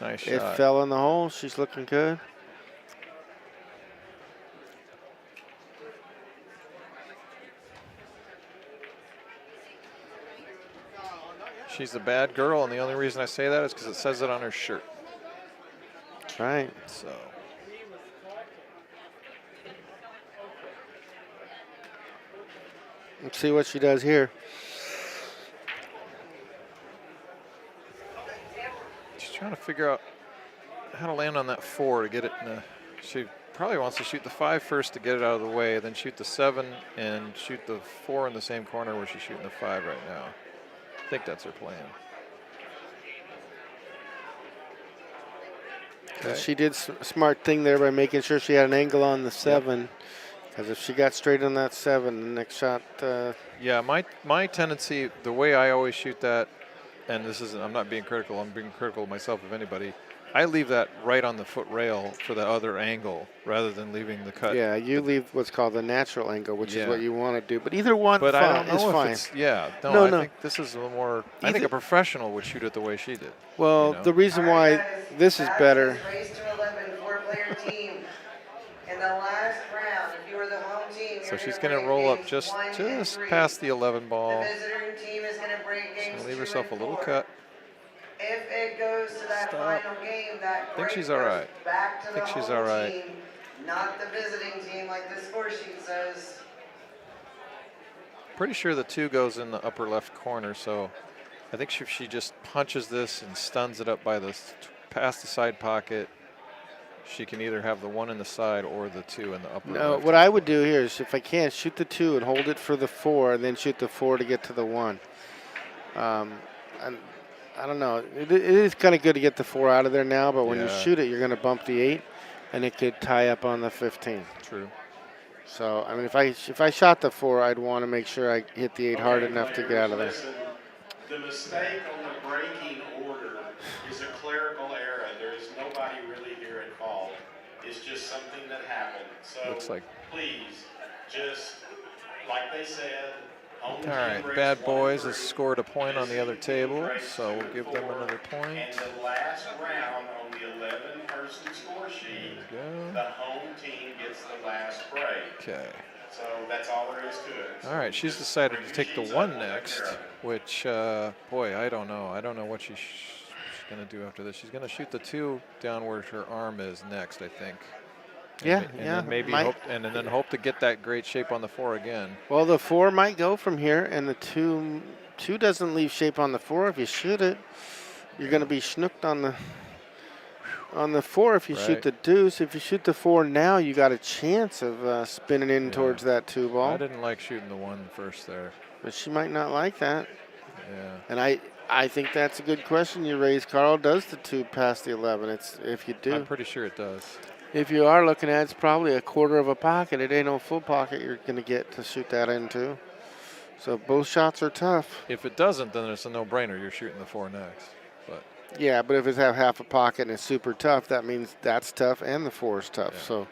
Nice shot.
It fell in the hole. She's looking good.
She's a bad girl, and the only reason I say that is because it says it on her shirt.
That's right.
So.
Let's see what she does here.
She's trying to figure out how to land on that 4 to get it she probably wants to shoot the 5 first to get it out of the way, then shoot the 7 and shoot the 4 in the same corner where she's shooting the 5 right now. I think that's her plan.
Okay. She did a smart thing there by making sure she had an angle on the 7. Because if she got straight on that 7, the next shot.
Yeah, my tendency, the way I always shoot that, and I'm not being critical, I'm being critical of myself, if anybody, I leave that right on the foot rail for the other angle rather than leaving the cut.
Yeah, you leave what's called the natural angle, which is what you want to do. But either one
but I don't know
is
if
fine.
I think this is a little more, I think a professional would shoot it the way she did.
Well, the reason why this is better.
Race to 11, 4-player team. In the last round, if you were the home team,
So she's going to roll up just past the 11 ball.
The visiting team is going to break
She's
games
going to leave
2
herself a
and
little
4.
cut.
If it goes to that
Stop.
final game, that
I think
break
she's all right.
goes back to
I think
the
she's
home
all right.
team, not the visiting team like the score sheet says.
Pretty sure the 2 goes in the upper left corner, so I think if she just punches this and stuns it up by past the side pocket, she can either have the 1 in the side or the 2 in the upper
No,
left.
what I would do here is if I can, shoot the 2 and hold it for the 4, and then shoot the 4 to get to the 1. And I don't know. It is kind of good to get the 4 out of there now, but when you shoot it, you're going to bump the 8, and it could tie up on the 15.
True.
So, I mean, if I shot the 4, I'd want to make sure I hit the 8 hard enough to get out of there.
Listen, the mistake on the breaking order is a clerical error. There is nobody really here at fault. It's just something that happened. So
Looks like.
Please, just like they said.
All right, Bad Boys has scored a point on the other table, so we'll give them another point.
And the last round on the 11-person score sheet, the home team gets the last break.
Okay.
So that's all there is to it.
All right, she's decided to take the 1 next, which, boy, I don't know. I don't know what she's going to do after this. She's going to shoot the 2 down where her arm is next, I think. And then maybe hope to get that great shape on the 4 again.
Well, the 4 might go from here, and the 2 doesn't leave shape on the 4. If you shoot it, you're going to be schnooked on the 4 if you shoot the deuce. If you shoot the 4 now, you got a chance of spinning in towards that 2 ball.
I didn't like shooting the 1 first there.
But she might not like that.
Yeah.
And I think that's a good question you raised, Carl. Does the 2 pass the 11? It's if you do.
I'm pretty sure it does.
If you are looking at it, it's probably a quarter of a pocket. It ain't no full pocket you're going to get to shoot that into. So both shots are tough.
If it doesn't, then it's a no-brainer. You're shooting the 4 next. But
yeah, but if it's half a pocket and it's super tough, that means that's tough and the 4 is tough. So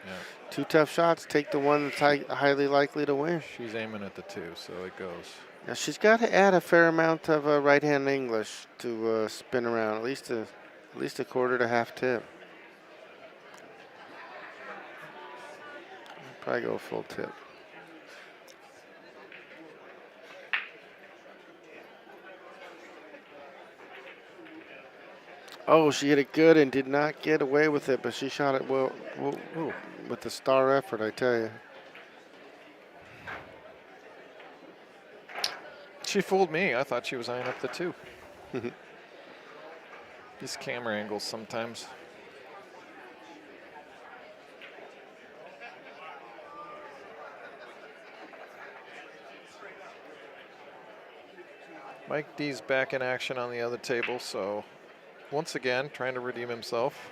2 tough shots. Take the one that's highly likely to win.
She's aiming at the 2, so it goes.
Now she's got to add a fair amount of right-hand English to spin around, at least a quarter to half tip. Probably go full tip. Oh, she hit it good and did not get away with it, but she shot it well with the star effort, I tell you.
She fooled me. I thought she was eyeing up the 2. These camera angles sometimes. Mike D's back in action on the other table, so once again trying to redeem himself.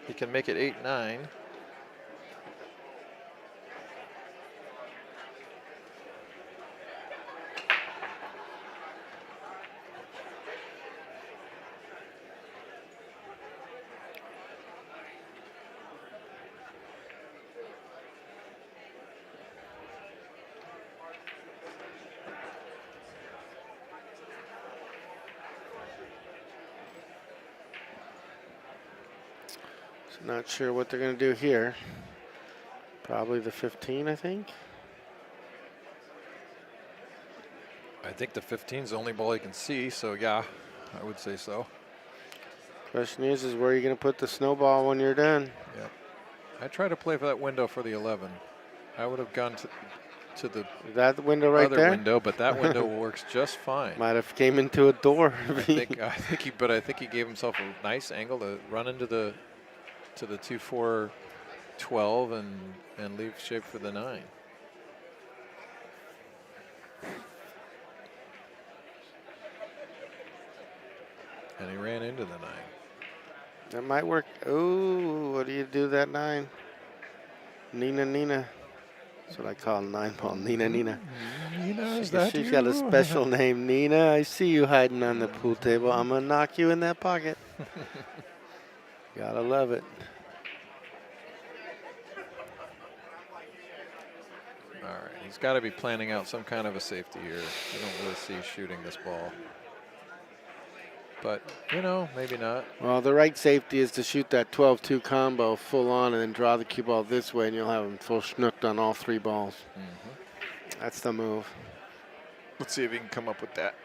He can make it 8-9.
Not sure what they're going to do here. Probably the 15, I think.
I think the 15 is the only ball you can see, so yeah, I would say so.
Question is where you're going to put the snowball when you're done.
Yep. I try to play for that window for the 11. I would have gone to the
that window right
other
there?
window, but that window works just fine.
Might have came into a door.
I think he gave himself a nice angle to run into the 2-4-12 and leave shape for the 9. And he ran into the 9.
That might work. Oh, what do you do that 9? Nina. That's what I call 9 ball. Nina.
Nina, is that
She's
you?
got a special name, Nina. I see you hiding on the pool table. I'm going to knock you in that pocket. Gotta love it.
All right, he's got to be planning out some kind of a safety here. I don't really see shooting this ball. But, you know, maybe not.
Well, the right safety is to shoot that 12-2 combo full on and then draw the cue ball this way, and you'll have him full schnooked on all 3 balls. That's the move.
Let's see if he can come up with that.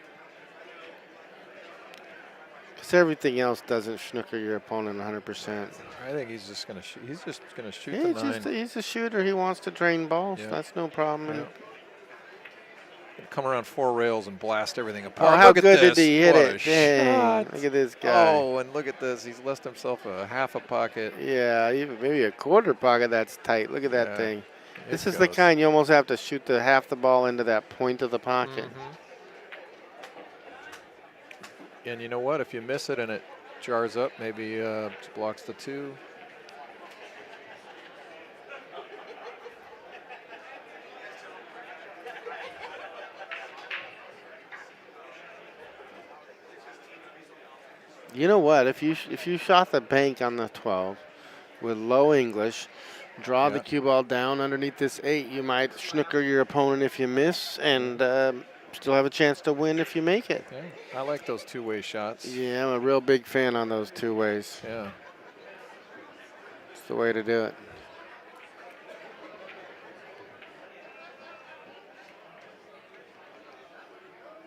Because everything else doesn't schnooker your opponent 100%.
I think he's just going to shoot. He's just going to shoot
Yeah,
the 9.
he's a shooter. He wants to drain balls.
Yeah.
That's no problem.
Yeah. Come around 4 rails and blast everything apart.
Oh, how
look at
good
this.
did he hit
What
it?
a
Dang.
shot.
Look at this guy.
Oh, and look at this. He's left himself a half a pocket.
Yeah, even maybe a quarter pocket that's tight. Look at that
Yeah,
thing.
it
This is the
goes.
kind you almost have to shoot the half the ball into that point of the pocket.
And you know what? If you miss it and it jars up, maybe blocks the 2.
You know what? If you shot the bank on the 12 with low English, draw the
Yeah.
cue ball down underneath this 8, you might schnooker your opponent if you miss, and still have a chance to win if you make it.
Yeah, I like those 2-way shots.
Yeah, I'm a real big fan on those 2 ways.
Yeah.
It's the way to do it.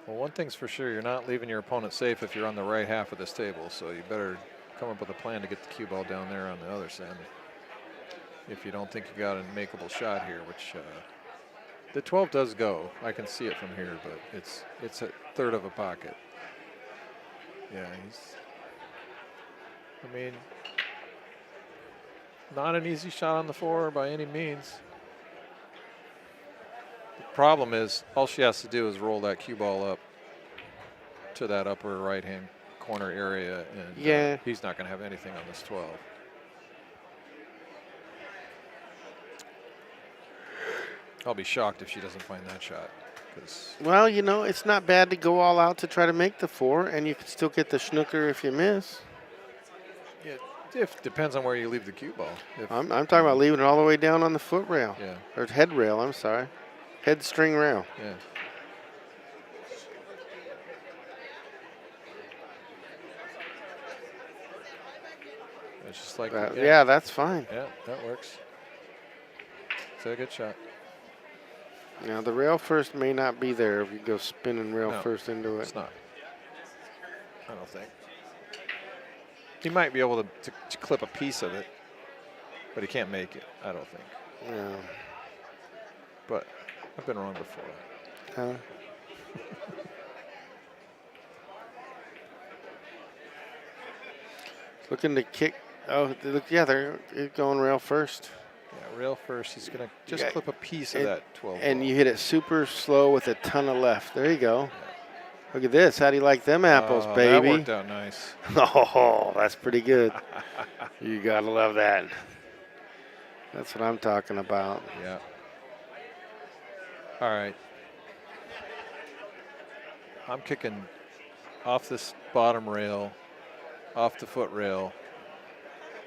Well, one thing's for sure, you're not leaving your opponent safe if you're on the right half of this table, so you better come up with a plan to get the cue ball down there on the other side. If you don't think you got a makeable shot here, which the 12 does go. I can see it from here, but it's a third of a pocket. Yeah, I mean, not an easy shot on the 4 by any means. The problem is, all she has to do is roll that cue ball up to that upper right-hand corner area, and he's not going to have anything on this 12. I'll be shocked if she doesn't find that shot.
Well, you know, it's not bad to go all out to try to make the 4, and you can still get the schnooker if you miss.
Yeah, it depends on where you leave the cue ball.
I'm talking about leaving it all the way down on the foot rail.
Yeah.
Or head rail, I'm sorry. Head string rail.
Yeah. It's just like
yeah, that's fine.
Yeah, that works. It's a good shot.
Now the rail first may not be there if you go spinning rail first into it.
It's not. I don't think. He might be able to clip a piece of it, but he can't make it. I don't think.
Yeah.
But I've been wrong before.
Huh? Looking to kick. Oh, look, yeah, they're going rail first.
Yeah, rail first. He's going to just clip a piece of that 12
And
ball.
you hit it super slow with a ton of left. There you go. Yeah. Look at this. How do you like them apples, baby?
That worked out nice.
Oh, that's pretty good. You got to love that. That's what I'm talking about.
Yeah. All right. I'm kicking off this bottom rail, off the foot rail,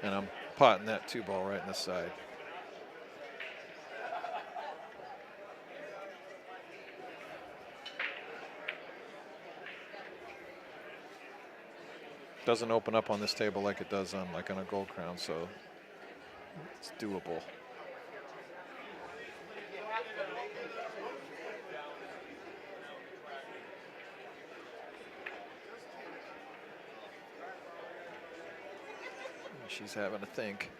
and I'm potting that 2 ball right in the side. Doesn't open up on this table like it does on a gold crown, so it's doable. She's having to think.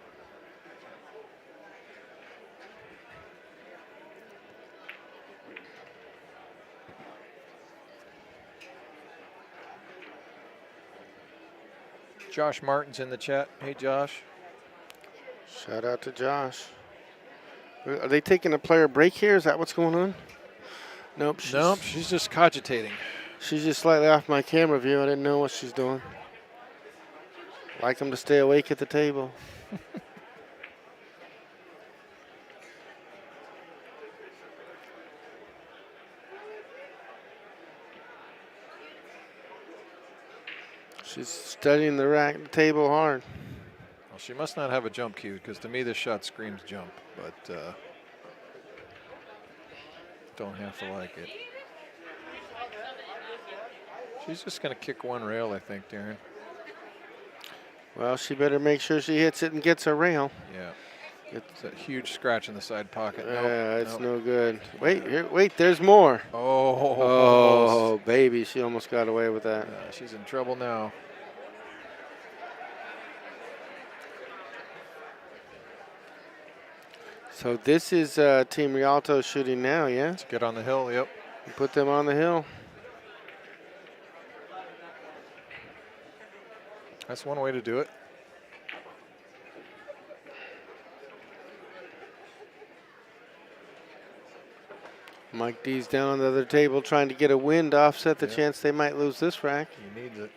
Josh Martin's in the chat. Hey, Josh.
Shout out to Josh. Are they taking a player break here? Is that what's going on? Nope.
She's just cogitating.
She's just slightly off my camera view. I didn't know what she's doing. Like them to stay awake at the table. She's studying the table hard.
Well, she must not have a jump cue, because to me this shot screams jump, but don't have to like it. She's just going to kick one rail, I think, Darren.
Well, she better make sure she hits it and gets a rail.
Yeah. It's a huge scratch in the side pocket.
Yeah, it's
nope.
no good. Wait, there's more.
Oh,
baby, she almost got away with that.
She's in trouble now.
So this is Team Rialto shooting now, yeah?
Let's get on the hill, yep.
Put them on the hill.
That's one way to do it.
Mike D's down on the other table trying to get a win to offset the
Yep.
chance they might lose this rack.
He needs it.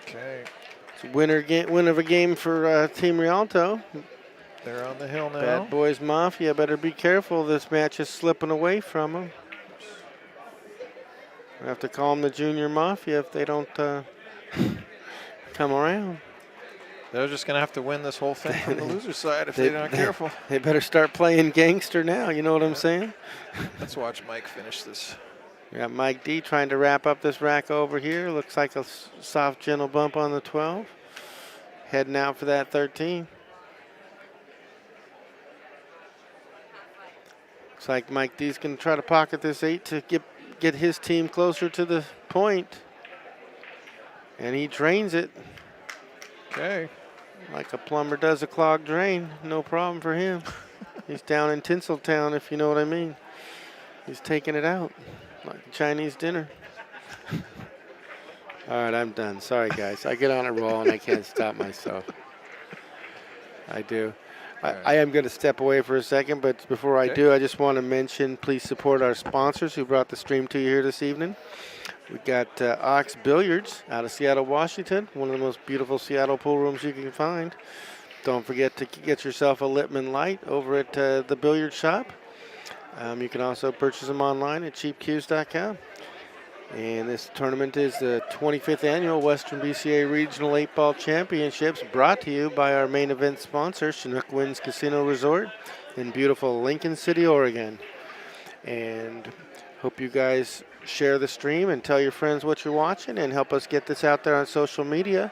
Okay.
It's a win of a game for Team Rialto.
They're on the hill now.
Badboys Mafia better be careful. This match is slipping away from them. We have to call them the Junior Mafia if they don't come around.
They're just going to have to win this whole thing from the loser's side if they're not careful.
They better start playing gangster now, you know what I'm saying?
Let's watch Mike finish this.
We got Mike D trying to wrap up this rack over here. Looks like a soft, gentle bump on the 12. Heading out for that 13. Looks like Mike D's going to try to pocket this 8 to get his team closer to the point. And he drains it.
Okay.
Like a plumber does a clogged drain. No problem for him. He's down in Tinseltown, if you know what I mean. He's taking it out like a Chinese dinner. All right, I'm done. Sorry, guys. I get on a roll and I can't stop myself. I do. I am going to step away for a second, but before I do, I just want to mention, please support our sponsors who brought the stream to you here this evening. We got Ox Billiards out of Seattle, Washington, one of the most beautiful Seattle pool rooms you can find. Don't forget to get yourself a Littman Light over at the billiard shop. You can also purchase them online at cheapcues.com. And this tournament is the 25th annual Western BCA Regional 8-Ball Championships, brought to you by our main event sponsor, Chinook Winds Casino Resort in beautiful Lincoln City, Oregon. And hope you guys share the stream and tell your friends what you're watching and help us get this out there on social media.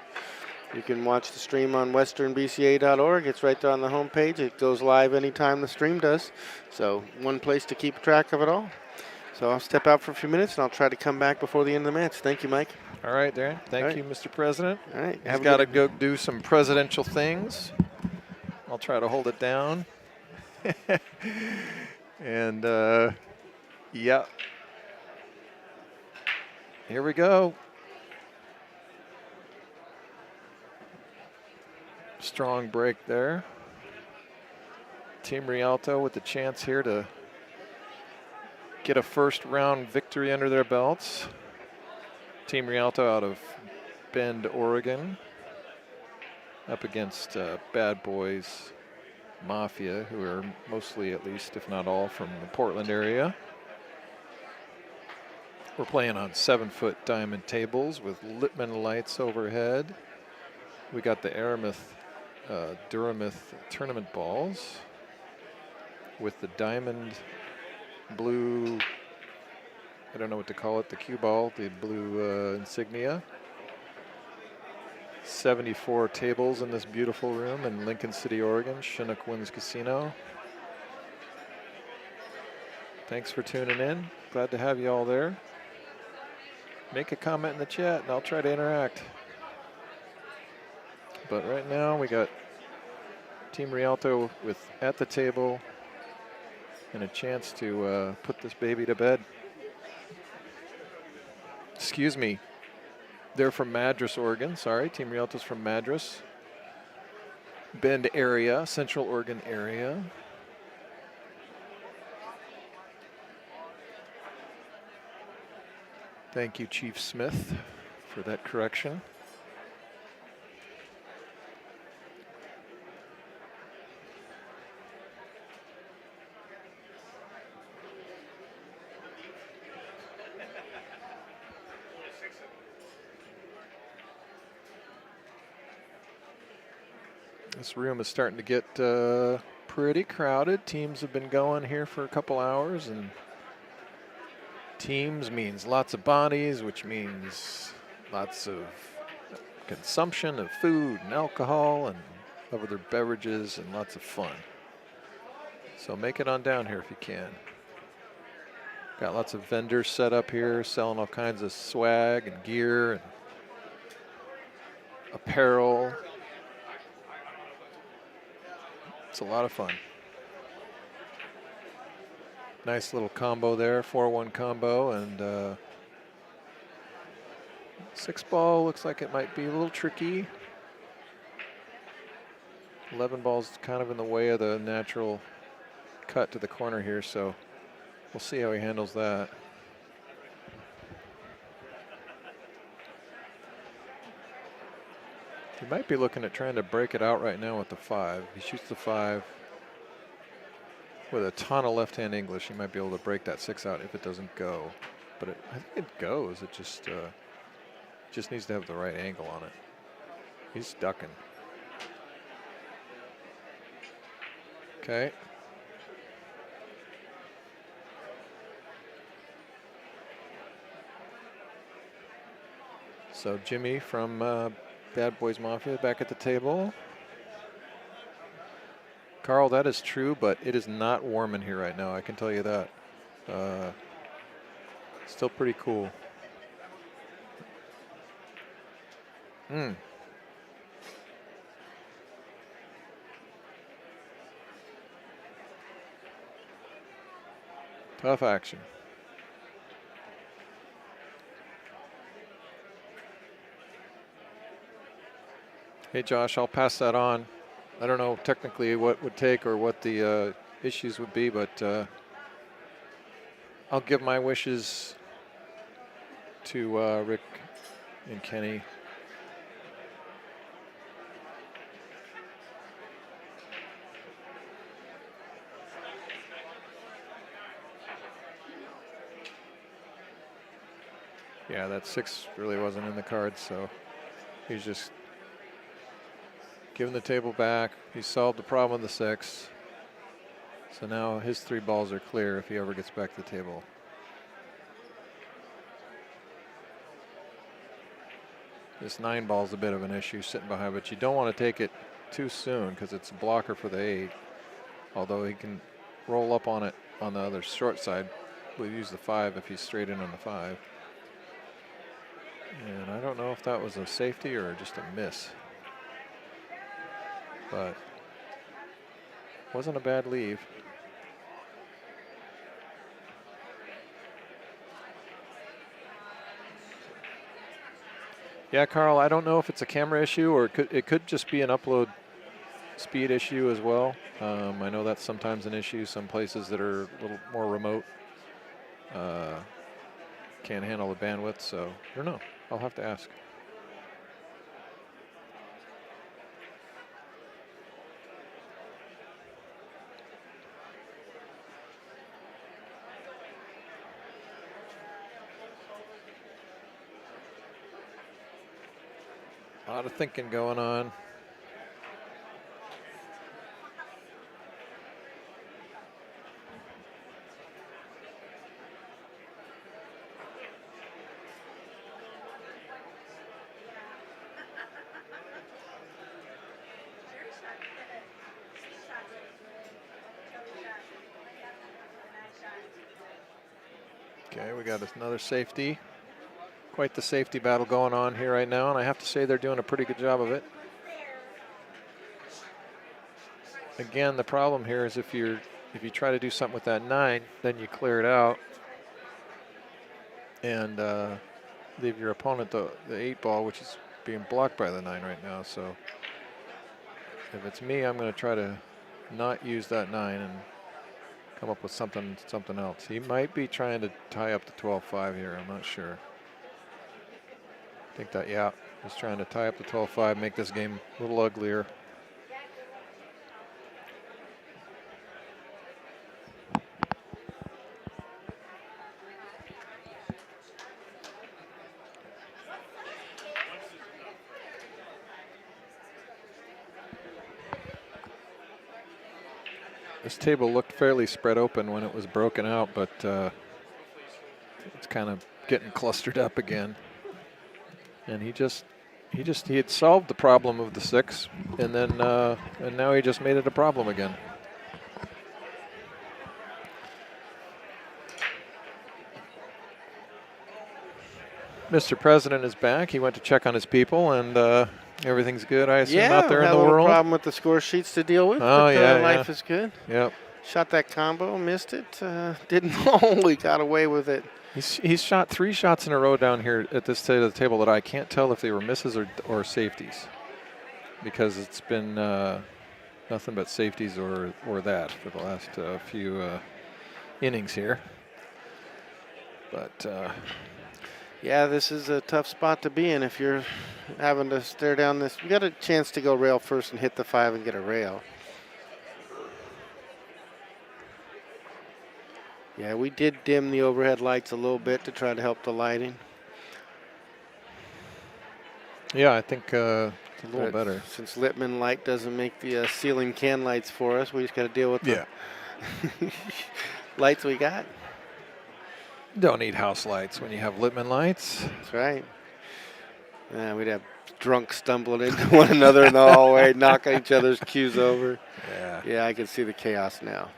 You can watch the stream on westernbca.org. It's right there on the homepage. It goes live anytime the stream does. So one place to keep track of it all. So I'll step out for a few minutes, and I'll try to come back before the end of the match. Thank you, Mike.
All right, Darren. Thank you, Mr. President.
All right.
He's got to go do some presidential things. I'll try to hold it down. And, yeah. Here we go. Strong break there. Team Rialto with the chance here to get a first round victory under their belts. Team Rialto out of Bend, Oregon, up against Badboys Mafia, who are mostly, at least, if not all, from the Portland area. We're playing on 7-foot diamond tables with Littman lights overhead. We got the Duramith tournament balls with the diamond blue, I don't know what to call it, the cue ball, the blue insignia. 74 tables in this beautiful room in Lincoln City, Oregon, Chinook Winds Casino. Thanks for tuning in. Glad to have you all there. Make a comment in the chat and I'll try to interact. But right now we got Team Rialto at the table and a chance to put this baby to bed. Excuse me. They're from Madras, Oregon. Sorry, Team Rialto's from Madras. Bend area, Central Oregon area. Thank you, Chief Smith, for that correction. This room is starting to get pretty crowded. Teams have been going here for a couple hours, and teams means lots of bodies, which means lots of consumption of food and alcohol and other beverages and lots of fun. So make it on down here if you can. Got lots of vendors set up here selling all kinds of swag and gear and apparel. It's a lot of fun. Nice little combo there, 4-1 combo, and 6 ball looks like it might be a little tricky. 11 ball's kind of in the way of the natural cut to the corner here, so we'll see how he handles that. He might be looking at trying to break it out right now with the 5. He shoots the 5 with a ton of left-hand English. He might be able to break that 6 out if it doesn't go. But I think it goes. It just needs to have the right angle on it. He's ducking. Okay. So Jimmy from Badboys Mafia back at the table. Carl, that is true, but it is not warm in here right now. I can tell you that. Still pretty cool. Tough action. Hey Josh, I'll pass that on. I don't know technically what would take or what the issues would be, but I'll give my wishes to Rick and Kenny. Yeah, that 6 really wasn't in the cards, so he's just giving the table back. He solved the problem with the 6. So now his 3 balls are clear if he ever gets back to the table. This 9 ball is a bit of an issue sitting behind, but you don't want to take it too soon because it's a blocker for the 8. Although he can roll up on it on the other short side. We'll use the 5 if he's straight in on the 5. And I don't know if that was a safety or just a miss. But wasn't a bad leave. Yeah, Carl, I don't know if it's a camera issue or it could just be an upload speed issue as well. I know that's sometimes an issue. Some places that are a little more remote can't handle the bandwidth, so I don't know. I'll have to ask. A lot of thinking going on. Okay, we got another safety. Quite the safety battle going on here right now, and I have to say they're doing a pretty good job of it. Again, the problem here is if you try to do something with that 9, then you clear it out and leave your opponent the 8 ball, which is being blocked by the 9 right now. So if it's me, I'm going to try to not use that 9 and come up with something else. He might be trying to tie up the 12-5 here. I'm not sure. I think that, yeah, he's trying to tie up the 12-5, make this game a little uglier. This table looked fairly spread open when it was broken out, but it's kind of getting clustered up again. And he had solved the problem of the 6, and then and now he just made it a problem again. Mr. President is back. He went to check on his people, and everything's good, I assume, out there in the
had a little
world.
problem with the score sheets to deal with,
Oh,
but
yeah,
life is good.
Yep.
Shot that combo, missed it. Didn't know we got away with it.
He's shot 3 shots in a row down here at this side of the table that I can't tell if they were misses or safeties, because it's been nothing but safeties or that for the last few innings here. But
yeah, this is a tough spot to be in if you're having to stare down this. We got a chance to go rail first and hit the 5 and get a rail. Yeah, we did dim the overhead lights a little bit to try to help the lighting.
yeah, I think it's a little better.
Since Littman light doesn't make the ceiling can lights for us, we just got to deal with the lights we got.
Don't need house lights when you have Littman lights.
That's right. Yeah, we'd have drunks stumbling into one another in the hallway, knocking each other's cues over. Yeah, I can see the chaos now.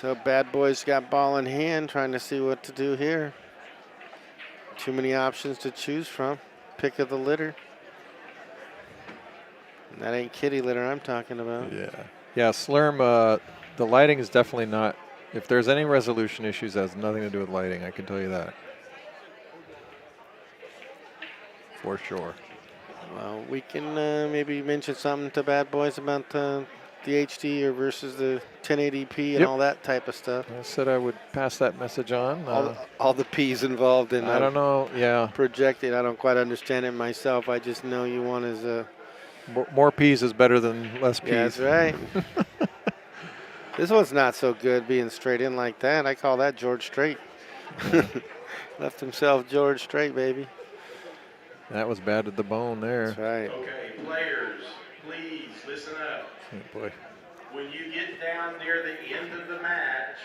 So Badboys got ball in hand, trying to see what to do here. Too many options to choose from. Pick of the litter. And that ain't kitty litter I'm talking about.
Yeah, Slurm, the lighting is definitely not, if there's any resolution issues, that has nothing to do with lighting, I can tell you that. For sure.
Well, we can maybe mention something to Badboys about the HD or versus the 1080p and all that type of stuff.
I said I would pass that message on.
All the P's involved in
I don't know,
projecting. I don't quite understand it myself. I just know you want is
more P's is better than less P's.
Yeah, that's right. This one's not so good being straight in like that. I call that George Strait. Left himself George Strait, baby.
That was bad at the bone there.
That's right.
Okay, players, please listen up.
Oh boy.
When you get down near the end of the match,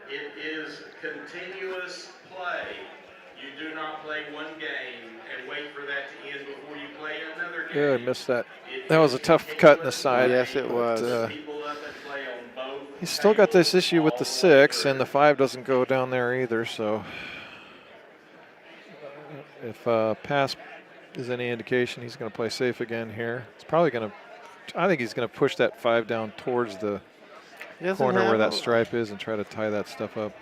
it is continuous play. You do not play one game and wait for that to end before you play another game.
Good, missed that. That was a tough cut in the side.
Yes, it was.
He's still got this issue with the 6, and the 5 doesn't go down there either, so if pass is any indication, he's going to play safe again here. It's probably going to, I think he's going to push that 5 down towards the corner where that stripe is and try to tie that stuff up.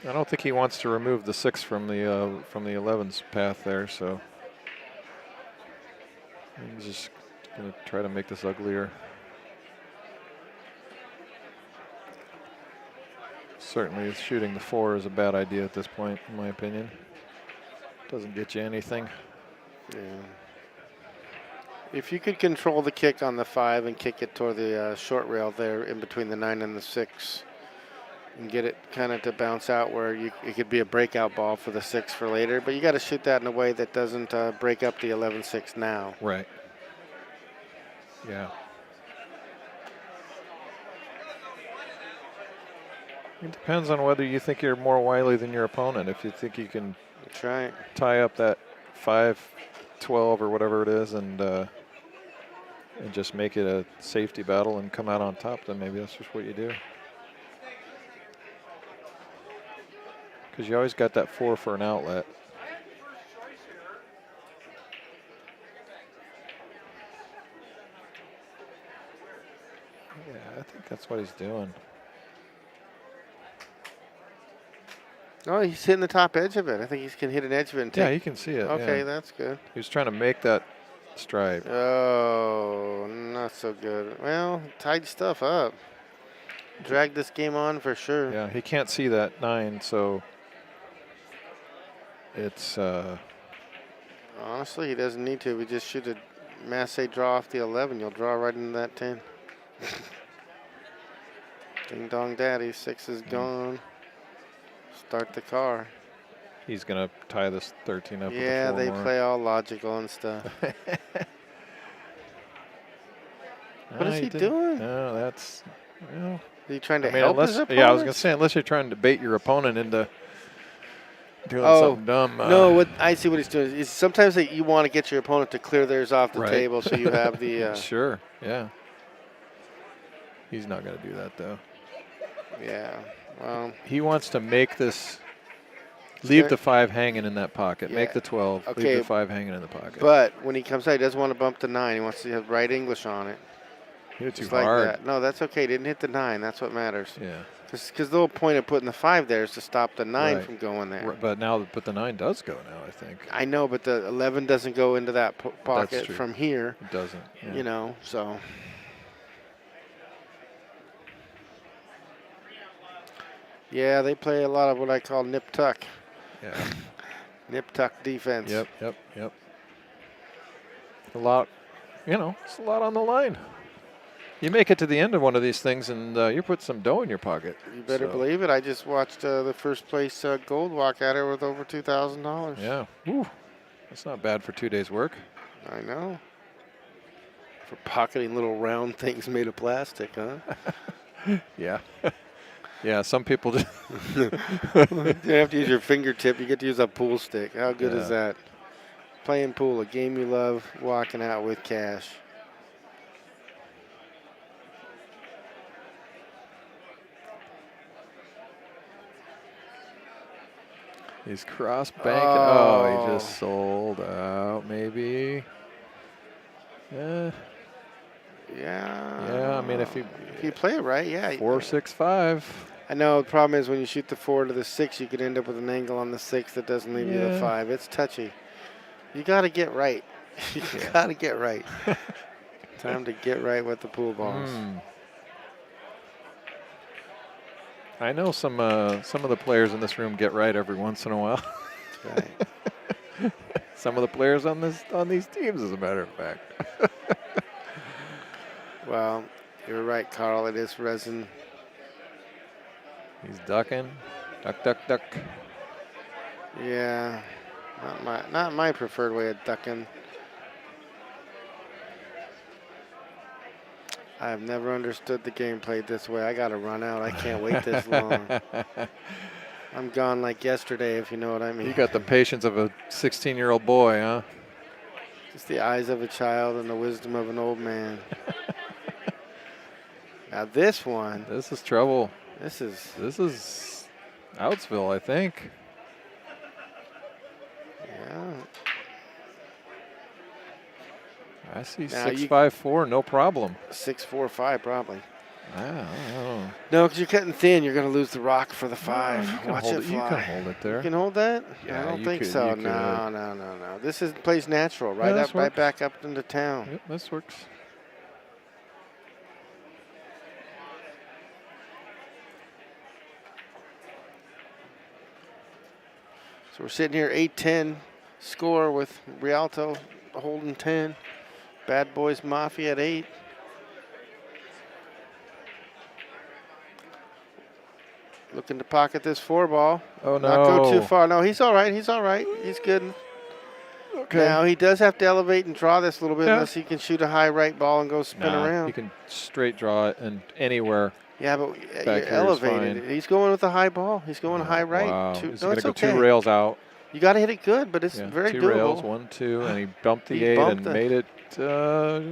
I don't think he wants to remove the 6 from the 11's path there, so he's just going to try to make this uglier. Certainly shooting the 4 is a bad idea at this point, in my opinion. Doesn't get you anything.
Yeah. If you could control the kick on the 5 and kick it toward the short rail there in between the 9 and the 6 and get it kind of to bounce out where it could be a breakout ball for the 6 for later, but you got to shoot that in a way that doesn't break up the 11-6 now.
Right. Yeah. It depends on whether you think you're more wily than your opponent. If you think you can tie up that 5-12 or whatever it is and just make it a safety battle and come out on top, then maybe that's just what you do. Because you always got that 4 for an outlet. Yeah, I think that's what he's doing.
Oh, he's hitting the top edge of it. I think he can hit an edge of it. And
Yeah, you can see it.
Okay,
yeah.
That's good.
He was trying to make that stripe.
Oh, not so good. Well, tied stuff up. Drag this game on for sure.
Yeah, he can't see that 9, so it's...
Honestly, he doesn't need to. We just shoot a masse draw off the 11. You'll draw right into that 10. Ding dong daddy, 6 is gone. Start the car.
He's going to tie this 13 up with
Yeah,
the 4
they
more.
play all logical and stuff. What is he doing?
No, that's, well,
Is he trying to
I mean,
help his
unless,
opponent?
yeah, I was going to say, unless you're trying to bait your opponent into doing
Oh,
something dumb.
no, what I see what he's doing is sometimes you want to get your opponent to clear theirs off the
Right.
table so you have the.
Sure, yeah. He's not going to do that, though.
Yeah, well.
He wants to make this, leave the 5 hanging in that pocket.
Yeah.
Make the 12,
Okay,
leave the 5 hanging in the pocket.
But when he comes out, he doesn't want to bump the 9. He wants to have right English on it.
Hit it too
Just like
hard.
that. No, that's okay. Didn't hit the 9. That's what matters.
Yeah.
Because the whole point of putting the 5 there is to stop the 9
Right.
from going there.
But the 9 does go now, I think.
I know, but the 11 doesn't go into that pocket
true.
from here.
It doesn't. Yeah.
You know, so. Yeah, they play a lot of what I call nip-tuck.
Yeah.
Nip-tuck defense.
Yep. A lot, it's a lot on the line. You make it to the end of one of these things, and you put some dough in your pocket.
You better believe it. I just watched the first place gold walk at her with over $2,000.
Yeah. Woo. That's not bad for 2 days' work.
I know. For pocketing little round things made of plastic, huh?
Yeah. Yeah, some people just.
You don't have to use your fingertip. You get to use a pool stick. How good is that? Playing pool, a game you love, walking out with cash.
He's cross banking. Oh, he just sold out, maybe. Yeah. Yeah, I mean, if you
play it right, yeah.
4-6-5.
I know the problem is when you shoot the 4 to the 6, you could end up with an angle on the 6 that doesn't leave you the 5. It's touchy. You got to get right. You got to get right. Time to get right with the pool balls.
I know some of the players in this room get right every once in a while.
That's right.
Some of the players on these teams, as a matter of fact.
Well, you're right, Carl. It is resin.
He's ducking. Duck.
Yeah, not my preferred way of ducking. I've never understood the game played this way. I got to run out. I can't wait this long. I'm gone like yesterday, if you know what I mean.
You got the patience of a 16-year-old boy, huh?
Just the eyes of a child and the wisdom of an old man. Now this one.
This is trouble.
This
is Outsville, I think.
Yeah.
I see
Now
6-5-4, no problem.
6-4-5 probably.
Oh.
No, because you're cutting thin. You're going to lose the rock for the 5. Watch it fly.
You can hold it there.
You can hold that?
Yeah,
I don't
you
think
could,
so.
you could.
No. This plays natural, right?
Yeah,
Right back up into town.
Yep, this works.
So we're sitting here 8-10 score with Rialto holding 10. Badboys Mafia at 8. Looking to pocket this 4 ball.
Oh, no.
Not go too far. No, he's all right. He's good.
Okay.
Now, he does have to elevate and draw this a little bit
Yeah.
unless he can shoot a high right ball and go spin around.
You can straight draw it and anywhere.
Yeah, but
Back
you're
here is
elevated.
fine.
He's going with a high ball. He's going high right.
Wow.
No,
He's going to
it's
go
okay.
2 rails out.
You got to hit it good, but it's
Yeah,
very
2
doable.
rails, 1, 2, and he bumped the
He
8
bumped
and
it.
made it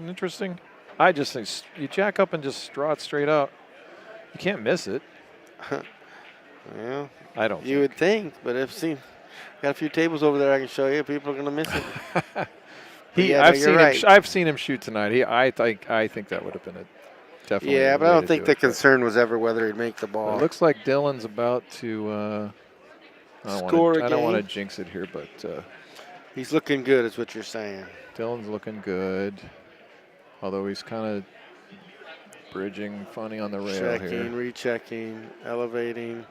interesting. I just think you jack up and just draw it straight out. You can't miss it.
Yeah,
I don't.
you would think, but got a few tables over there I can show you. People are going to miss it.
I've seen him shoot tonight. I think that would have been a definitely.
Yeah,
a
but I
way
don't
to
think
do
the
it, but
concern was ever whether he'd make the ball.
It looks like Dylan's about to
Score a
I don't want to
game.
jinx it here, but
He's looking good, is what you're saying.
Dylan's looking good. Although he's kind of bridging funny on the rail
Checking,
here.
rechecking, elevating.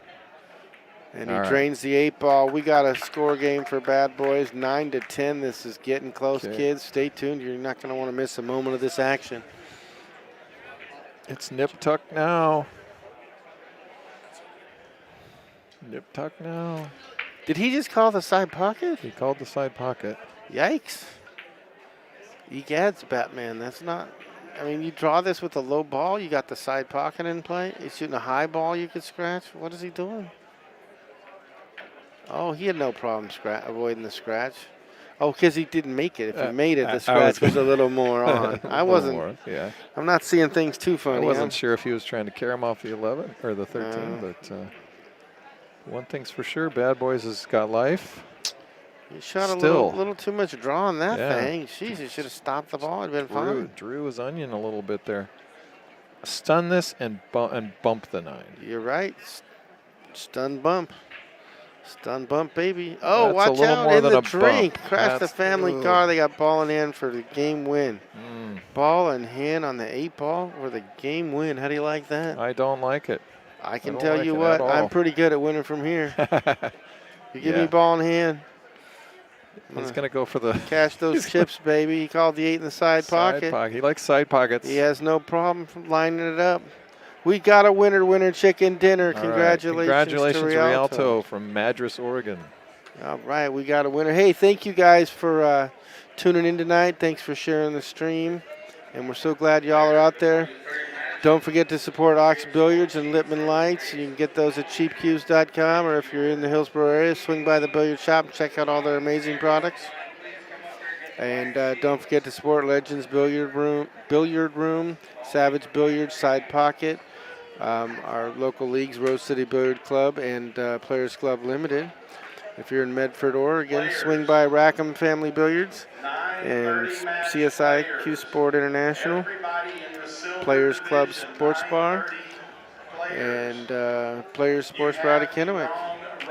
And he
All right.
drains the 8 ball. We got a score game for Bad Boys, 9-10. This is getting close,
Okay.
kids. Stay tuned. You're not going to want to miss a moment of this action.
It's nip tuck now. Nip tuck now.
Did he just call the side pocket?
He called the side pocket.
Yikes. Egads, Batman. That's not. I mean, you draw this with a low ball. You got the side pocket in play. He's shooting a high ball you could scratch. What is he doing? Oh, he had no problem avoiding the scratch. Oh, because he didn't make it. If he made it, the scratch was a little more on. I wasn't.
More, yeah.
I'm not seeing things too funny.
I wasn't sure if he was trying to carry him off the 11 or the 13, but one thing's for sure, Bad Boys has got life.
He shot a little too much draw on that thing. Jeez, he should have stopped the ball. It'd been fine.
Drew his onion a little bit there. Stun this and bump the 9.
You're right. Stun bump. Stun bump, baby. Oh,
That's
watch out in the drink.
Bump.
Crashed the family car. They got ball in hand for the game win. Ball in hand on the 8 ball for the game win. How do you like that?
I don't like it.
I can tell you what, I'm pretty good at winning from here. You give me ball in hand.
He's going to go for the...
Cash those chips, baby. He called the 8 in the side pocket.
He likes side pockets.
He has no problem lining it up. We got a winner chicken dinner.
All
Congratulations,
right. Congratulations
to Rialto
from Madras, Oregon.
All right, we got a winner. Hey, thank you guys for tuning in tonight. Thanks for sharing the stream. And we're so glad y'all are out there. Don't forget to support Ox Billiards and Littman Lights. You can get those at cheapcues.com, or if you're in the Hillsborough area, swing by the billiard shop and check out all their amazing products. And don't forget to support Legends Billiard Room, Savage Billiards, Side Pocket, our local leagues, Rose City Billiard Club and Players Club Limited. If you're in Medford, Oregon, swing by Rackham Family Billiards and CSI Q Sport International, Players Club Sports Bar, and Players Sports Bar out of Kennewick,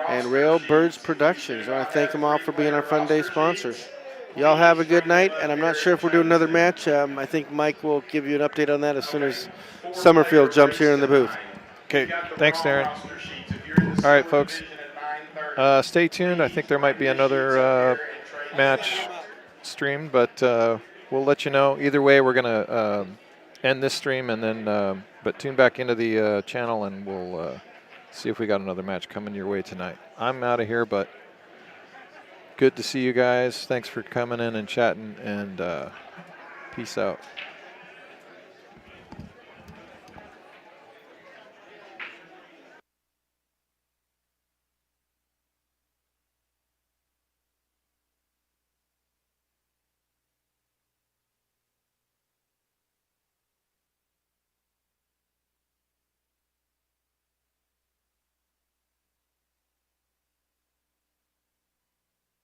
and Rail Birds Productions. I want to thank them all for being our Fun Day sponsors. Y'all have a good night, and I'm not sure if we're doing another match. I think Mike will give you an update on that as soon as Summerfield jumps here in the booth.
Okay, thanks, Darren. All right, folks. Stay tuned. I think there might be another match stream, but we'll let you know. Either way, we're going to end this stream, and then but tune back into the channel, and we'll see if we got another match coming your way tonight. I'm out of here, but good to see you guys. Thanks for coming in and chatting, and peace out.